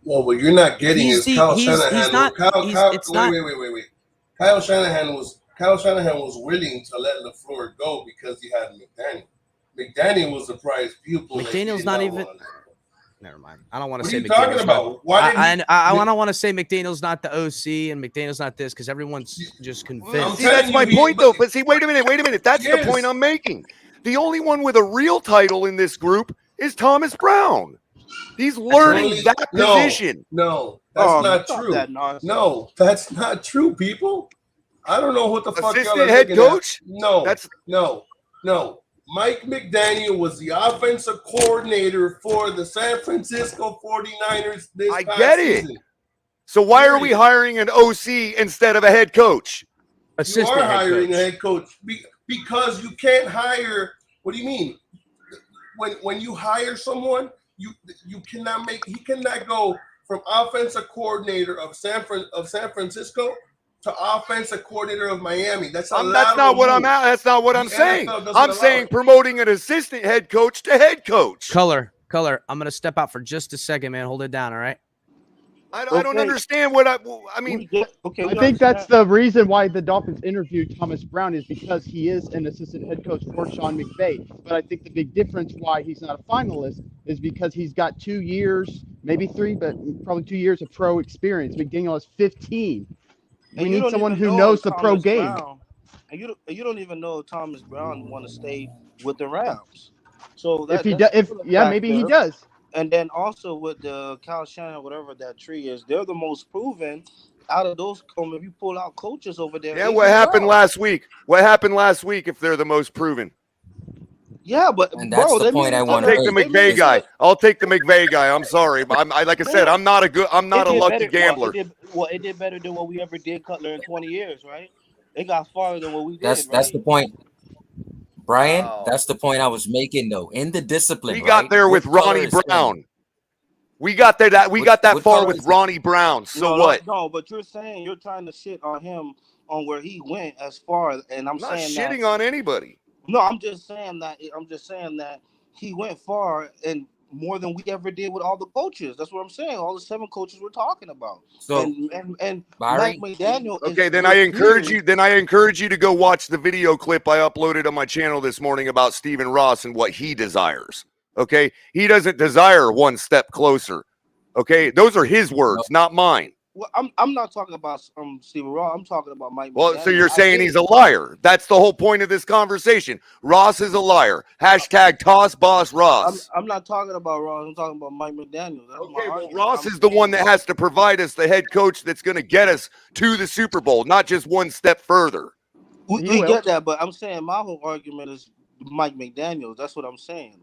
Well, what you're not getting is Kyle Shanahan. He's not. Wait. Kyle Shanahan was willing to let LaFleur go because he had McDaniel. McDaniel was the prize pupil. McDaniel's not even. Never mind. I don't want to say McDaniel's. What are you talking about? Why did I don't want to say McDaniel's not the OC and McDaniel's not this because everyone's just convinced. See, that's my point, though. But see, wait a minute. That's the point I'm making. The only one with a real title in this group is Thomas Brown. He's learning that position. No, that's not true. No, that's not true, people. I don't know what the fuck y'all are Assistant head looking at. coach? No. Mike McDaniel was the offensive coordinator for the San Francisco 49ers this I past get it. season. So why are we hiring an OC instead of a head coach? You are hiring a head coach because you can't hire. What do you mean? When you hire someone, you cannot he cannot go from offensive coordinator of San Francisco to offensive coordinator of Miami. That's not what I'm at. That's not what I'm saying. I'm saying promoting an assistant head coach to head coach. Color. I'm gonna step out for just a second, man. Hold it down, all right? I don't understand what I mean. I think that's the reason why the Dolphins interviewed Thomas Brown is because he is an assistant head coach for Sean McVay. But I think the big difference why he's not a finalist is because he's got 2 years, maybe 3, but probably 2 years of pro experience. McDaniel has 15. We need someone who knows the pro game. And you don't even know if Thomas Brown want to stay with the Rams. So maybe he does. And then also with the Kyle Shanahan, whatever that tree is, they're the most proven out of those. If you pull out coaches over there, Yeah, what happened last week? What happened last week if they're the most proven? Yeah, but and that's the point I want to take the McVay guy. I'll take the McVay guy. I'm sorry, but like I said, I'm not a lucky gambler. It did better than what we ever did Cutler in 20 years, right? It got farther than what we did. That's the point. Brian, that's the point I was making, though. In the discipline, we got there with Ronnie Brown. We got there that far with Ronnie Brown. So what? No, but you're saying you're trying to shit on him on where he went as far, and I'm not saying shitting on anybody. No, I'm just saying that he went far and more than we ever did with all the coaches. That's what I'm saying. All the 7 coaches we're talking about. So and Mike McDaniel. Okay, then I encourage you to go watch the video clip I uploaded on my channel this morning about Stephen Ross and what he desires. Okay, he doesn't desire one step closer. Okay, those are his words, not mine. Well, I'm not talking about Stephen Ross. I'm talking about Mike McDaniel. Well, so you're saying he's a liar. That's the whole point of this conversation. Ross is a liar. # toss boss Ross. I'm not talking about Ross. I'm talking about Mike McDaniel. Ross is the one that has to provide us the head coach that's going to get us to the Super Bowl, not just one step further. We get that, but I'm saying my whole argument is Mike McDaniel. That's what I'm saying.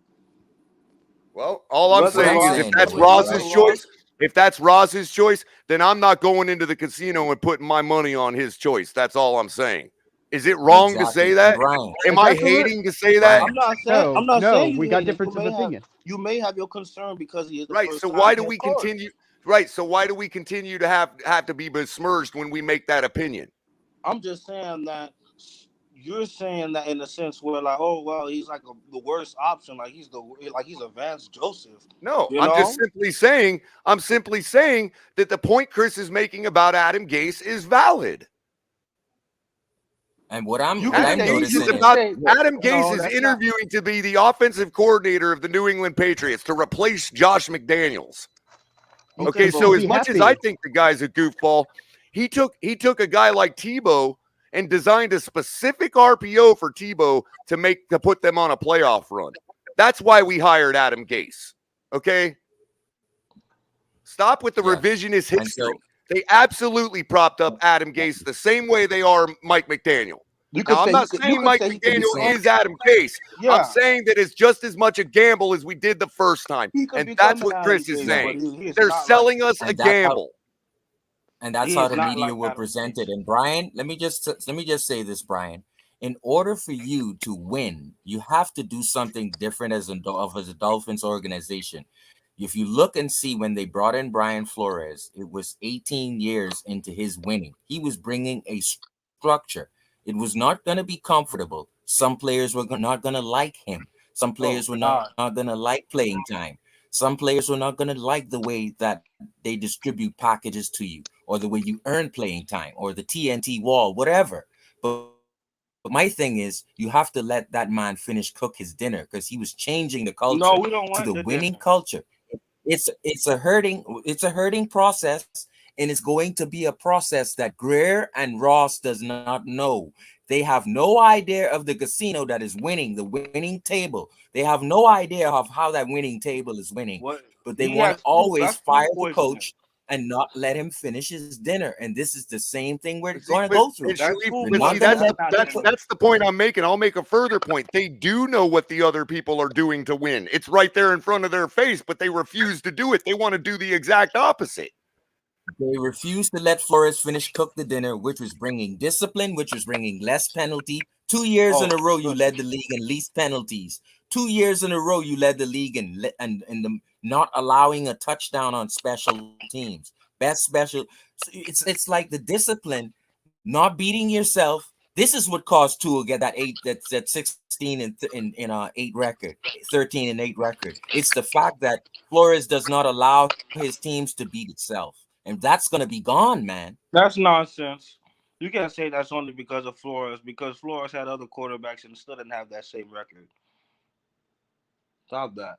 Well, all I'm saying is if that's Ross's choice, if that's Ross's choice, then I'm not going into the casino and putting my money on his choice. That's all I'm saying. Is it wrong to say that? Brian. Am I hating to say that? I'm not saying we got difference of opinion. You may have your concern because he is the right. So why do we continue? Right. So why do we continue to have to be besmirched when we make that opinion? I'm just saying that you're saying that in a sense where like, oh well, he's like the worst option, like he's a Vance Joseph. No, I'm simply saying that the point Chris is making about Adam Gase is valid. And what I'm Adam Gase is interviewing to be the offensive coordinator of the New England Patriots to replace Josh McDaniels. Okay, so as much as I think the guy's a goofball, he took a guy like Tebow and designed a specific RPO for Tebow to put them on a playoff run. That's why we hired Adam Gase. Okay. Stop with the revisionist history. They absolutely propped up Adam Gase the same way they are Mike McDaniel. Now, I'm not saying Mike McDaniel is Adam Gase. I'm saying that it's just as much a gamble as we did the first time. And that's what Chris is saying. They're selling us a gamble. And that's how the media will present it. And Brian, let me just say this, Brian. In order for you to win, you have to do something different as a Dolphins organization. If you look and see when they brought in Brian Flores, it was 18 years into his winning. He was bringing a structure. It was not going to be comfortable. Some players were not going to like him. Some players were not going to like playing time. Some players were not going to like the way that they distribute packages to you, or the way you earn playing time, or the TNT wall, whatever. But my thing is, you have to let that man cook his dinner, because he was changing the culture to the winning culture. It's a hurting process, and it's going to be a process that Greer and Ross does not know. They have no idea of the casino that is winning, the winning table. They have no idea of how that winning table is winning. But they want to always fire the coach and not let him finish his dinner. And this is the same thing we're going to go through. That's the point I'm making. I'll make a further point. They do know what the other people are doing to win. It's right there in front of their face, but they refuse to do it. They want to do the exact opposite. They refused to let Flores cook the dinner, which was bringing discipline, which was bringing less penalty. 2 years in a row, you led the league in least penalties. 2 years in a row, you led the league in the not allowing a touchdown on special teams. Best special. It's like the discipline, not beating yourself. This is what caused Tua get that 16 and 8 record, 13 and 8 record. It's the fact that Flores does not allow his teams to beat itself. And that's going to be gone, man. That's nonsense. You can't say that's only because of Flores, because Flores had other quarterbacks and still didn't have that same record. Stop that.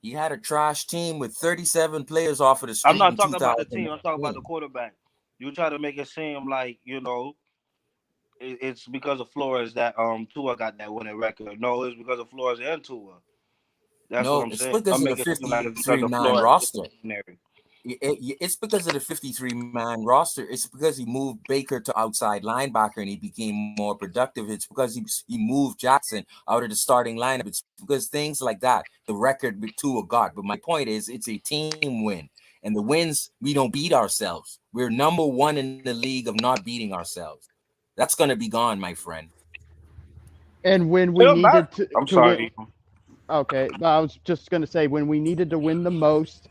He had a trash team with 37 players off of the street. I'm not talking about the team. I'm talking about the quarterback. You try to make it seem like, it's because of Flores that Tua got that winning record. No, it's because of Flores and Tua. That's what I'm saying. Because of the 53-man roster. It's because of the 53-man roster. It's because he moved Baker to outside linebacker and he became more productive. It's because he moved Jackson out of the starting lineup. It's because things like that, the record with Tua got. But my point is, it's a team win. And the wins, we don't beat ourselves. We're number one in the league of not beating ourselves. That's going to be gone, my friend. And when we needed to... I'm sorry. Okay, I was just going to say, when we needed to win the most,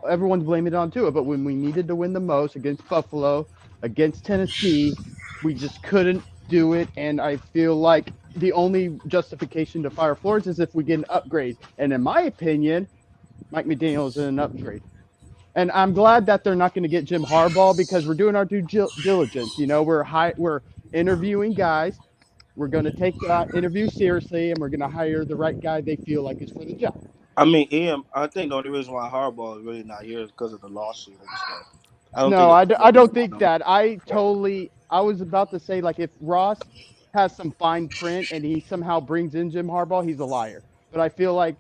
everyone's blaming it on Tua, but when we needed to win the most against Buffalo, against Tennessee, we just couldn't do it. And I feel like the only justification to fire Flores is if we get an upgrade. And in my opinion, Mike McDaniel is an upgrade. And I'm glad that they're not going to get Jim Harbaugh, because we're doing our due diligence. We're interviewing guys. We're going to take that interview seriously, and we're going to hire the right guy they feel like is for the job. I mean, Ian, I think the only reason why Harbaugh is really not here is because of the lawsuit and stuff. I don't think that. I was about to say, like, if Ross has some fine print and he somehow brings in Jim Harbaugh, he's a liar. But I feel like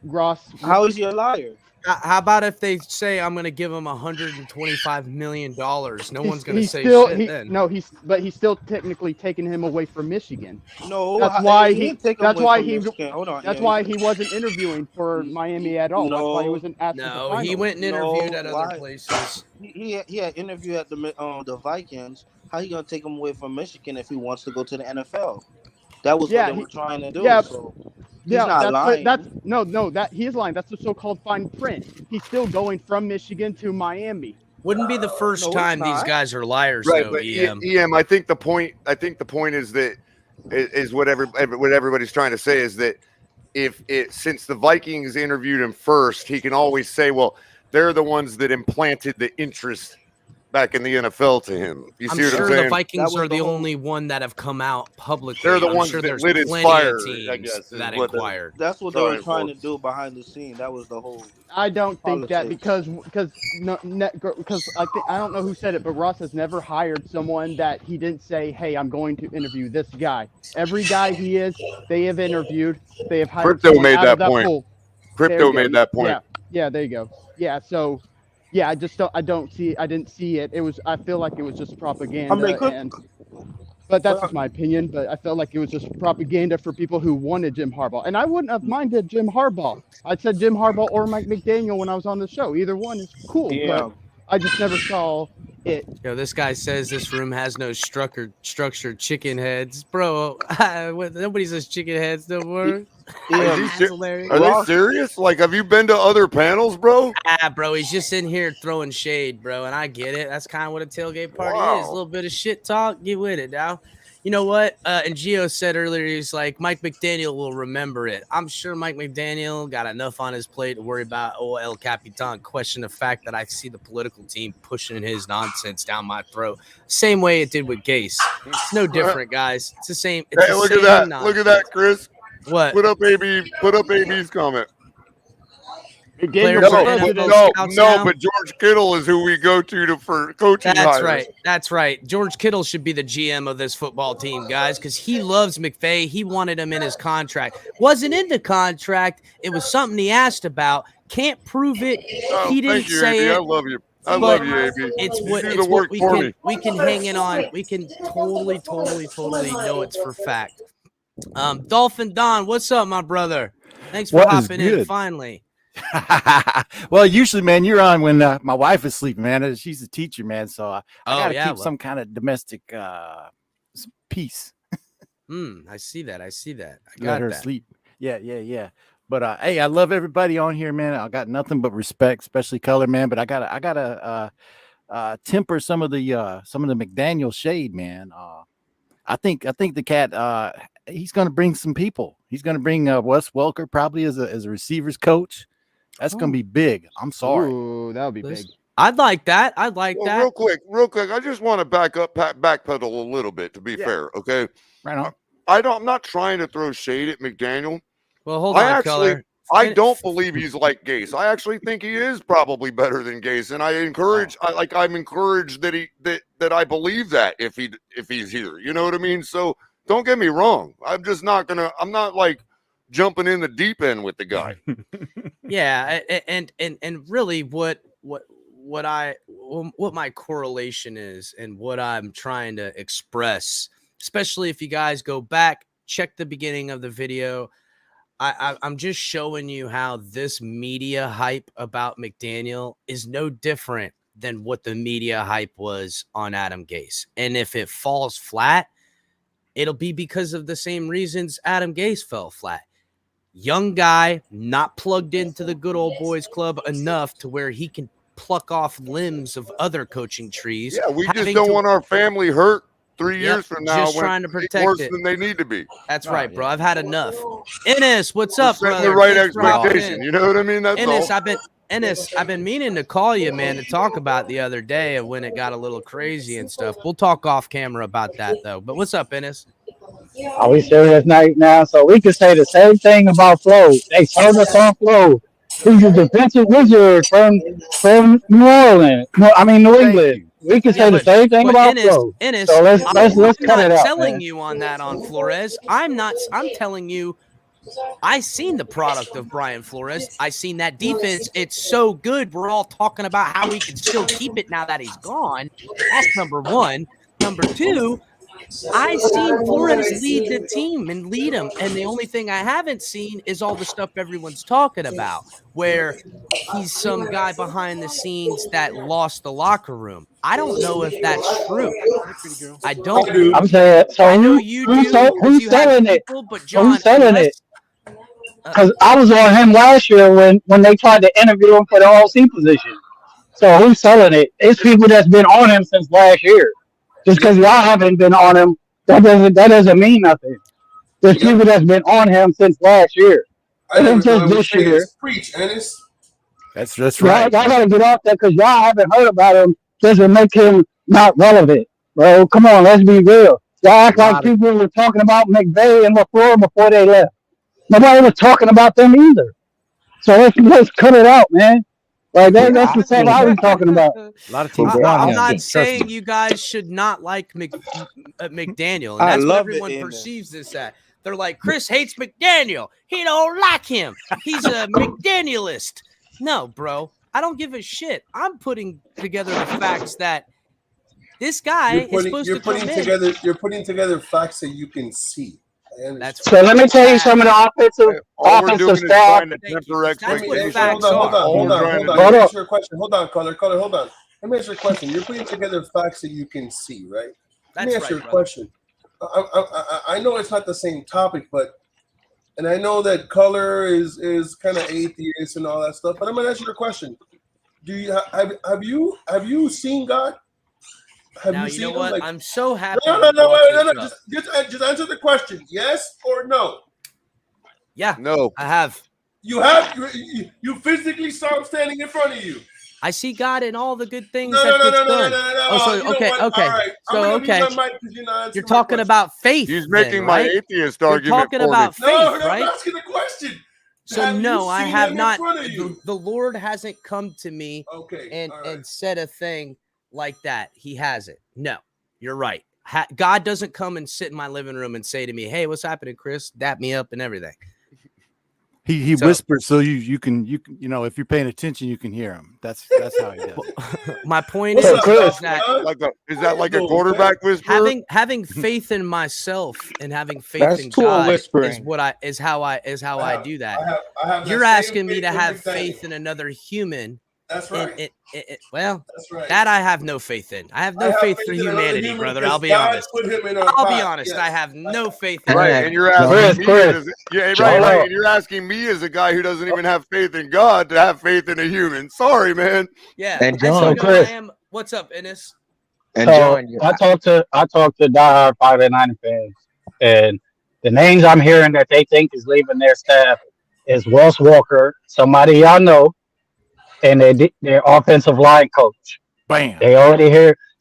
Ross... How is he a liar? How about if they say I'm going to give him $125 million? No one's going to say shit then. No, he's still technically taking him away from Michigan. No, that's why he wasn't interviewing for Miami at all. That's why he wasn't at the he went and interviewed at other places. He had interviewed at the Vikings. How he going to take him away from Michigan if he wants to go to the NFL? That was what they were trying to do. Yeah. So. He's not lying. That he is lying. That's the so-called fine print. He's still going from Michigan to Miami. Wouldn't be the first time these guys are liars, right? Though, But EM. I think the point is that is what everybody's trying to say is that since the Vikings interviewed him first, he can always say, well, they're the ones that implanted the interest back in the NFL to him. You see what I'm saying? The Vikings are the only one that have come out publicly. They're the ones that lit his fire, I guess. That inquired. That's what they were trying to do behind the scene. That was the whole. I don't think that because I don't know who said it, but Ross has never hired someone that he didn't say, "Hey, I'm going to interview this guy." Every guy they have interviewed. They have hired. Crypto made that point. Crypto made that point. Yeah. Yeah, there you go. Yeah, so yeah, I didn't see it. I feel like it was just propaganda, but that's just my opinion. But I felt like it was just propaganda for people who wanted Jim Harbaugh. And I wouldn't have minded Jim Harbaugh. I said Jim Harbaugh or Mike McDaniel when I was on the show. Either one is cool, but I just never saw it. Yo, this guy says this room has no structured chicken heads. Bro, nobody says chicken heads no more. That's hilarious. Are they serious? Like, have you been to other panels, bro? Bro, he's just in here throwing shade, bro, and I get it. That's kind of what a tailgate party is. A little bit of shit talk. Get with it now. You know what? And Gio said earlier, he's like, Mike McDaniel will remember it. I'm sure Mike McDaniel got enough on his plate to worry about El Capitan. Question the fact that I see the political team pushing his nonsense down my throat. Same way it did with Gase. It's no different, guys. It's the same. It's Hey, look at that. Look at that, Chris. What? Put up AB's comment. No, but George Kittle is who we go to for coaching hires. That's right. George Kittle should be the GM of this football team, guys, because he loves McVay. He wanted him in his contract. Wasn't in the contract. It was something he asked about. Can't prove it. He didn't Thank you, say AB. it. I love you. I love you, AB. It's You what, do it's the what work we for can me. we can hang in on. We can totally know it's for fact. Dolphin Don, what's up, my brother? Thanks for What is hopping in good? finally. Well, usually, man, you're on when my wife is sleeping, man. She's a teacher, man, so I gotta keep some kind of domestic peace. I see that. I Let got her that. sleep. Yeah. But hey, I love everybody on here, man. I got nothing but respect, especially Color, man. But I gotta temper some of the McDaniel shade, man. I think the cat he's gonna bring some people. He's gonna bring Wes Welker probably as a receivers coach. That's gonna be big. I'm sorry. Ooh, that would be big. I'd like that. I'd like that. Real quick. I just want to backpedal a little bit. To be fair, okay. Right on. I'm not trying to throw shade at McDaniel. Well, hold on, Color. I don't believe he's like Gase. I actually think he is probably better than Gase, and I'm encouraged that I believe that if he's here. You know what I mean? So don't get me wrong. I'm not like jumping in the deep end with the guy. Yeah, and really what my correlation is and what I'm trying to express, especially if you guys go back, check the beginning of the video. I'm just showing you how this media hype about McDaniel is no different than what the media hype was on Adam Gase. And if it falls flat, it'll be because of the same reasons Adam Gase fell flat. Young guy, not plugged into the good old boys club enough to where he can pluck off limbs of other coaching trees. Yeah, we just don't want our family hurt 3 years from now. Just trying to protect worse it. than they need to be. That's right, bro. I've had enough. Ennis, what's up, Setting brother? the right Thanks for hopping expectation. in. You know what I mean? That's Ennis, all. I've been meaning to call you, man, to talk about the other day of when it got a little crazy and stuff. We'll talk off camera about that though. But what's up, Ennis? Are we serious night now? So we could say the same thing about Flo. They told us on Flo. He's a defensive wizard from New Orleans. New England. We could say the same thing about Flo. Ennis, So let's cut it out. I'm telling Man. you on that on Flores. I'm telling you, I seen the product of Brian Flores. I seen that defense. It's so good. We're all talking about how we can still keep it now that he's gone. That's number one. Number two, I seen Flores lead the team and lead them. And the only thing I haven't seen is all the stuff everyone's talking about, where he's some guy behind the scenes that lost the locker room. I don't know if that's true. I don't. I'm saying, so I know you do. who's selling it? But John, Who's selling it? Because I was on him last year when they tried to interview him for the OC position. So who's selling it? It's people that's been on him since last year. Just because y'all haven't been on him, that doesn't mean nothing. There's people that's been on him since last year. I never Just thought this year. Preach, Ennis. That's Y'all right. gotta get off that because y'all haven't heard about him. Doesn't make him not relevant, bro. Come on, let's be real. Y'all act like people were talking about McVay and LaFleur before they left. Nobody was talking about them either. So let's cut it out, man. Like that's the stuff I was talking about. A lot of teams. I'm not saying you guys should not like McDaniel, and that's what everyone perceives this at. They're like, Chris hates McDaniel. He don't like him. He's a McDanielist. No, bro. I don't give a shit. I'm putting together the facts that this guy is supposed to come in. You're putting together facts that you can see. That's So let me tell you some of the All we're doing is staff. trying to temper expectations. Hold on. Let me answer your question. Hold on, caller. Hold on. Let me answer your question. You're putting together facts that you can see, right? Let me answer your question. I know it's not the same topic, and I know that color is kind of atheist and all that stuff. But I'm gonna ask you a question. Do you have you seen God? Have now, you seen know him? what? Like, I'm so happy. No. Just answer the question. Yes or no? Yeah. No. I have. You have. You physically saw him standing in front of you. I see God in all the good things No. done. Oh, so You know okay. what? Okay. All right. So I'm gonna okay. mute my mic because you're not answering You're my talking question. about faith. He's making then, my right? atheist You're argument talking for about me. faith, No, right? I'm asking a question. So Have no, you I seen have him not. in front of you? The Lord hasn't come to me Okay, and said a thing like that. He hasn't. No, you're right. God doesn't come and sit in my living room and say to me, "Hey, what's happening, Chris?" Dap me up and everything. He whispers so you can if you're paying attention you can hear him. That's how he does it. My point is that is that like a quarterback whisperer? having faith in myself and having faith That's in tool God whispering. is how I do that. I have You're that same asking me faith to in have McDaniel. faith in another human. That's right. Well, That's right. that I have no faith in. I have no faith for in another humanity, human brother. because I'll be God honest. put him in our I'll be path. honest. Yes. I have no faith in Right, humanity. and you're asking right, and you're asking me as a guy who doesn't even have faith in God to have faith in a human. Sorry, man. Yeah. And I so John, know I am. What's up, Ennis? And So John, I talked to diehard 49 fans, and the names I'm hearing that they think is leaving their staff is Ross Walker, somebody y'all know, and their offensive line coach. Bam. They already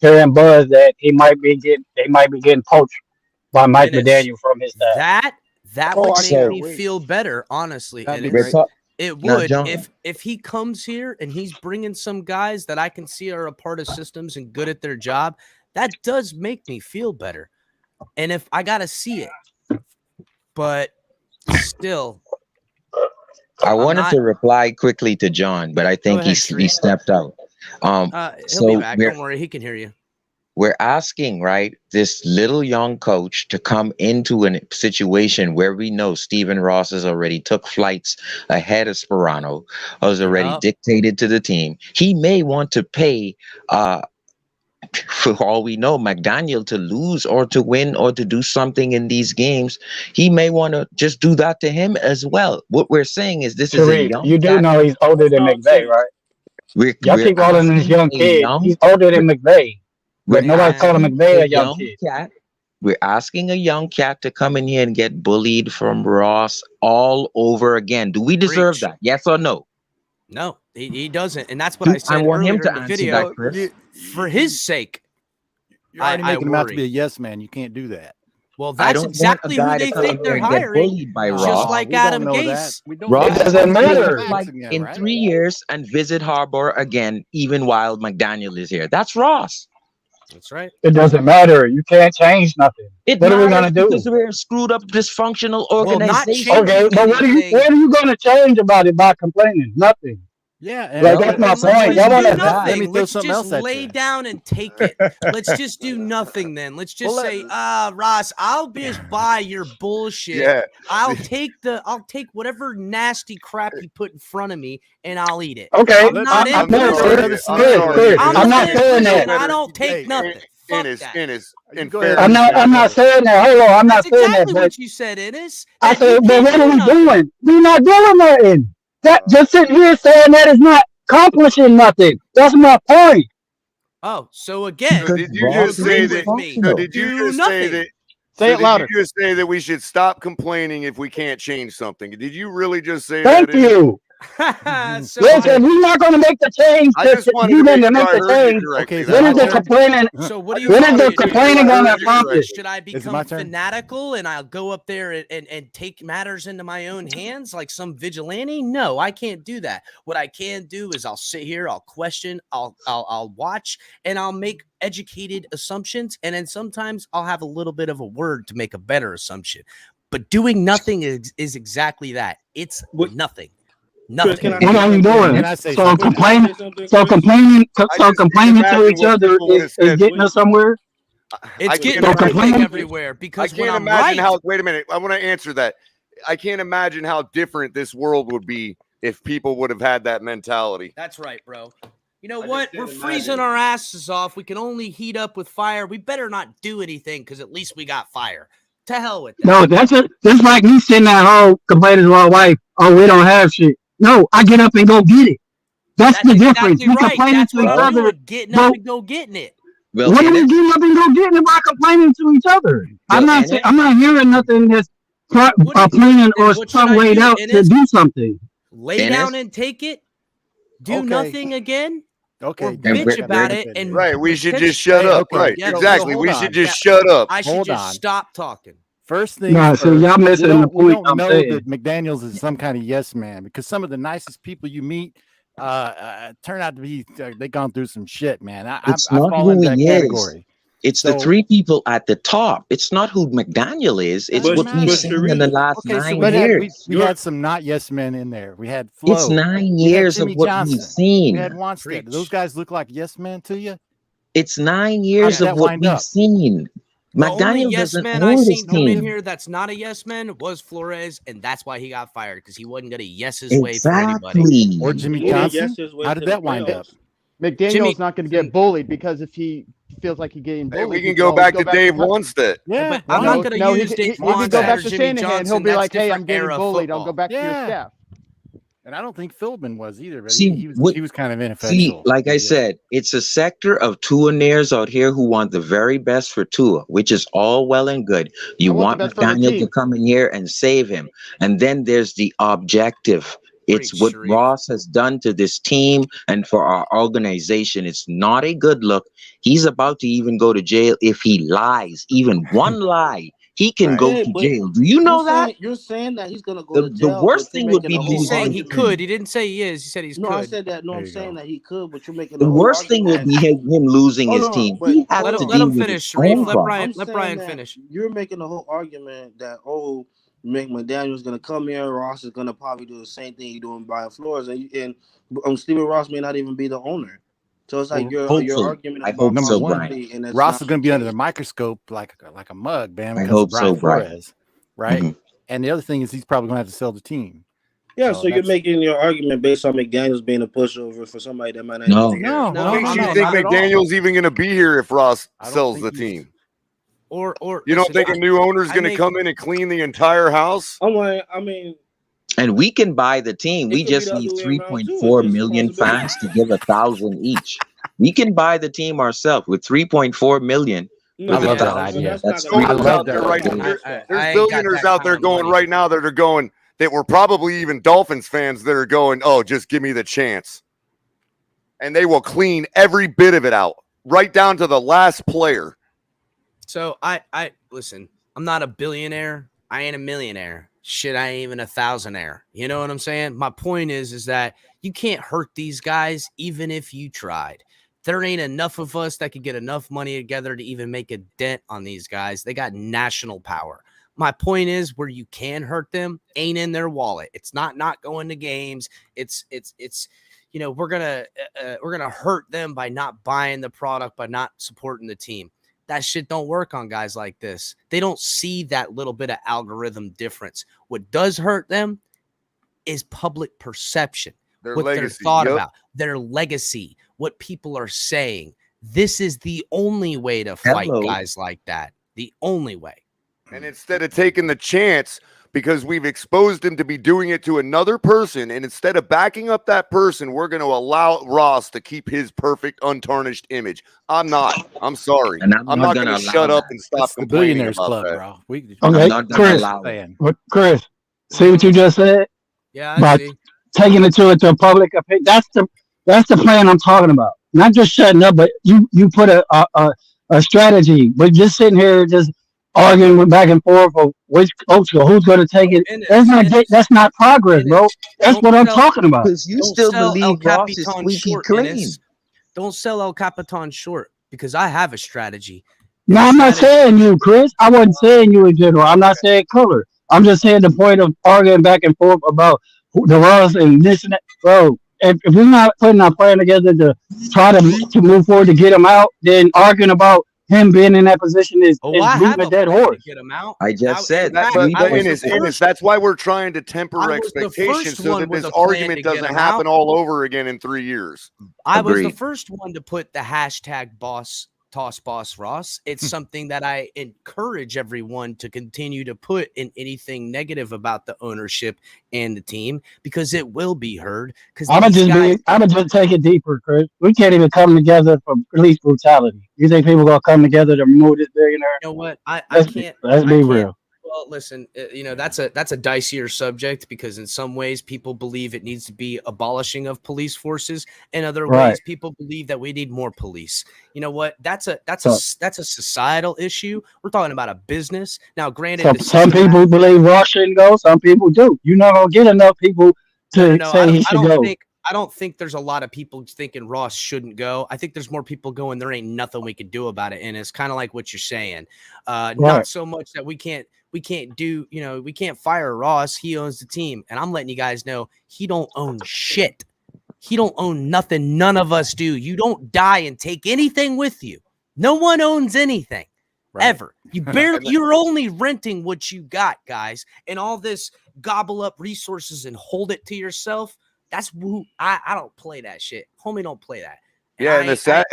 hearing buzz that they might be getting poached by Mike Ennis, McDaniel from his staff. that Oh, would I make can't me wait. feel better, honestly. That'd be Ennis. great. It Now, would John. if he comes here and he's bringing some guys that I can see are a part of systems and good at their job. That does make me feel better. And if I got to see it, but still, I wanted to reply quickly to John, but I think he stepped out. he'll be back. Don't worry. He can hear you. We're asking, right, this little young coach to come into a situation where we know Stephen Ross has already took flights ahead of Sperano, has already dictated to the team. He may want to pay, for all we know, McDaniel to lose or to win or to do something in these games. He may want to just do that to him as well. What we're saying is this is a Sharif, young you do cat. know he's older than McVay, right? Y'all We're keep calling him this asking young a kid. young- He's older than McVay, We're but nobody's calling asking McVay a a young young kid. cat. We're asking a young cat to come in here and get bullied from Ross all over again. Do we deserve that? Yes or no? No, he doesn't. And that's what I said want him earlier to in the answer video. that, Chris. For his sake, You're already I making him out to be a worry. yes man. You can't do that. Well, I that's don't exactly want a who guy they to come think in they're here and get hiring. bullied by Just Ross. like we Adam don't know Gase. Ross It doesn't matter. like in 3 years and visit Harbor again, even while McDaniel is here. That's Ross. That's right. It doesn't matter. You can't change nothing. It What are we matters gonna do? because we're a screwed up, dysfunctional Well, not organization. changing Okay, but what anything. are you gonna change about it by complaining? Nothing. Yeah, Like that's my Then let's point. just Y'all do wanna nothing. Let me throw Let's something just else at lay you. down and take it. Let's just do nothing then. Let's just say, Ross, I'll just buy your bullshit. Yeah. I'll take whatever nasty crap you put in front of me and I'll eat it. Okay, I'm not I'm in prison. Chris, I'm not saying that. I don't take nothing. Ennis, in I'm not saying that. Hold on, I'm not That's saying that. exactly But what you said, Ennis. I That you said, but can't what do are we nothing. doing? We're not doing nothing. That just sitting here saying that is not accomplishing nothing. That's my point. Oh, so again, So did you you just say agree that? with me. So did you Do just say nothing. that? Say it louder. Did you just say that we should stop complaining if we can't change something? Did you really just say Thank that? you. So Listen, we're not going to make the change. I just wanted You to make didn't sure make I the heard you change. correctly. When is the complaining? So what do you When want is me the to do? complaining going to accomplish? Should I become fanatical and I'll go up there and take matters into my own hands like some vigilante? No, I can't do that. What I can do is I'll sit here, I'll question, I'll watch, and I'll make educated assumptions. And then sometimes I'll have a little bit of a word to make a better assumption. But doing nothing is exactly that. It's nothing. Nothing. What are you doing? So complaining to each other is getting us somewhere. It's getting So everything complaining. everywhere because I when can't I'm imagine right, how. Wait a minute. I want to answer that. I can't imagine how different this world would be if people would have had that mentality. that's right, bro. You know what? We're freezing our asses off. We can only heat up with fire. We better not do anything because at least we got fire. To hell with that. No, that's like me sitting at home complaining to my wife, "Oh, we don't have shit." No, I get up and go get it. That's the difference. Exactly We right. complaining That's to what each I'm other. doing. Getting up and go getting it. Well, What are we Ennis, getting up and go getting by complaining to each other? Well, I'm not hearing nothing that's planning or What should some I laid do, out to Ennis? do something. Lay Ennis? down and take it. Do nothing again. Okay. Or And bitch Rick- about it and Right. We should potentially- just shut up. okay. Right. Yeah, Exactly. hold We on. should just shut up. I should Hold just on. stop talking. First thing Nah, first, so y'all missing the we point don't I'm know saying. that McDaniels is some kind of yes man because some of the nicest people you meet turn out to be they gone through some shit, man. I it's fall not who into that he category. is. It's the So- three people at the top. It's not who McDaniel is. It's Doesn't what we've matter. seen in the last Okay, so 9 years. we had some not yes men in there. We had Flo. It's 9 We had years of Jimmy what Johnson. we've seen. We had Wanstead. Do those guys look like yes men to you? It's 9 How years did of that what wind we've up? seen. The only McDaniel yes doesn't man I own this seen come in team. here that's not a yes man was Flores, and that's why he got fired because he wasn't gonna yes his way for anybody. Exactly. Or Jimmy He didn't Johnson? guess his way How to did the that wind up? playoffs. McDaniel's Jimmy- not going to get bullied because if he feels like he's getting Hey, bullied, we he can go always back to Dave Wanstead. Yeah, but why I'm not? not gonna No, use he Dave can go Wanstead back or to Jimmy Shanahan. He'll Johnson. be That's like, "Hey, different I'm getting era of bullied. I'll go football. back to your Yeah. staff." And I don't think Philbin was either, but See, he was kind of See, ineffectual. like I Yeah. said, it's a sector of Tua-naires out here who want the very best for Tua, which is all well and good. You I want want the best for the McDaniel to team. come in here and save him. And then there's the objective. It's Preach, what Sharif. Ross has done to this team and for our organization. It's not a good look. He's about to even go to jail if he lies. Even one lie, he can go Yeah, to but jail. Do you know that? You're saying that he's gonna go The, to the jail. worst but you're thing would making be a whole He's saying he losing argument. could. He didn't say he is. He said he's No, could. I said that. No, There I'm you saying go. that he could, but you're making The a whole worst thing would argument. be him losing Hold his on, team. but He has Let to him deal with finish, his Sharif. own Let problem. Brian saying that finish. You're making a whole argument that McDaniel's gonna come here. Ross is gonna probably do the same thing he's doing Brian Flores, and Stephen Ross may not even be the owner. So it's like your Hopefully. argument I about hope Number so, one, Brian. possibility, and it's Ross not is going to be the under the case. microscope like a mug, man, I because hope of Brian so, Brian. Flores, right? Mhm. And the other thing is he's probably going to have to sell the team. Yeah, So so you're that's- making your argument based on McDaniel's being a pushover for somebody that might not No. even be here. No, What no, makes you no, think not at all. McDaniel's even going to be here if Ross I don't sells think the he's- team? Or You don't listen, think a new owner's I going to make- come in and clean the entire house? I mean, And we can buy the team. It We could be just the other need way around, too. 3.4 It's a million possibility. fans to give 1,000 each. We can buy the team ourselves with 3.4 million. no, I love with that 1,000. idea. That's not gonna I Billionaires love out there that right idea. now. I There's ain't got billionaires that out there kind of going money. right now that are going, that were probably even Dolphins fans that are going, oh, just give me the chance. And they will clean every bit of it out, right down to the last player. So I listen. I'm not a billionaire. I ain't a millionaire. Shit, I ain't even a thousandaire. You know what I'm saying? My point is that you can't hurt these guys even if you tried. There ain't enough of us that could get enough money together to even make a dent on these guys. They got national power. My point is where you can hurt them ain't in their wallet. It's not going to games. It's you know, we're gonna hurt them by not buying the product, by not supporting the team. That shit don't work on guys like this. They don't see that little bit of algorithm difference. What does hurt them is public perception, Their what legacy. they're thought Yep. about, their legacy, what people are saying. This is the only way to fight Hello. guys like that. The only way. And instead of taking the chance, because we've exposed him to be doing it to another person, and instead of backing up that person, we're going to allow Ross to keep his perfect, untarnished image. I'm not. I'm sorry. And I'm not going to shut up and stop It's the complaining Billionaires about Club, that. bro. We, I'm Okay, not gonna Chris. allow it. Chris, see what you just said Yeah, I about see. taking it to a public opinion. That's the plan I'm talking about. Not just shutting up, but you put a strategy. But just sitting here just arguing back and forth of which coach or who's going to take it. That's not progress, bro. That's what I'm talking about. Because you Don't still sell El believe Ross is Capitan squeaky short, clean. Ennis. Don't sell El Capitan short because I have a strategy. No, I'm not saying you, Chris. I wasn't saying you in general. I'm not saying color. I'm just saying the point of arguing back and forth about the runs and this and that, bro. If we're not putting our plan together to try to move forward to get him out, then arguing about him being in that position is Oh, I beating have a a dead plan to horse. get him out. I Now, just in said fact, But I was the Ennis, first. that's why we're trying to temper I was the expectations first so one that with this a plan argument to get doesn't him happen out. all over again in 3 years. I was the Agreed. first one to put the hashtag toss boss Ross. It's something that I encourage everyone to continue to put in anything negative about the ownership and the team, because it will be heard. Because I'm these guys, gonna just take it deeper, Chris. We can't even come together for police brutality. You think people gonna come together to remove this billionaire? you know what? I Let's can't. let's I be can't. real. Well, listen, that's a dicier subject, because in some ways people believe it needs to be abolishing of police forces. In other Right. ways, people believe that we need more police. You know what? That's a So, societal issue. We're talking about a business. Now, granted, so the some system. people believe Ross shouldn't go. Some people do. You're not gonna get enough people to No. say he should go. I don't think there's a lot of people thinking Ross shouldn't go. I think there's more people going, there ain't nothing we can do about it. And it's kind of like what you're saying. Right. Not so much that we can't do, we can't fire Ross. He owns the team. And I'm letting you guys know he don't own shit. He don't own nothing. None of us do. You don't die and take anything with you. No one owns anything. Ever. You're only renting what you got, guys. And all this gobble up resources and hold it to yourself. That's who I don't play that shit. Homie, don't play that. Yeah, and the sad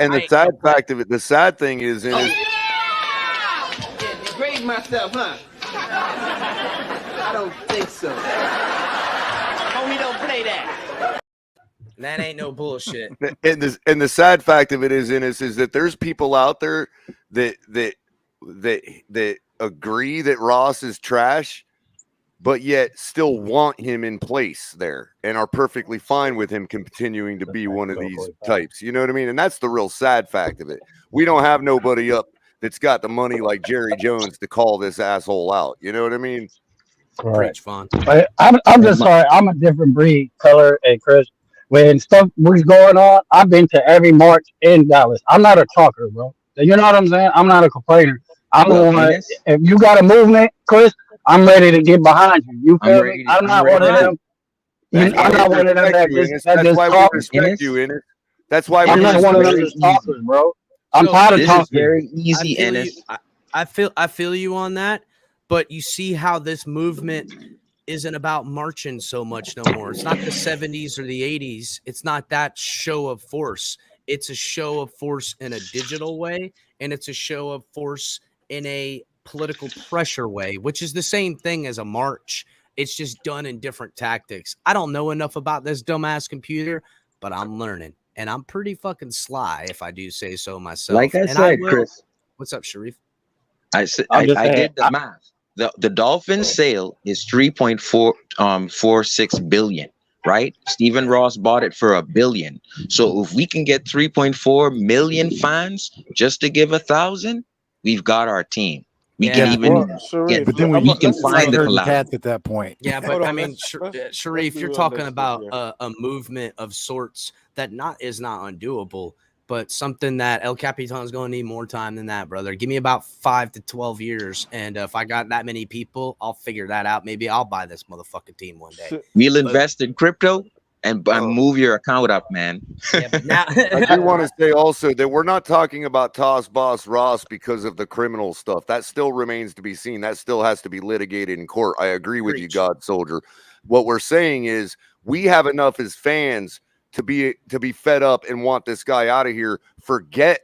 fact of it, the sad thing is, Grade myself, huh? I don't think so. Homie, don't play that. That ain't no bullshit. and the sad fact of it is that there's people out there that agree that Ross is trash, but yet still want him in place there and are perfectly fine with him continuing to be one of these types. You know what I mean? And that's the real sad fact of it. We don't have nobody up that's got the money like Jerry Jones to call this asshole out. You know what I mean? Right. Vaughn. But I'm just sorry. I'm a different breed, Color and Chris. When stuff was going on, I've been to every march in Dallas. I'm not a talker, bro. You know what I'm saying? I'm not a complainer. I'm the one. If you got a movement, Chris, I'm ready to get behind you. You feel me? I'm not one of them. I'm not one of them that just talk. Respect you, Ennis. That's why I'm not one of them just talkers, bro. I'm tired of talking. Very easy, Ennis. I feel you on that, but you see how this movement isn't about marching so much no more. It's not the 70s or the 80s. It's not that show of force. It's a show of force in a digital way, and it's a show of force in a political pressure way, which is the same thing as a march. It's just done in different tactics. I don't know enough about this dumbass computer, but I'm learning, and I'm pretty fucking sly, if I do say so myself. Like I and said, will. Chris. What's up, Sharif? I did the math. The Dolphins sale is 3.46 billion, right? Stephen Ross bought it for $1 billion. So if we can get 3.4 million fans just to give 1,000, we've got our team. We can even get, but then we can find the herding collab. cats at that point. Yeah, but I mean, Sharif, you're talking this about here. a movement of sorts that is not undoable, but something that El Capitan is going to need more time than that, brother. Give me about 5 to 12 years, and if I got that many people, I'll figure that out. Maybe I'll buy this motherfucking team one day. We'll invest in crypto and move your account up, man. Yeah, but now I do want to say also that we're not talking about Toss Boss Ross because of the criminal stuff. That still remains to be seen. That still has to be litigated in court. I agree with you, God Soldier. What we're saying is we have enough as fans to be fed up and want this guy out of here. Forget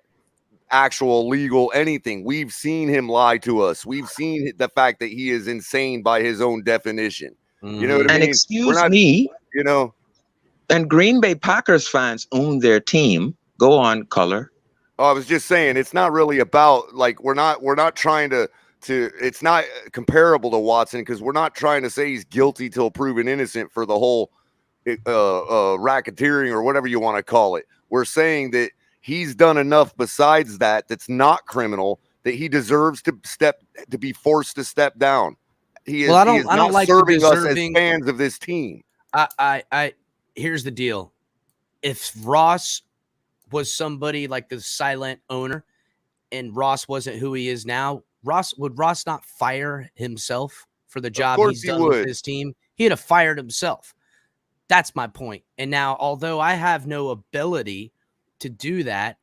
actual legal anything. We've seen him lie to us. We've seen the fact that he is insane by his own definition. You know what I And mean? excuse me, you know. And Green Bay Packers fans own their team. Go on, Color. Oh, I was just saying it's not really about like we're not trying to it's not comparable to Watson because we're not trying to say he's guilty till proven innocent for the whole racketeering or whatever you want to call it. We're saying that he's done enough besides that's not criminal that he deserves to be forced to step down. He is, he is not like serving us as fans of this team. Here's the deal. If Ross was somebody like the silent owner and Ross wasn't who he is now, would Ross not fire himself for the job he's done with his team? He'd have fired himself. That's my point. And now, although I have no ability to do that,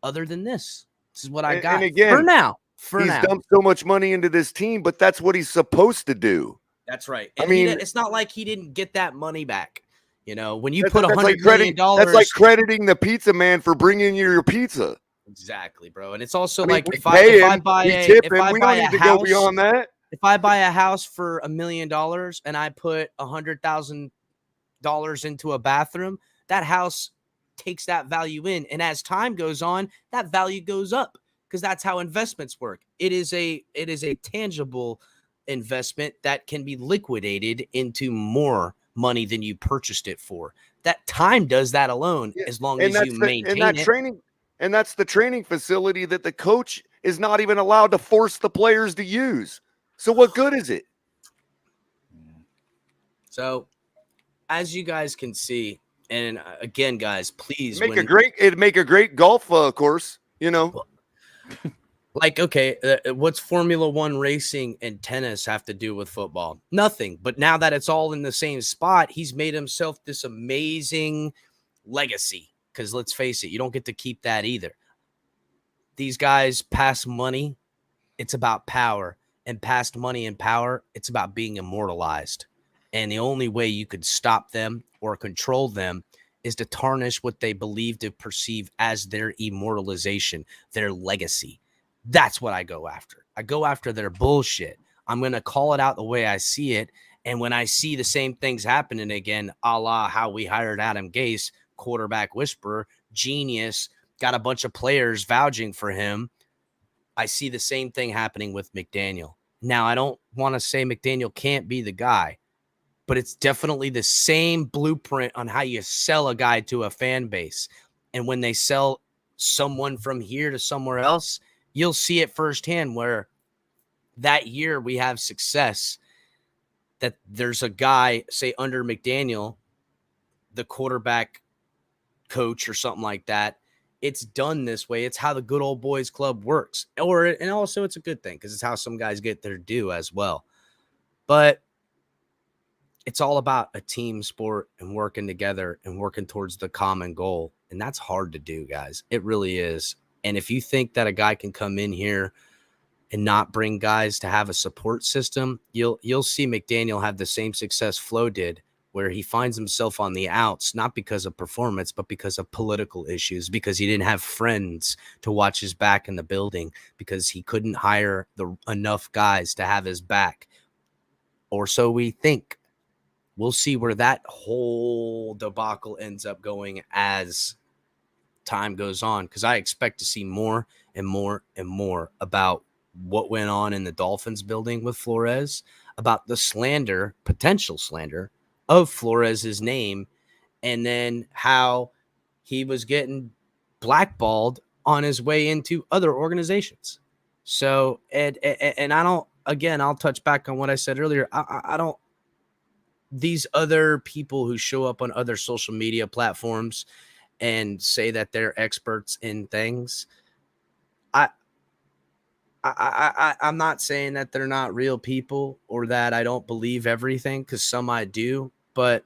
other than this is what I got. And again, for now. He's dumped so much money into this team, but that's what he's supposed to do. That's right. I And mean, it's not like he didn't get that money back. You know, when you that's, put that's like $100 million, that's like crediting the pizza man for bringing you your pizza. Exactly, bro. And it's also I mean, like we if I tip buy him, if I we buy don't a need to house, go beyond that. If I buy a house for $1 million and I put $100,000 into a bathroom, that house takes that value in. And as time goes on, that value goes up because that's how investments work. It is a tangible investment that can be liquidated into more money than you purchased it for. That time does that alone, as long as you maintain it. And that's the training facility that the coach is not even allowed to force the players to use. So what good is it? So as you guys can see, and again, guys, please it'd make a great golf course, you know. Like, okay, what's Formula One racing and tennis have to do with football? Nothing. But now that it's all in the same spot, he's made himself this amazing legacy. Because let's face it, you don't get to keep that either. These guys pass money. It's about power. And past money and power, it's about being immortalized. And the only way you could stop them or control them is to tarnish what they believe to perceive as their immortalization, their legacy. That's what I go after. I go after their bullshit. I'm going to call it out the way I see it. And when I see the same things happening again, a la how we hired Adam Gase, quarterback whisperer, genius, got a bunch of players vouching for him, I see the same thing happening with McDaniel. Now, I don't want to say McDaniel can't be the guy, but it's definitely the same blueprint on how you sell a guy to a fan base. And when they sell someone from here to somewhere else, you'll see it firsthand where that year we have success, that there's a guy, say under McDaniel, the quarterback coach or something like that. It's done this way. It's how the good old boys club works. And also it's a good thing because it's how some guys get their due as well. But it's all about a team sport and working together and working towards the common goal. And that's hard to do, guys. It really is. And if you think that a guy can come in here and not bring guys to have a support system, you'll see McDaniel have the same success Flo did, where he finds himself on the outs, not because of performance, but because of political issues, because he didn't have friends to watch his back in the building, because he couldn't hire enough guys to have his back. Or so we think. We'll see where that whole debacle ends up going as time goes on, because I expect to see more and more and more about what went on in the Dolphins building with Flores, about the slander, potential slander of Flores's name, and then how he was getting blackballed on his way into other organizations. So, and I don't, again, I'll touch back on what I said earlier. I don't, these other people who show up on other social media platforms and say that they're experts in things, I'm not saying that they're not real people or that I don't believe everything, because some I do, but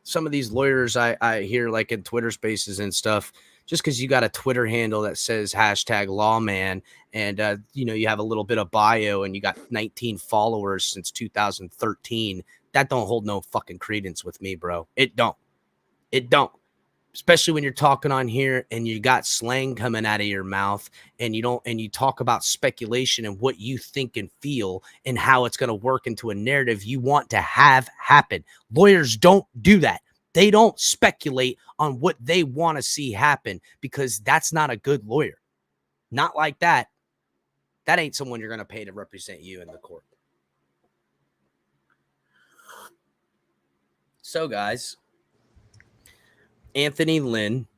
some of these lawyers I hear, like in Twitter spaces and stuff, just because you got a Twitter handle that says #lawman and you have a little bit of bio and you got 19 followers since 2013, that don't hold no fucking credence with me, bro. It don't. Especially when you're talking on here and you got slang coming out of your mouth and you talk about speculation and what you think and feel and how it's going to work into a narrative you want to have happen. Lawyers don't do that. They don't speculate on what they want to see happen, because that's not a good lawyer. Not like that. That ain't someone you're going to pay to represent you in the court. So, guys, Anthony Lynn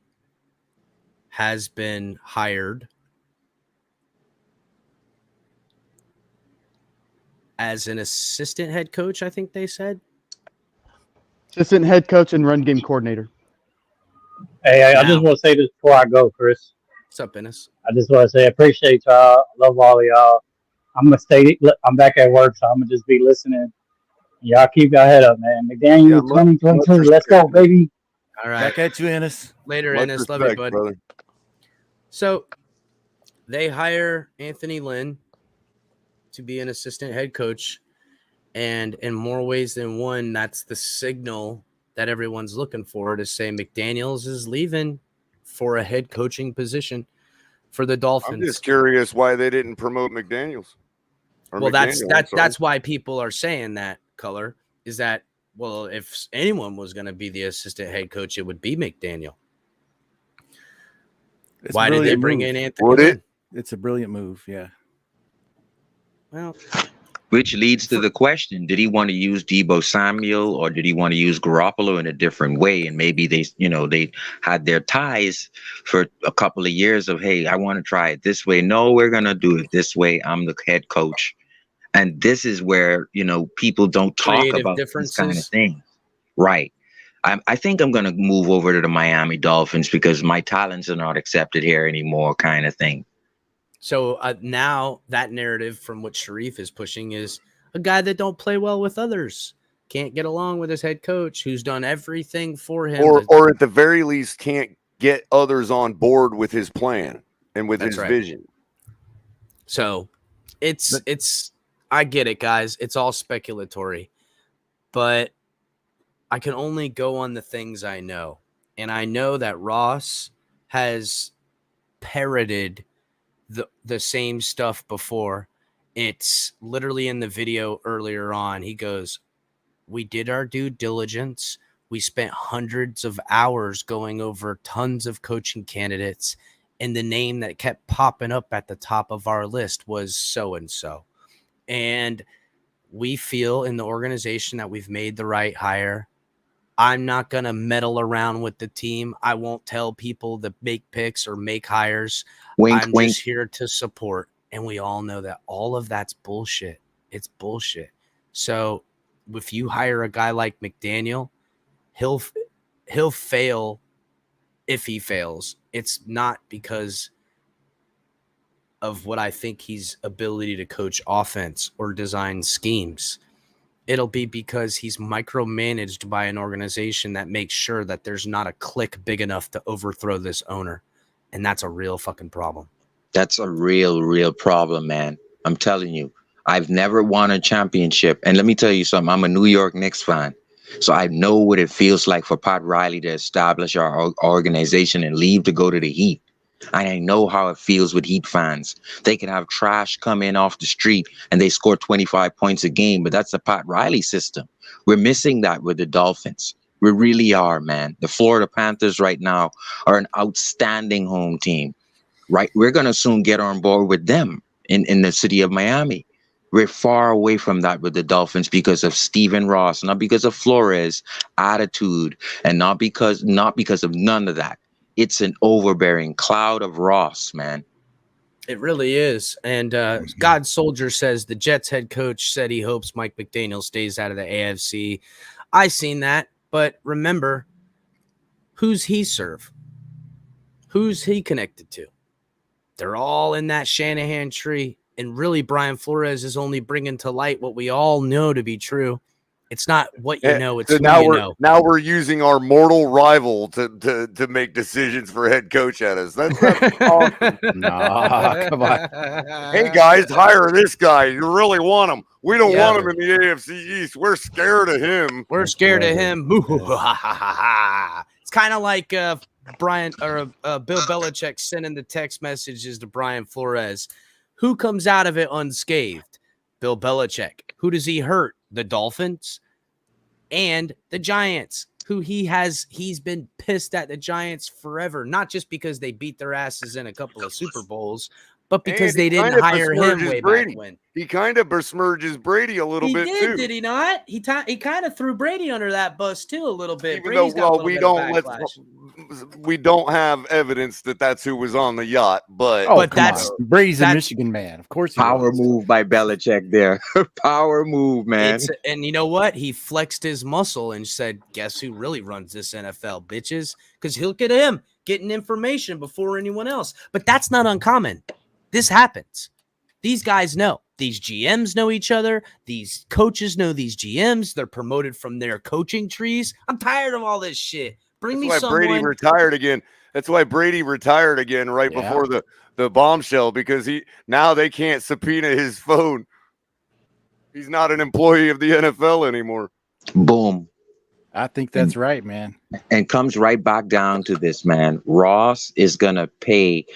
has been hired as an assistant head coach, I think they said. Assistant head coach and run game coordinator. Hey, I just want to say this before I go, Chris. What's up, Ennis? I just want to say I appreciate y'all. Love all of y'all. I'm back at work, so I'm gonna just be listening. Y'all keep your head up, man. McDaniel 2022. Let's go, baby. All right. Back at you, Ennis. Later, Much Ennis. Love you, respect, bud. brother. So they hire Anthony Lynn to be an assistant head coach. And in more ways than one, that's the signal that everyone's looking for to say McDaniels is leaving for a head coaching position for the Dolphins. I'm just curious why they didn't promote McDaniels. Well, that's why people are saying that, Color, is that, well, if anyone was going to be the assistant head coach, it would be McDaniel. Why did they bring in Anthony Lynn? It's a brilliant move, yeah. Well, which leads to the question: did he want to use Deebo Samuel, or did he want to use Garoppolo in a different way? And maybe they had their ties for a couple of years of, hey, I want to try it this way. No, we're gonna do it this way. I'm the head coach, and this is where people don't talk creative about differences. this kind of thing, right? I think I'm gonna move over to the Miami Dolphins because my talents are not accepted here anymore, kind of thing. So now that narrative from what Sharif is pushing is a guy that don't play well with others, can't get along with his head coach, who's done everything for him, or at the very least can't get others on board with his plan and with his vision. So it's I get it, guys. It's all speculatory, but I can only go on the things I know, and I know that Ross has parroted the same stuff before. It's literally in the video earlier on. He goes, we did our due diligence. We spent hundreds of hours going over tons of coaching candidates, and the name that kept popping up at the top of our list was so-and-so. And we feel in the organization that we've made the right hire. I'm not going to meddle around with the team. I won't tell people to make picks or make hires. Wink, I'm wink. just here to support. And we all know that all of that's bullshit. It's bullshit. So if you hire a guy like McDaniel, he'll fail if he fails. It's not because of what I think he's ability to coach offense or design schemes. It'll be because he's micromanaged by an organization that makes sure that there's not a clique big enough to overthrow this owner. And that's a real fucking problem. That's a real problem, man. I'm telling you, I've never won a championship. And let me tell you something. I'm a New York Knicks fan. So I know what it feels like for Pat Riley to establish our organization and leave to go to the Heat. And I know how it feels with Heat fans. They can have trash come in off the street and they score 25 points a game, but that's the Pat Riley system. We're missing that with the Dolphins. We really are, man. The Florida Panthers right now are an outstanding home team, right? We're going to soon get on board with them in the city of Miami. We're far away from that with the Dolphins because of Stephen Ross, not because of Flores' attitude, and not because of none of that. It's an overbearing cloud of Ross, man. It really is. And God Soldier says the Jets head coach said he hopes Mike McDaniel stays out of the AFC. I seen that, but remember, who's he serve? Who's he connected to? They're all in that Shanahan tree. And really, Brian Flores is only bringing to light what we all know to be true. It's not what you know, it's so who now you we're know. now we're using our mortal rival to make decisions for head coach at us. That's awesome. Nah, come on. Hey guys, hire this guy. You really want him? We don't Yeah. want him in the AFC East. We're scared of him. We're scared of him. It's kind of like Bill Belichick sending the text messages to Brian Flores. Who comes out of it unscathed? Bill Belichick. Who does he hurt? The Dolphins and the Giants, who he's been pissed at the Giants forever, not just because they beat their asses in a couple of Super Bowls, but because And he they didn't kinda hire him besmirches way Brady. back when. He kind of besmirches Brady a little He bit too. did he not? He kind of threw Brady under that bus too a little bit. Even Brady's though, got a well, little we bit don't of backlash. we don't have evidence that that's who was on the yacht, but But that's Brady's a Michigan man. Of course he Power was. move by Belichick there. Power move, man. And you know what? He flexed his muscle and said, guess who really runs this NFL, bitches? Because look at him getting information before anyone else. But that's not uncommon. This happens. These guys know. These GMs know each other. These coaches know these GMs. They're promoted from their coaching trees. I'm tired of all this shit. Bring me That's why Brady someone. retired again. That's why Brady retired again right before the bombshell, because now they can't subpoena his phone. He's not an employee of the NFL anymore. Boom. I think that's right, man. And comes right back down to this, man. Ross is gonna pay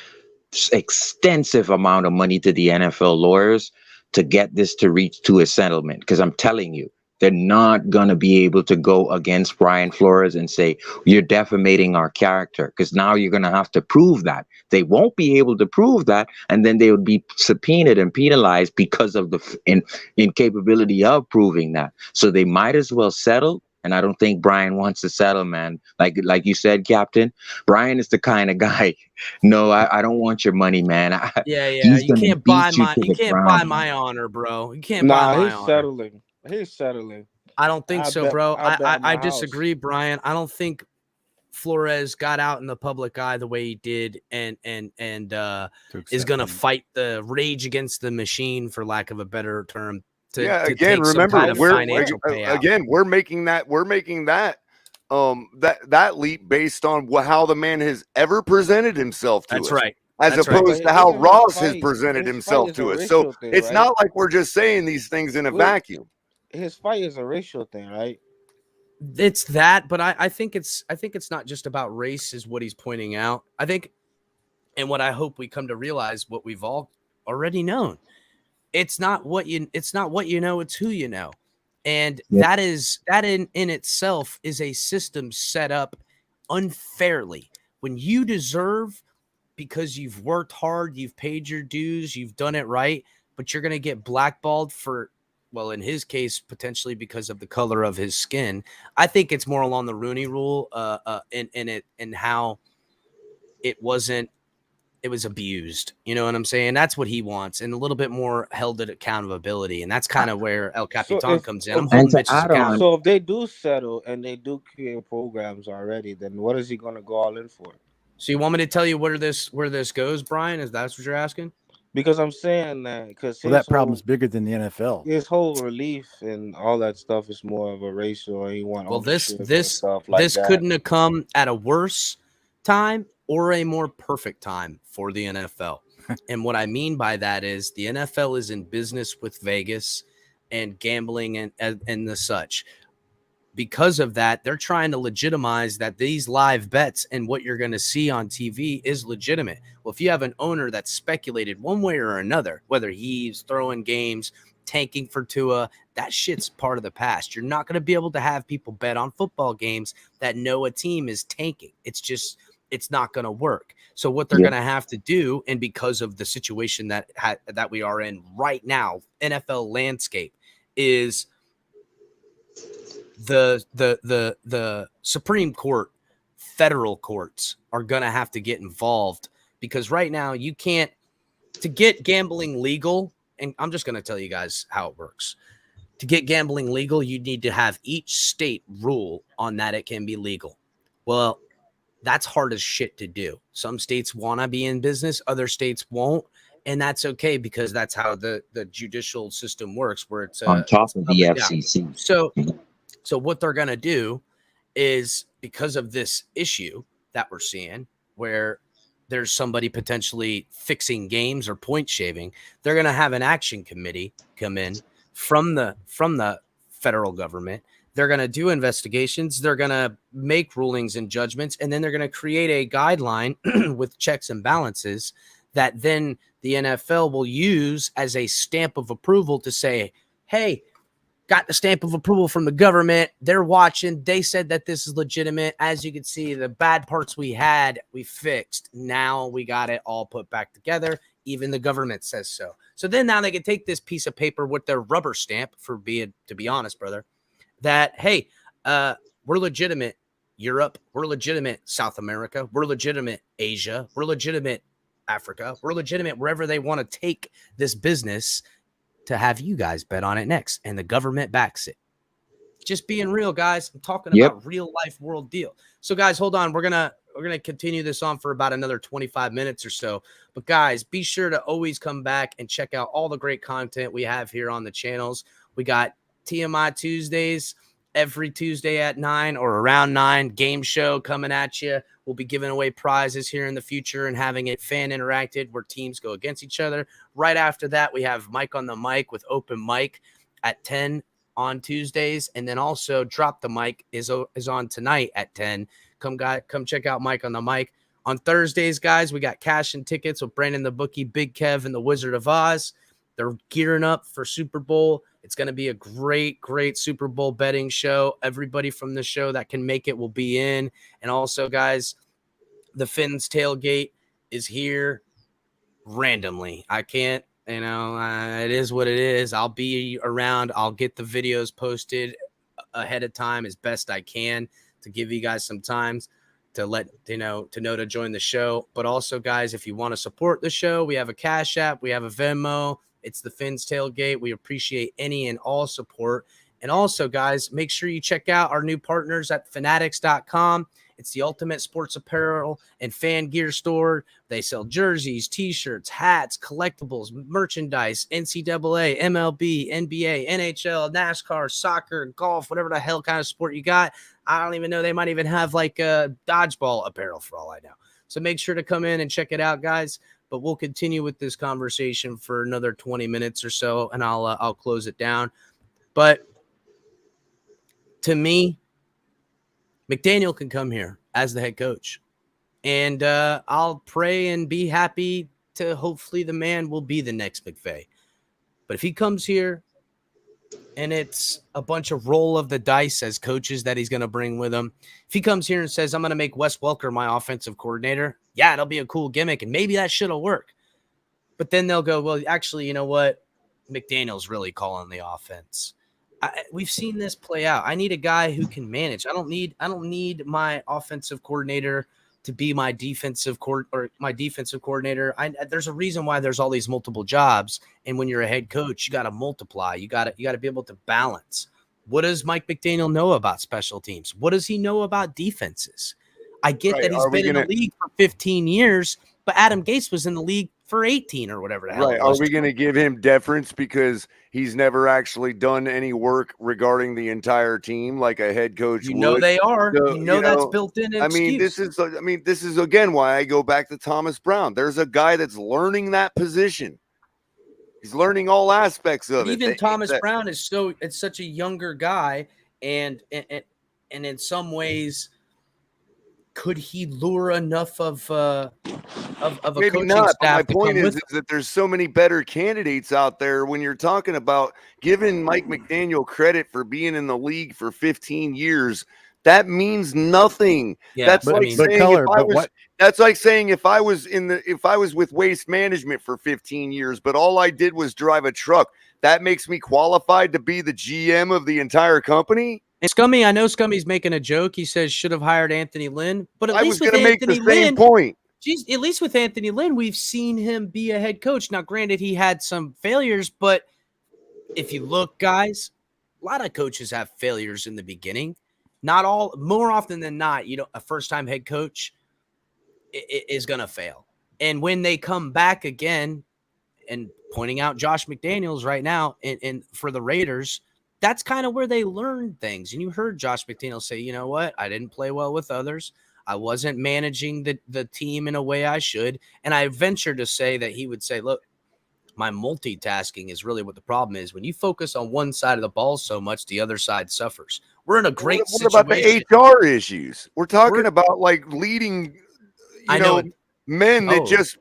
extensive amount of money to the NFL lawyers to get this to reach to a settlement. Because I'm telling you, they're not gonna be able to go against Brian Flores and say you're defamating our character, because now you're gonna have to prove that. They won't be able to prove that, and then they would be subpoenaed and penalized because of the incapability of proving that. So they might as well settle. And I don't think Brian wants to settle, man. Like you said, Captain, Brian is the kind of guy. No, I don't want your money, man. Yeah. He's You gonna can't buy beat you my. to You the can't ground, buy man. my honor, bro. You can't buy Nah, my he's honor. settling. He's settling. I don't think so, bro. I bet on my I house. disagree, Brian. I don't think Flores got out in the public eye the way he did and is going to fight the rage against the machine, for lack of a better term. To Again, take some remember, kind of financial payout. we're making that leap based on how the man has ever presented himself to us. That's right. As That's opposed right. to how Isn't his Ross has fight- presented his himself fight is to a us. So racial thing, it's right? not like we're just saying these things in a vacuum. His fight is a racial thing, right? It's that, but I think it's not just about race, is what he's pointing out. I think, and what I hope we come to realize, what we've all already known. It's not what you know, it's who you know. And that in itself is a system set up unfairly. When you deserve, because you've worked hard, you've paid your dues, you've done it right, but you're going to get blackballed for, well, in his case, potentially because of the color of his skin. I think it's more along the Rooney Rule, and how it was abused. You know what I'm saying? That's what he wants, and a little bit more held at accountability. And that's kind of where El Capitan comes in. I'm holding bitches accountable. So if they do settle and they do create programs already, then what is he going to go all in for? So you want me to tell you where this goes, Brian? Is that what you're asking? Because I'm saying that because that problem's bigger than the NFL. His whole relief and all that stuff is more of a racial. He want this stuff like that. couldn't have come at a worse time or a more perfect time for the NFL. And what I mean by that is the NFL is in business with Vegas and gambling and the such. Because of that, they're trying to legitimize that these live bets and what you're going to see on TV is legitimate. Well, if you have an owner that's speculated one way or another, whether he's throwing games, tanking for Tua, that shit's part of the past. You're not going to be able to have people bet on football games that know a team is tanking. It's not going to work. So what they're going to have to do, and because of the situation that we are in right now, NFL landscape, is the Supreme Court, federal courts are going to have to get involved, because right now you can't, to get gambling legal, and I'm just going to tell you guys how it works. To get gambling legal, you need to have each state rule on that it can be legal. Well, that's hard as shit to do. Some states want to be in business, other states won't. And that's okay, because that's how the judicial system works, where it's on top of the FCC. So what they're going to do is, because of this issue that we're seeing, where there's somebody potentially fixing games or point shaving, they're going to have an action committee come in from the federal government. They're going to do investigations. They're going to make rulings and judgments, and then they're going to create a guideline with checks and balances that then the NFL will use as a stamp of approval to say, hey, got the stamp of approval from the government. They're watching. They said that this is legitimate. As you can see, the bad parts we had, we fixed. Now we got it all put back together. Even the government says so. So then now they can take this piece of paper with their rubber stamp, to be honest, brother, that, hey, we're legitimate Europe. We're legitimate South America. We're legitimate Asia. We're legitimate Africa. We're legitimate wherever they want to take this business, to have you guys bet on it next, and the government backs it. Just being real, guys. I'm talking about real life world deal. So guys, hold on. We're going to continue this on for about another 25 minutes or so. But guys, be sure to always come back and check out all the great content we have here on the channels. We got TMI Tuesdays every Tuesday at 9 or around 9. Game show coming at you. We'll be giving away prizes here in the future and having it fan interacted where teams go against each other. Right after that, we have Mike on the Mic with Open Mic at 10 on Tuesdays. And then also Drop the Mic is on tonight at 10. Come check out Mike on the Mic. On Thursdays, guys, we got Cash and Tickets with Brandon the Bookie, Big Kev, and the Wizard of Oz. They're gearing up for Super Bowl. It's going to be a great, great Super Bowl betting show. Everybody from the show that can make it will be in. And also, guys, the Fins tailgate is here randomly. I can't, it is what it is. I'll be around. I'll get the videos posted ahead of time as best I can to give you guys some time to let to join the show. But also, guys, if you want to support the show, we have a Cash App, we have a Venmo. It's the Fins tailgate. We appreciate any and all support. And also, guys, make sure you check out our new partners at fanatics.com. It's the ultimate sports apparel and fan gear store. They sell jerseys, T-shirts, hats, collectibles, merchandise, NCAA, MLB, NBA, NHL, NASCAR, soccer, golf, whatever the hell kind of sport you got. I don't even know. They might even have like a dodgeball apparel for all I know. So make sure to come in and check it out, guys. But we'll continue with this conversation for another 20 minutes or so, and I'll close it down. But to me, McDaniel can come here as the head coach, and I'll pray and be happy to hopefully the man will be the next McVay. But if he comes here and it's a bunch of roll of the dice as coaches that he's going to bring with him, if he comes here and says, I'm going to make Wes Welker my offensive coordinator, yeah, it'll be a cool gimmick, and maybe that shit'll work. But then they'll go, well, actually, you know what? McDaniel's really calling the offense. We've seen this play out. I need a guy who can manage. I don't need my offensive coordinator to be my defensive coordinator. There's a reason why there's all these multiple jobs. And when you're a head coach, you got to multiply. You got to be able to balance. What does Mike McDaniel know about special teams? What does he know about defenses? I get that he's been in the league for 15 years, but Adam Gase was in the league for 18 or whatever the hell. Right. Are we going to give him deference because he's never actually done any work regarding the entire team like a head coach would? They are. So, that's built in. This is again why I go back to Thomas Brown. There's a guy that's learning that position. He's learning all aspects of it. Even Thomas Brown is such a younger guy, and in some ways, could he lure enough of a maybe coaching not, staff? My point is that there's so many better candidates out there when you're talking about giving Mike McDaniel credit for being in the league for 15 years. That means nothing. Yeah, that's like saying if I was with Waste Management for 15 years, but all I did was drive a truck, that makes me qualified to be the GM of the entire company. And Scummy, I know Scummy's making a joke. He says should have hired Anthony Lynn, but at least with Anthony Lynn, at least with Anthony Lynn, we've seen him be a head coach. Now, granted, he had some failures, but if you look, guys, a lot of coaches have failures in the beginning. Not all, more often than not, a first-time head coach is going to fail. And when they come back again, and pointing out Josh McDaniels right now, and for the Raiders, that's kind of where they learn things. And you heard Josh McDaniel say, you know what? I didn't play well with others. I wasn't managing the team in a way I should. And I venture to say that he would say, look, my multitasking is really what the problem is. When you focus on one side of the ball so much, the other side suffers. We're in a great situation. What about the HR issues? We're talking about like leading, men that just,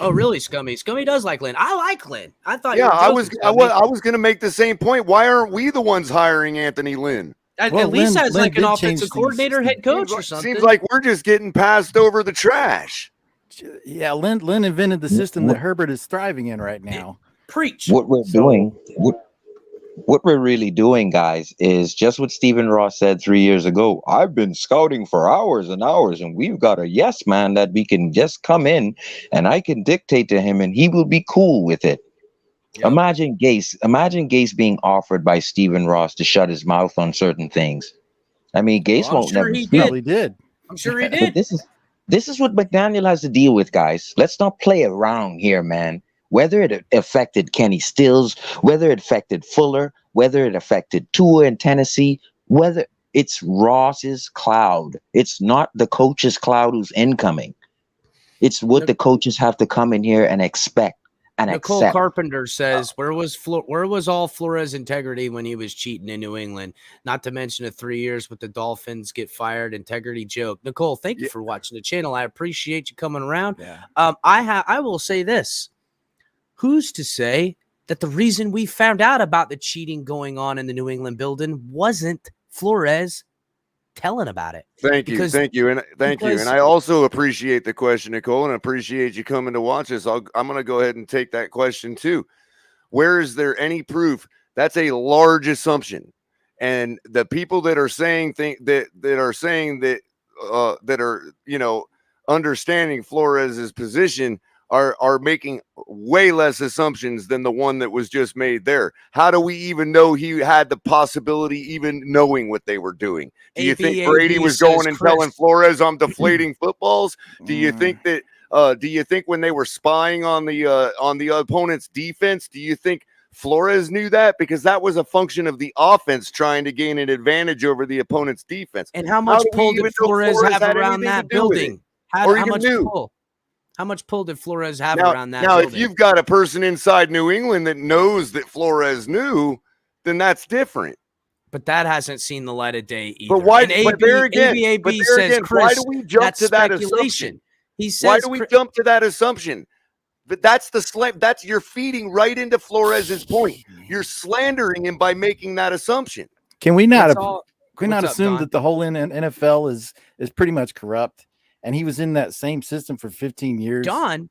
Oh, really, Scummy? Scummy does like Lynn. I like Lynn. I thought. Yeah, I was going to make the same point. Why aren't we the ones hiring Anthony Lynn? At least as like an offensive coordinator, head coach, or something. Seems like we're just getting passed over the trash. Yeah, Lynn invented the system that Herbert is thriving in right now. Preach. What we're doing, what we're really doing, guys, is just what Stephen Ross said 3 years ago. I've been scouting for hours and hours, and we've got a yes man that we can just come in and I can dictate to him and he will be cool with it. Yep. Imagine Gase being offered by Stephen Ross to shut his mouth on certain things. I mean, Gase won't never. He probably did. I'm sure he But did. this is what McDaniel has to deal with, guys. Let's not play around here, man. Whether it affected Kenny Stills, whether it affected Fuller, whether it affected Tua in Tennessee, whether it's Ross's cloud. It's not the coach's cloud who's incoming. It's what the coaches have to come in here and expect and Nicole accept. Carpenter says, where was all Flores' integrity when he was cheating in New England? Not to mention the 3 years with the Dolphins get fired integrity joke. Nicole, thank you for watching the channel. I appreciate you coming around. Yeah. I will say this. Who's to say that the reason we found out about the cheating going on in the New England building wasn't Flores telling about it? Thank you. And I also appreciate the question, Nicole, and appreciate you coming to watch us. I'm going to go ahead and take that question too. Where is there any proof? That's a large assumption. And the people that are saying that are, you know, understanding Flores's position are making way less assumptions than the one that was just made there. How do we even know he had the possibility even knowing what they were doing? Do you think Brady was going and telling Flores, I'm deflating footballs? Do you think that when they were spying on the opponent's defense, do you think Flores knew that? Because that was a function of the offense trying to gain an advantage over the opponent's defense. And how much pull did Flores have around that building? How much pull did Flores have around that building? If you've got a person inside New England that knows that Flores knew, then that's different. But that hasn't seen the light of day either. But why? And ABAB says, Chris, why do we jump to that assumption? He says, why do we jump to that assumption? But that's you're feeding right into Flores's point. You're slandering him by making that assumption. Can we not What's up, assume Don? that the whole NFL is pretty much corrupt? And he was in that same system for 15 years. Don,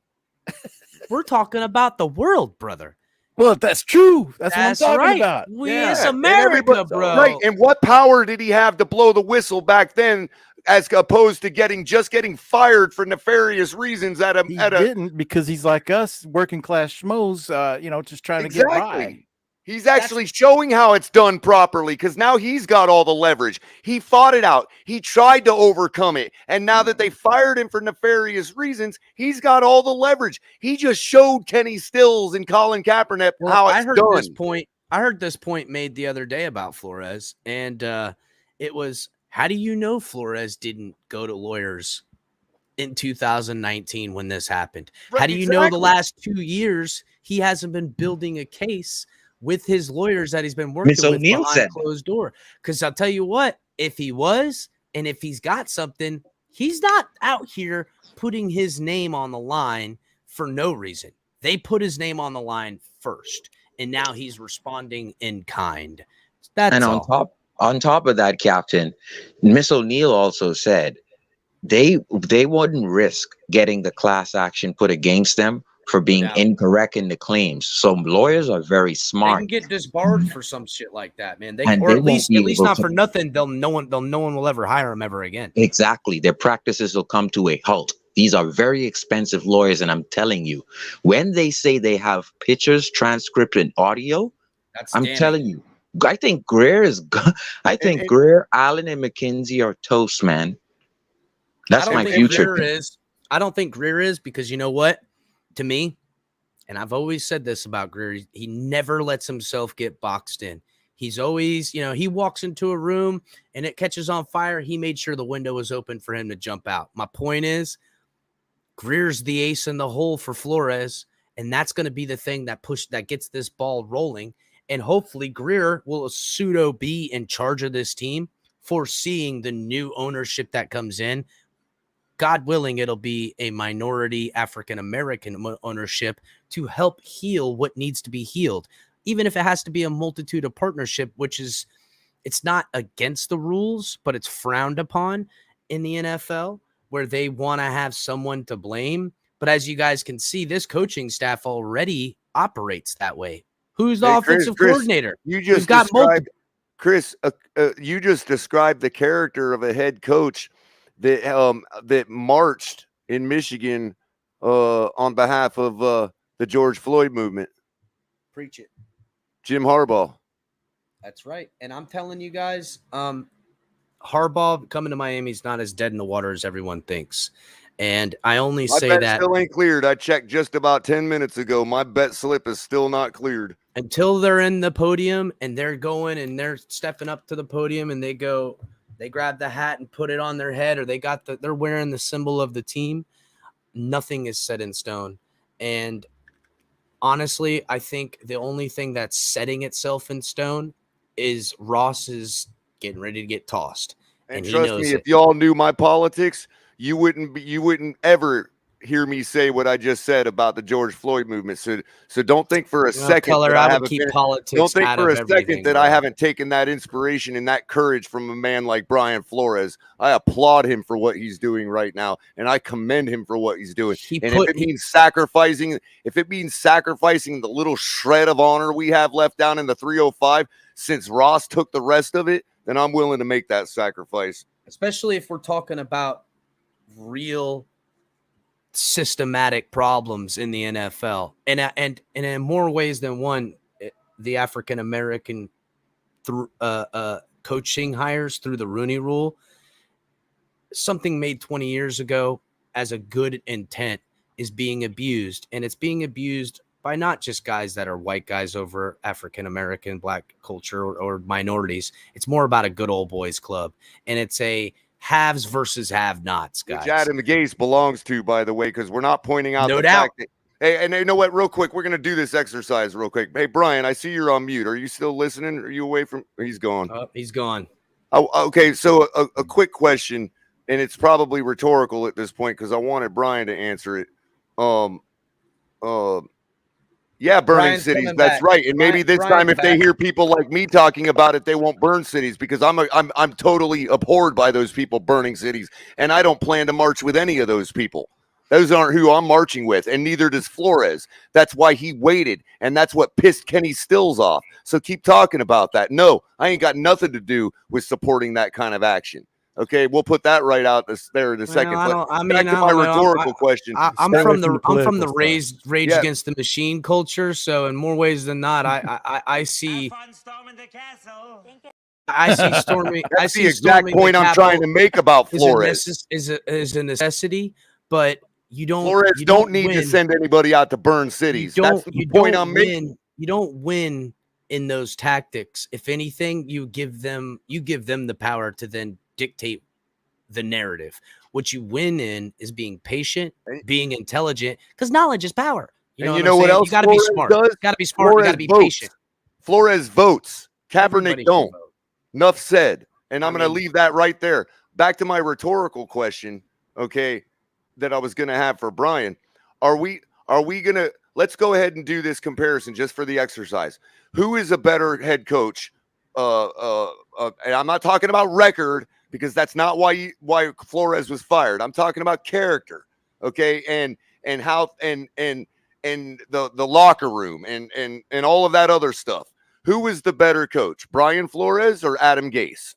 we're talking about the world, brother. Well, that's true. That's what I'm talking about. We as America, bro. Right. And what power did he have to blow the whistle back then, as opposed to getting fired for nefarious reasons He didn't, because he's like us, working class schmoes, just trying to get by. He's actually showing how it's done properly, because now he's got all the leverage. He fought it out. He tried to overcome it. And now that they fired him for nefarious reasons, he's got all the leverage. He just showed Kenny Stills and Colin Kaepernick how it's done. I heard this point made the other day about Flores, and it was, how do you know Flores didn't go to lawyers in 2019 when this happened? Right, how do you know the last 2 years he hasn't been building a case with his lawyers that he's been working with behind closed door? Because I'll tell you what, if he was, and if he's got something, he's not out here putting his name on the line for no reason. They put his name on the line first, and now he's responding in kind. That's all. On top of that, Captain, Miss O'Neill also said they wouldn't risk getting the class action put against them for being incorrect in the claims. So lawyers are very smart. They can get disbarred for some shit like that, man. At least not for nothing. No one will ever hire him ever again. Exactly. Their practices will come to a halt. These are very expensive lawyers, and I'm telling you, when they say they have pictures, transcript, and audio, telling you, I think Greer, Allen, and McKenzie are toast, man. That's my future. I don't think Greer is, because you know what? To me, and I've always said this about Greer, he never lets himself get boxed in. He's always, he walks into a room and it catches on fire. He made sure the window was open for him to jump out. My point is, Greer's the ace in the hole for Flores, and that's going to be the thing that gets this ball rolling. And hopefully Greer will pseudo be in charge of this team, foreseeing the new ownership that comes in. God willing, it'll be a minority African-American ownership to help heal what needs to be healed, even if it has to be a multitude of partnership, which is, it's not against the rules, but it's frowned upon in the NFL, where they want to have someone to blame. But as you guys can see, this coaching staff already operates that way. Who's the offensive coordinator? You just described, Chris, you just described the character of a head coach that marched in Michigan on behalf of the George Floyd movement. Preach it. Jim Harbaugh. That's right. And I'm telling you guys, Harbaugh coming to Miami is not as dead in the water as everyone thinks. And I only My say bet that still ain't cleared. I checked just about 10 minutes ago. My bet slip is still not cleared. Until they're in the podium and they're going and they're stepping up to the podium and they grab the hat and put it on their head, or they're wearing the symbol of the team. Nothing is set in stone. And honestly, I think the only thing that's setting itself in stone is Ross is getting ready to get tossed. And he trust knows me, it. if y'all knew my politics, you wouldn't ever hear me say what I just said about the George Floyd movement. So don't think for a second Keller, that I I would haven't keep been, politics don't think out for of a everything, second that bro. I haven't taken that inspiration and that courage from a man like Brian Flores. I applaud him for what he's doing right now, and I commend him for what he's doing. If it means sacrificing the little shred of honor we have left down in the 305, since Ross took the rest of it, then I'm willing to make that sacrifice. Especially if we're talking about real systematic problems in the NFL. And in more ways than one, the African American coaching hires through the Rooney Rule, something made 20 years ago as a good intent, is being abused. And it's being abused by not just guys that are white guys over African American, black culture, or minorities. It's more about a good old boys club. And it's a haves versus have-nots, guys. Which Adam Gase belongs to, by the way, because we're not pointing out No the doubt. fact that. Hey, and you know what? Real quick, we're gonna do this exercise real quick. Hey, Brian, I see you're on mute. Are you still listening? Are you away from? He's gone. He's gone. Oh, okay. So a quick question, and it's probably rhetorical at this point because I wanted Brian to answer it. Yeah, burning Brian's cities. coming That's back. right. And maybe this Brian's time, if they back. hear people like me talking about it, they won't burn cities, because I'm totally abhorred by those people burning cities, and I don't plan to march with any of those people. Those aren't who I'm marching with, and neither does Flores. That's why he waited, and that's what pissed Kenny Stills off. So keep talking about that. No, I ain't got nothing to do with supporting that kind of action. Okay, we'll put that right out there in a second. But back to my rhetorical question. I'm from the Rage Against the Machine culture, so in more ways than not, I see. I see storming. That's the exact point I'm trying to make about Flores. Is a necessity, but you don't. Flores you don't need to send anybody out to burn cities. That's the point I'm making. You don't win in those tactics. If anything, you give them the power to then dictate the narrative. What you win in is being patient, being intelligent, because knowledge is power. You know what else? You got to be smart. Got to be smart. You got to be patient. Flores votes. Kaepernick don't. Enough said. And I'm going to leave that right there. Back to my rhetorical question, okay, that I was going to have for Brian. Are we going to, let's go ahead and do this comparison just for the exercise. Who is a better head coach? And I'm not talking about record, because that's not why Flores was fired. I'm talking about character, okay, and how and the locker room and all of that other stuff. Who was the better coach, Brian Flores or Adam Gase?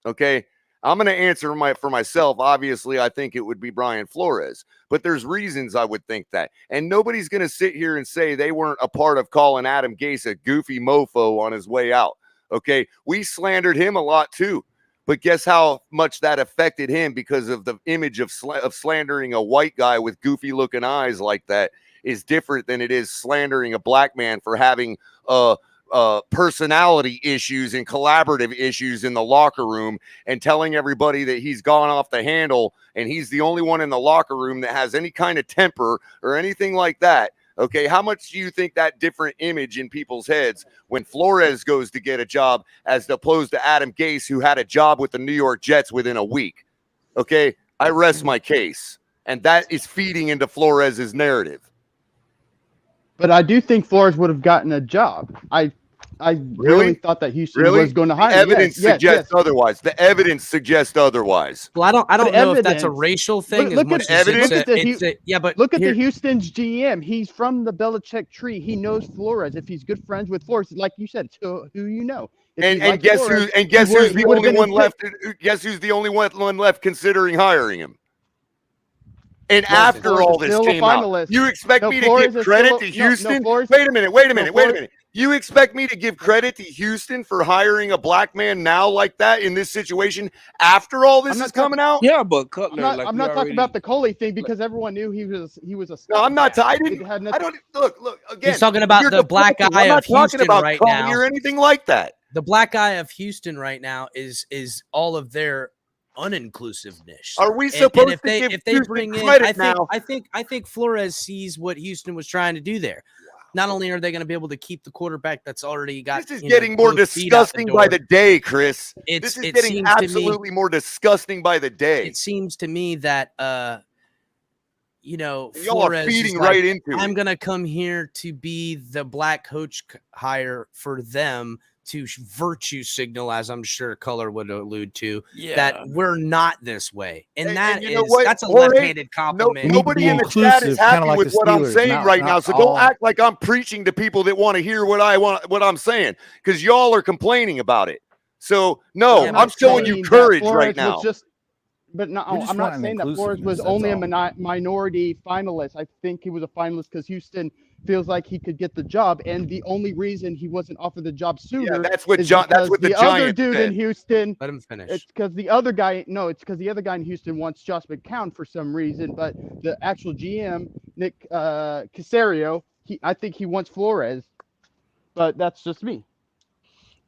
Okay, I'm going to answer for myself. Obviously, I think it would be Brian Flores, but there's reasons I would think that, and nobody's going to sit here and say they weren't a part of calling Adam Gase a goofy mofo on his way out. Okay, we slandered him a lot too. But guess how much that affected him, because of the image of slandering a white guy with goofy looking eyes like that is different than it is slandering a black man for having personality issues and collaborative issues in the locker room, and telling everybody that he's gone off the handle and he's the only one in the locker room that has any kind of temper or anything like that. Okay, how much do you think that different image in people's heads when Flores goes to get a job as opposed to Adam Gase, who had a job with the New York Jets within a week? Okay, I rest my case. And that is feeding into Flores's narrative. But I do think Flores would have gotten a job. I really thought that Houston was going to hire him. The evidence suggests otherwise. The evidence suggests otherwise. Well, I don't know if that's a racial thing. Look at the Houston's Houston's GM. He's from the Belichick tree. He knows Flores. If he's good friends with Flores, like you said, who you know. And guess who's the only one left? Guess who's the only one left considering hiring him? And after all this came out, you expect me to give credit to Houston? Wait a minute. You expect me to give credit to Houston for hiring a black man now like that in this situation after all this is coming out? Yeah, but Cutler, I'm not talking about the Coley thing because everyone knew he was a. No, I'm not. I It had nothing. don't look again. He's talking about you're the black deflecting. eye I'm not of talking Houston about right Cully now or anything like that. The black eye of Houston right now is all of their uninclusiveness. Are we And supposed if they to give if they Houston bring in, credit now? I think Flores sees what Houston was trying to do there. Not only are they going to be able to keep the quarterback that's already got. This is getting more disgusting by the day, Chris. This is getting absolutely more disgusting by the day. It seems to me that y'all Flores are feeding is like, right into I'm it. gonna come here to be the black coach hire for them to virtue signal, as I'm sure Color would allude to, that we're not this way, and that's a left-handed compliment. Nobody in the chat is happy with what I'm saying right now, so don't act like I'm preaching to people that want to hear what I'm saying, because y'all are complaining about it. So no, I'm showing you courage right now. But no, I'm not saying that Flores was only a minority finalist. I think he was a finalist because Houston feels like he could get the job, and the only reason he wasn't offered the job sooner that's what is that's what the other dude in Houston. Let him finish. It's because the other guy. No, it's because the other guy in Houston wants Josh McCown for some reason, but the actual GM Nick Caserio, I think he wants Flores, but that's just me.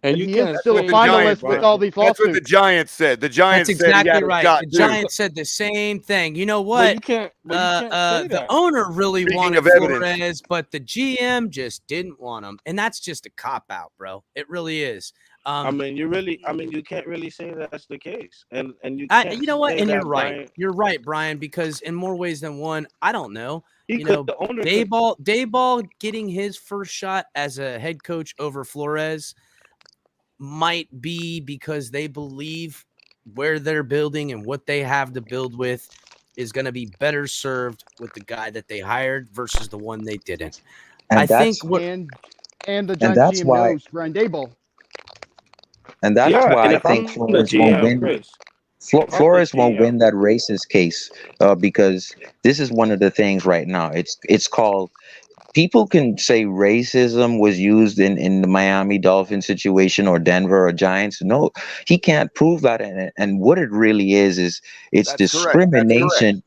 And he is still a finalist with all these lawsuits. That's what the Giants said. The Giants That's said he had exactly a right. shot, The Giants said the same thing. You know what? But you can't say the that. owner really Speaking wanted of evidence. Flores, but the GM just didn't want him, and that's just a cop out, bro. It really is. You can't really say that's the case, and you can't you know what? say And that, you're right. Brian. You're right, Brian, because in more ways than one, I don't know. The owner Dayball getting his first shot as a head coach over Flores might be because they believe where they're building and what they have to build with is going to be better served with the guy that they hired versus the one they didn't. And I think and the Giants GM knows Brian Daboll. And that's why I think Flores won't win. Flores won't win that racist case because this is one of the things right now. It's called. People can say racism was used in the Miami Dolphins situation or Denver or Giants. No, he can't prove that. And what it really is it's discrimination.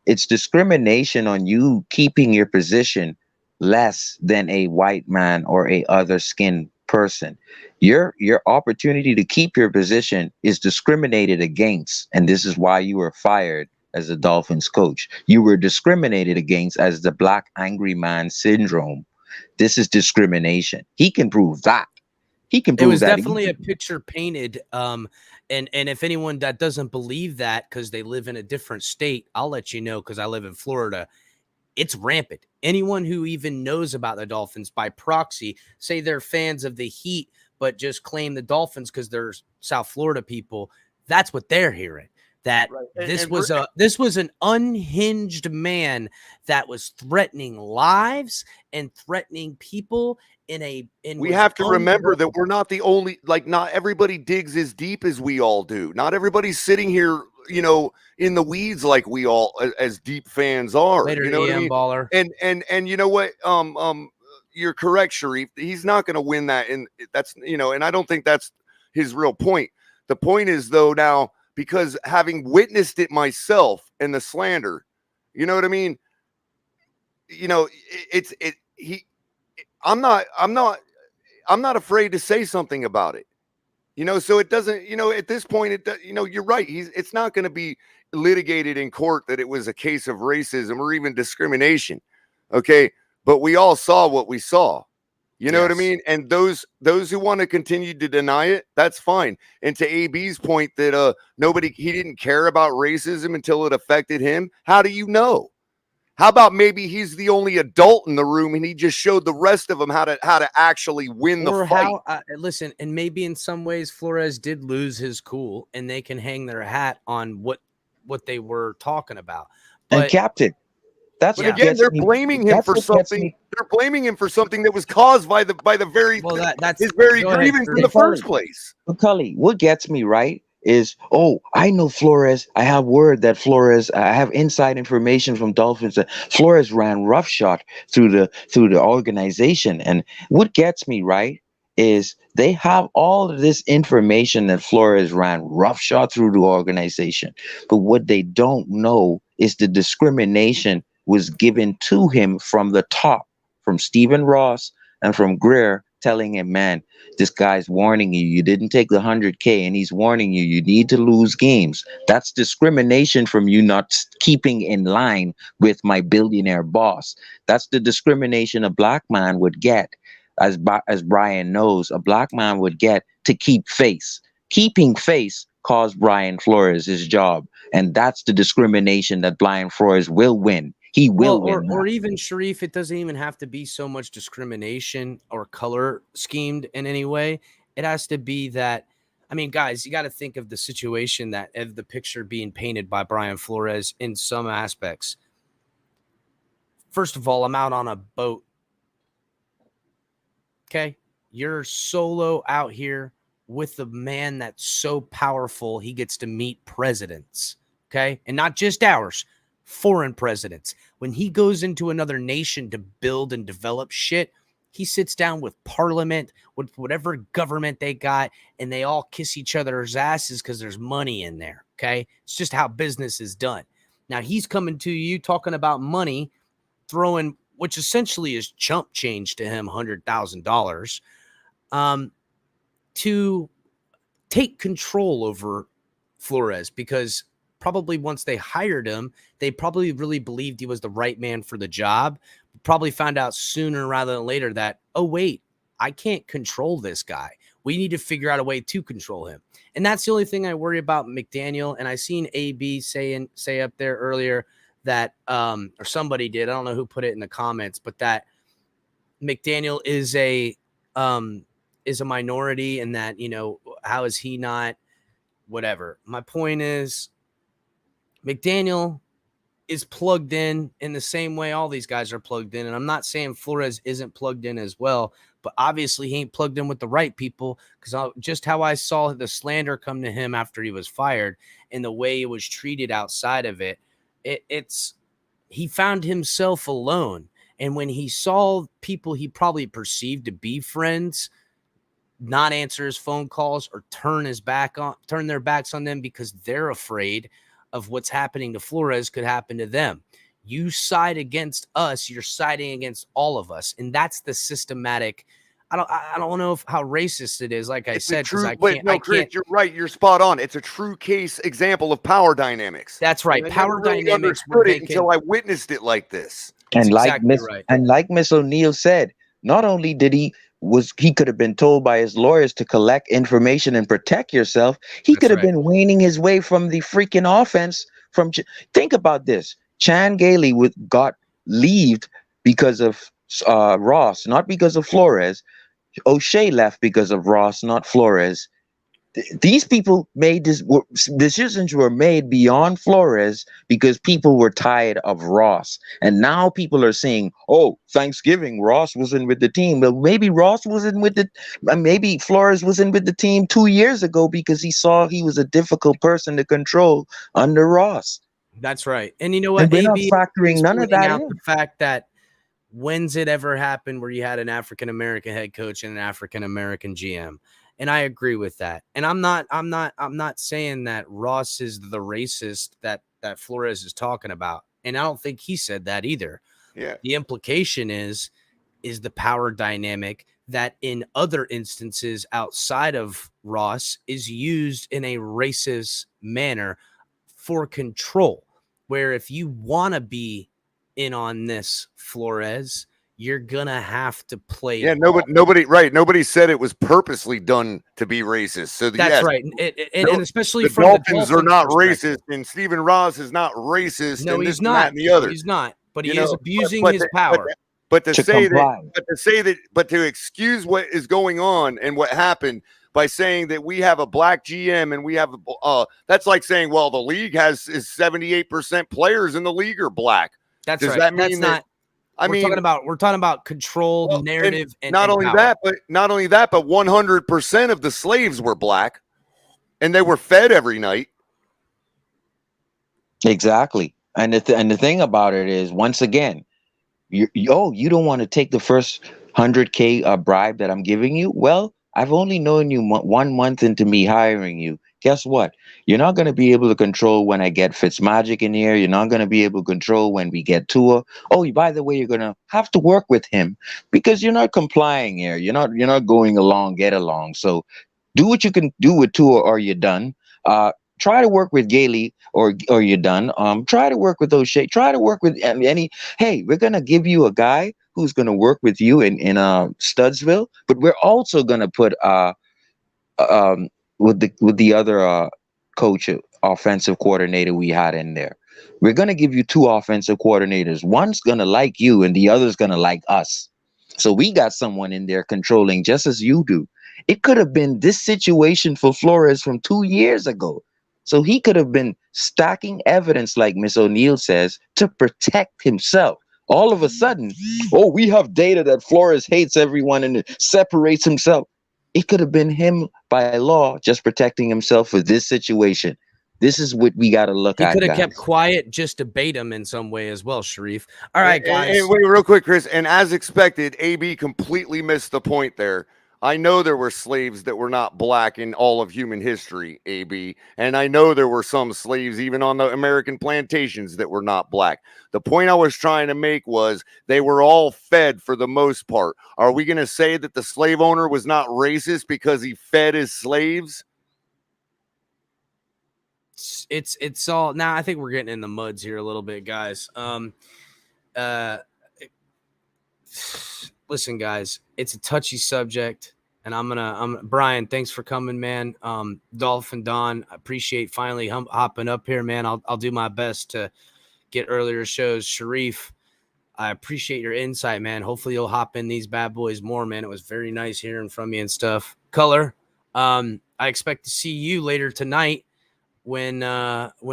It's discrimination on you keeping your position less than a white man or a other skinned person. Your opportunity to keep your position is discriminated against, and this is why you were fired as a Dolphins coach. You were discriminated against as the black angry man syndrome. This is discrimination. He can prove that. He can prove that. It was definitely a picture painted. And if anyone that doesn't believe that because they live in a different state, I'll let you know because I live in Florida. It's rampant. Anyone who even knows about the Dolphins by proxy, say they're fans of the Heat, but just claim the Dolphins because they're South Florida people. That's what they're hearing. That this was an unhinged man that was threatening lives and threatening people we have to remember that we're not the only, not everybody digs as deep as we all do. Not everybody's sitting here, in the weeds like we all as deep fans are. Later, you know what I mean? Baller. And you know what? You're correct, Sharif. He's not going to win that, and that's and I don't think that's his real point. The point is though now, because having witnessed it myself and the slander, you know what I mean? I'm not afraid to say something about it. So it doesn't, at this point, you're right. It's not going to be litigated in court that it was a case of racism or even discrimination. Okay. But we all saw what we saw. You know what I mean? And those who want to continue to deny it, that's fine. And to AB's point that he didn't care about racism until it affected him. How do you know? How about maybe he's the only adult in the room and he just showed the rest of them how to actually win the fight? Listen, and maybe in some ways Flores did lose his cool and they can hang their hat on what they were talking about. And Captain, that's but again, they're blaming him for something. They're blaming him for something that was caused by the very his very grievance in the first place. But Cully, what gets me right is, oh, I know Flores. I have word that Flores. I have inside information from Dolphins that Flores ran roughshod through the organization. And what gets me right is they have all of this information that Flores ran roughshod through the organization, but what they don't know is the discrimination was given to him from the top, from Stephen Ross and from Greer, telling him, man, this guy's warning you. You didn't take the 100K, and he's warning you. You need to lose games. That's discrimination from you not keeping in line with my billionaire boss. That's the discrimination a black man would get, as Brian knows, a black man would get to keep face. Keeping face cost Brian Flores his job, and that's the discrimination that Brian Flores will win. He will win. Or even Sharif, it doesn't even have to be so much discrimination or color schemed in any way. It has to be that, I mean, guys, you got to think of the situation that of the picture being painted by Brian Flores in some aspects. First of all, I'm out on a boat. Okay. You're solo out here with a man that's so powerful, he gets to meet presidents. Okay. And not just ours. Foreign presidents. When he goes into another nation to build and develop shit, he sits down with parliament, with whatever government they got, and they all kiss each other's asses because there's money in there. Okay. It's just how business is done. Now he's coming to you talking about money, throwing, which essentially is chump change to him, $100,000, to take control over Flores, because probably once they hired him, they probably really believed he was the right man for the job. Probably found out sooner rather than later that, oh, wait, I can't control this guy. We need to figure out a way to control him. And that's the only thing I worry about McDaniel. And I seen AB say up there earlier that, or somebody did, I don't know who put it in the comments, but that McDaniel is a minority, and that, you know, how is he not whatever? My point is, McDaniel is plugged in the same way all these guys are plugged in. And I'm not saying Flores isn't plugged in as well, but obviously he ain't plugged in with the right people, because just how I saw the slander come to him after he was fired and the way he was treated outside of it, he found himself alone. And when he saw people he probably perceived to be friends not answer his phone calls or turn their backs on them because they're afraid of what's happening to Flores could happen to them. You side against us, you're siding against all of us. And that's the systematic. I don't know how racist it is, like I said. Chris, you're right. You're spot on. It's a true case example of power dynamics. That's right. Power dynamics. Until I witnessed it like this. And like Miss O'Neill said, not only did he could have been told by his lawyers to collect information and protect yourself. He could have been waning his way from the freaking offense. Think about this. Chan Gailey got leaved because of Ross, not because of Flores. O'Shea left because of Ross, not Flores. These people made decisions were made beyond Flores because people were tired of Ross. And now people are saying, oh, Thanksgiving, Ross wasn't with the team. Well, maybe Ross wasn't maybe Flores wasn't with the team 2 years ago because he saw he was a difficult person to control under Ross. That's right. And you know what? And we're not factoring none of that in. The fact that when's it ever happened where you had an African-American head coach and an African-American GM? And I agree with that. And I'm not saying that Ross is the racist that Flores is talking about. And I don't think he said that either. Yeah. The implication is the power dynamic that in other instances outside of Ross is used in a racist manner for control, where if you want to be in on this, Flores, you're gonna have to play. Yeah, nobody said it was purposely done to be racist. So that's right, and especially the from Dolphins the are not racist, and Stephen Ross is not racist. No, and he's this, not. And that, and the other. He's not. But he is abusing his power. But to excuse what is going on and what happened by saying that we have a black GM and we have that's like saying, well, the league is 78% players in the league are black. That's Does right. that mean That's not. We're talking about control, narrative, and not only power. that, but 100% of the slaves were black. and they were fed every night. Exactly. And the thing about it is, once again, you don't want to take the first 100K bribe that I'm giving you. Well, I've only known you 1 month into me hiring you. Guess what? You're not going to be able to control when I get Fitzmagic in here. You're not going to be able to control when we get Tua. Oh, by the way, you're going to have to work with him because you're not complying here. You're not going along, get along. So do what you can do with Tua, or you're done. Try to work with Gailey, or you're done. Try to work with O'Shea. Try to work with any. Hey, we're gonna give you a guy who's gonna work with you in Studsville, but we're also gonna put with the other coach, offensive coordinator we had in there. We're gonna give you 2 offensive coordinators. One's gonna like you, and the other's gonna like us. So we got someone in there controlling just as you do. It could have been this situation for Flores from 2 years ago. So he could have been stacking evidence, like Miss O'Neill says, to protect himself. All of a sudden, oh, we have data that Flores hates everyone and separates himself. It could have been him by law just protecting himself for this situation. This is what we got to look He at, could have guys. kept quiet just to bait him in some way as well, Sharif. All right, guys. And wait, real quick, Chris. And as expected, AB completely missed the point there. I know there were slaves that were not black in all of human history, AB. And I know there were some slaves even on the American plantations that were not black. The point I was trying to make was they were all fed for the most part. Are we going to say that the slave owner was not racist because he fed his slaves? It's all now. I think we're getting in the muds here a little bit, guys. Listen, guys, it's a touchy subject, and I'm Brian. Thanks for coming, man. Dolph and Don, I appreciate finally hopping up here, man. I'll do my best to get earlier shows. Sharif, I appreciate your insight, man. Hopefully you'll hop in these bad boys more, man. It was very nice hearing from you and stuff. Color, I expect to see you later tonight when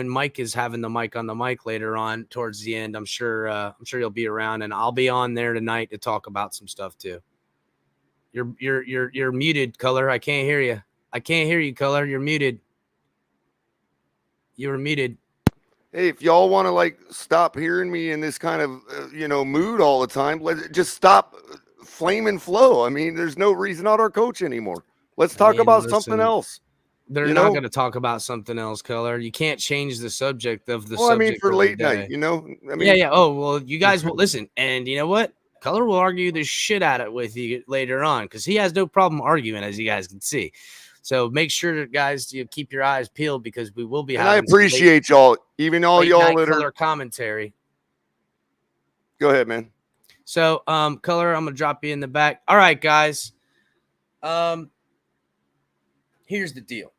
Mike is having the mic on the mic later on towards the end. I'm sure you'll be around, and I'll be on there tonight to talk about some stuff too. You're muted, Color. I can't hear you. I can't hear you, Color. You're muted. You were muted. Hey, if y'all want to stop hearing me in this kind of mood all the time, just stop flame and flow. I mean, there's no reason not our coach anymore. Let's talk about something else. They're not going to talk about something else, Color. You can't change the subject of the subject. I mean, for of late the night, day. Yeah. Oh, well, you guys will listen. And you know what? Color will argue the shit out of it with you later on because he has no problem arguing, as you guys can see. So make sure, guys, you keep your eyes peeled because we will be having. I appreciate y'all, even all y'all that Color commentary. Go ahead, man. So, Color, I'm gonna drop you in the back. All right, guys. Here's the deal.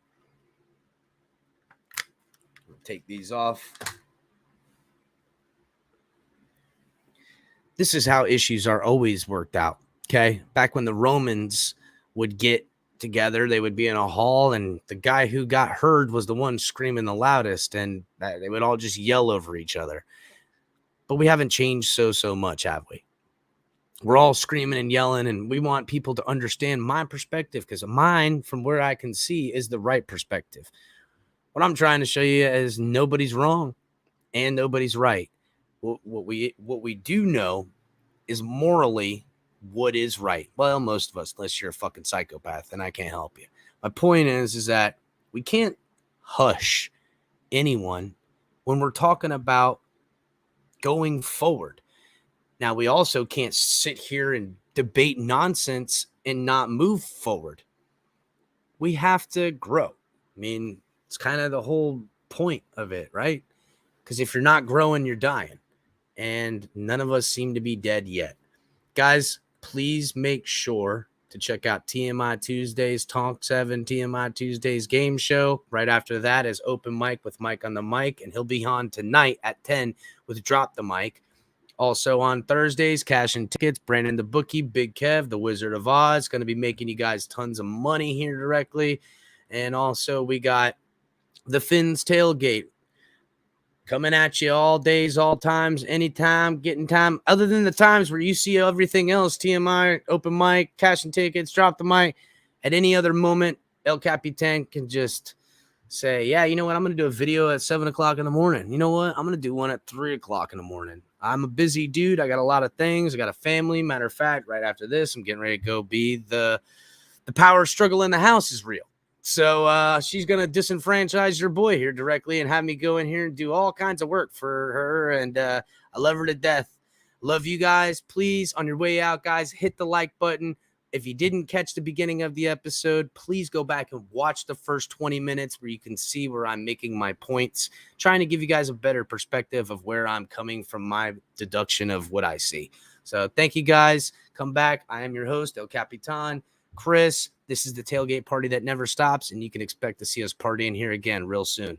Take these off. This is how issues are always worked out. Okay. Back when the Romans would get together, they would be in a hall, and the guy who got heard was the one screaming the loudest, and they would all just yell over each other. But we haven't changed so much, have we? We're all screaming and yelling, and we want people to understand my perspective because mine, from where I can see, is the right perspective. What I'm trying to show you is nobody's wrong and nobody's right. What we do know is morally what is right. Well, most of us, unless you're a fucking psychopath, and I can't help you. My point is that we can't hush anyone when we're talking about going forward. Now, we also can't sit here and debate nonsense and not move forward. We have to grow. I mean, it's kind of the whole point of it, right? Because if you're not growing, you're dying. And none of us seem to be dead yet. Guys, please make sure to check out TMI Tuesdays, Talk 7, TMI Tuesdays game show. Right after that is Open Mic with Mike on the mic. And he'll be on tonight at 10 with Drop the Mic. Also on Thursdays, Cash and Tickets, Brandon the Bookie, Big Kev, the Wizard of Oz, going to be making you guys tons of money here directly. And also we got the Finn's Tailgate coming at you all days, all times, anytime, getting time. Other than the times where you see everything else, TMI, Open Mic, Cash and Tickets, Drop the Mic. At any other moment, El Capitan can just say, yeah, you know what? I'm going to do a video at 7 o'clock in the morning. You know what? I'm going to do one at 3 o'clock in the morning. I'm a busy dude. I got a lot of things. I got a family. Matter of fact, right after this, I'm getting ready to go be the power struggle in the house is real. So she's going to disenfranchise your boy here directly and have me go in here and do all kinds of work for her. And I love her to death. Love you guys. Please, on your way out, guys, hit the like button. If you didn't catch the beginning of the episode, please go back and watch the first 20 minutes where you can see where I'm making my points, trying to give you guys a better perspective of where I'm coming from my deduction of what I see. So thank you guys. Come back. I am your host, El Capitan, Chris. This is the tailgate party that never stops, and you can expect to see us partying here again real soon.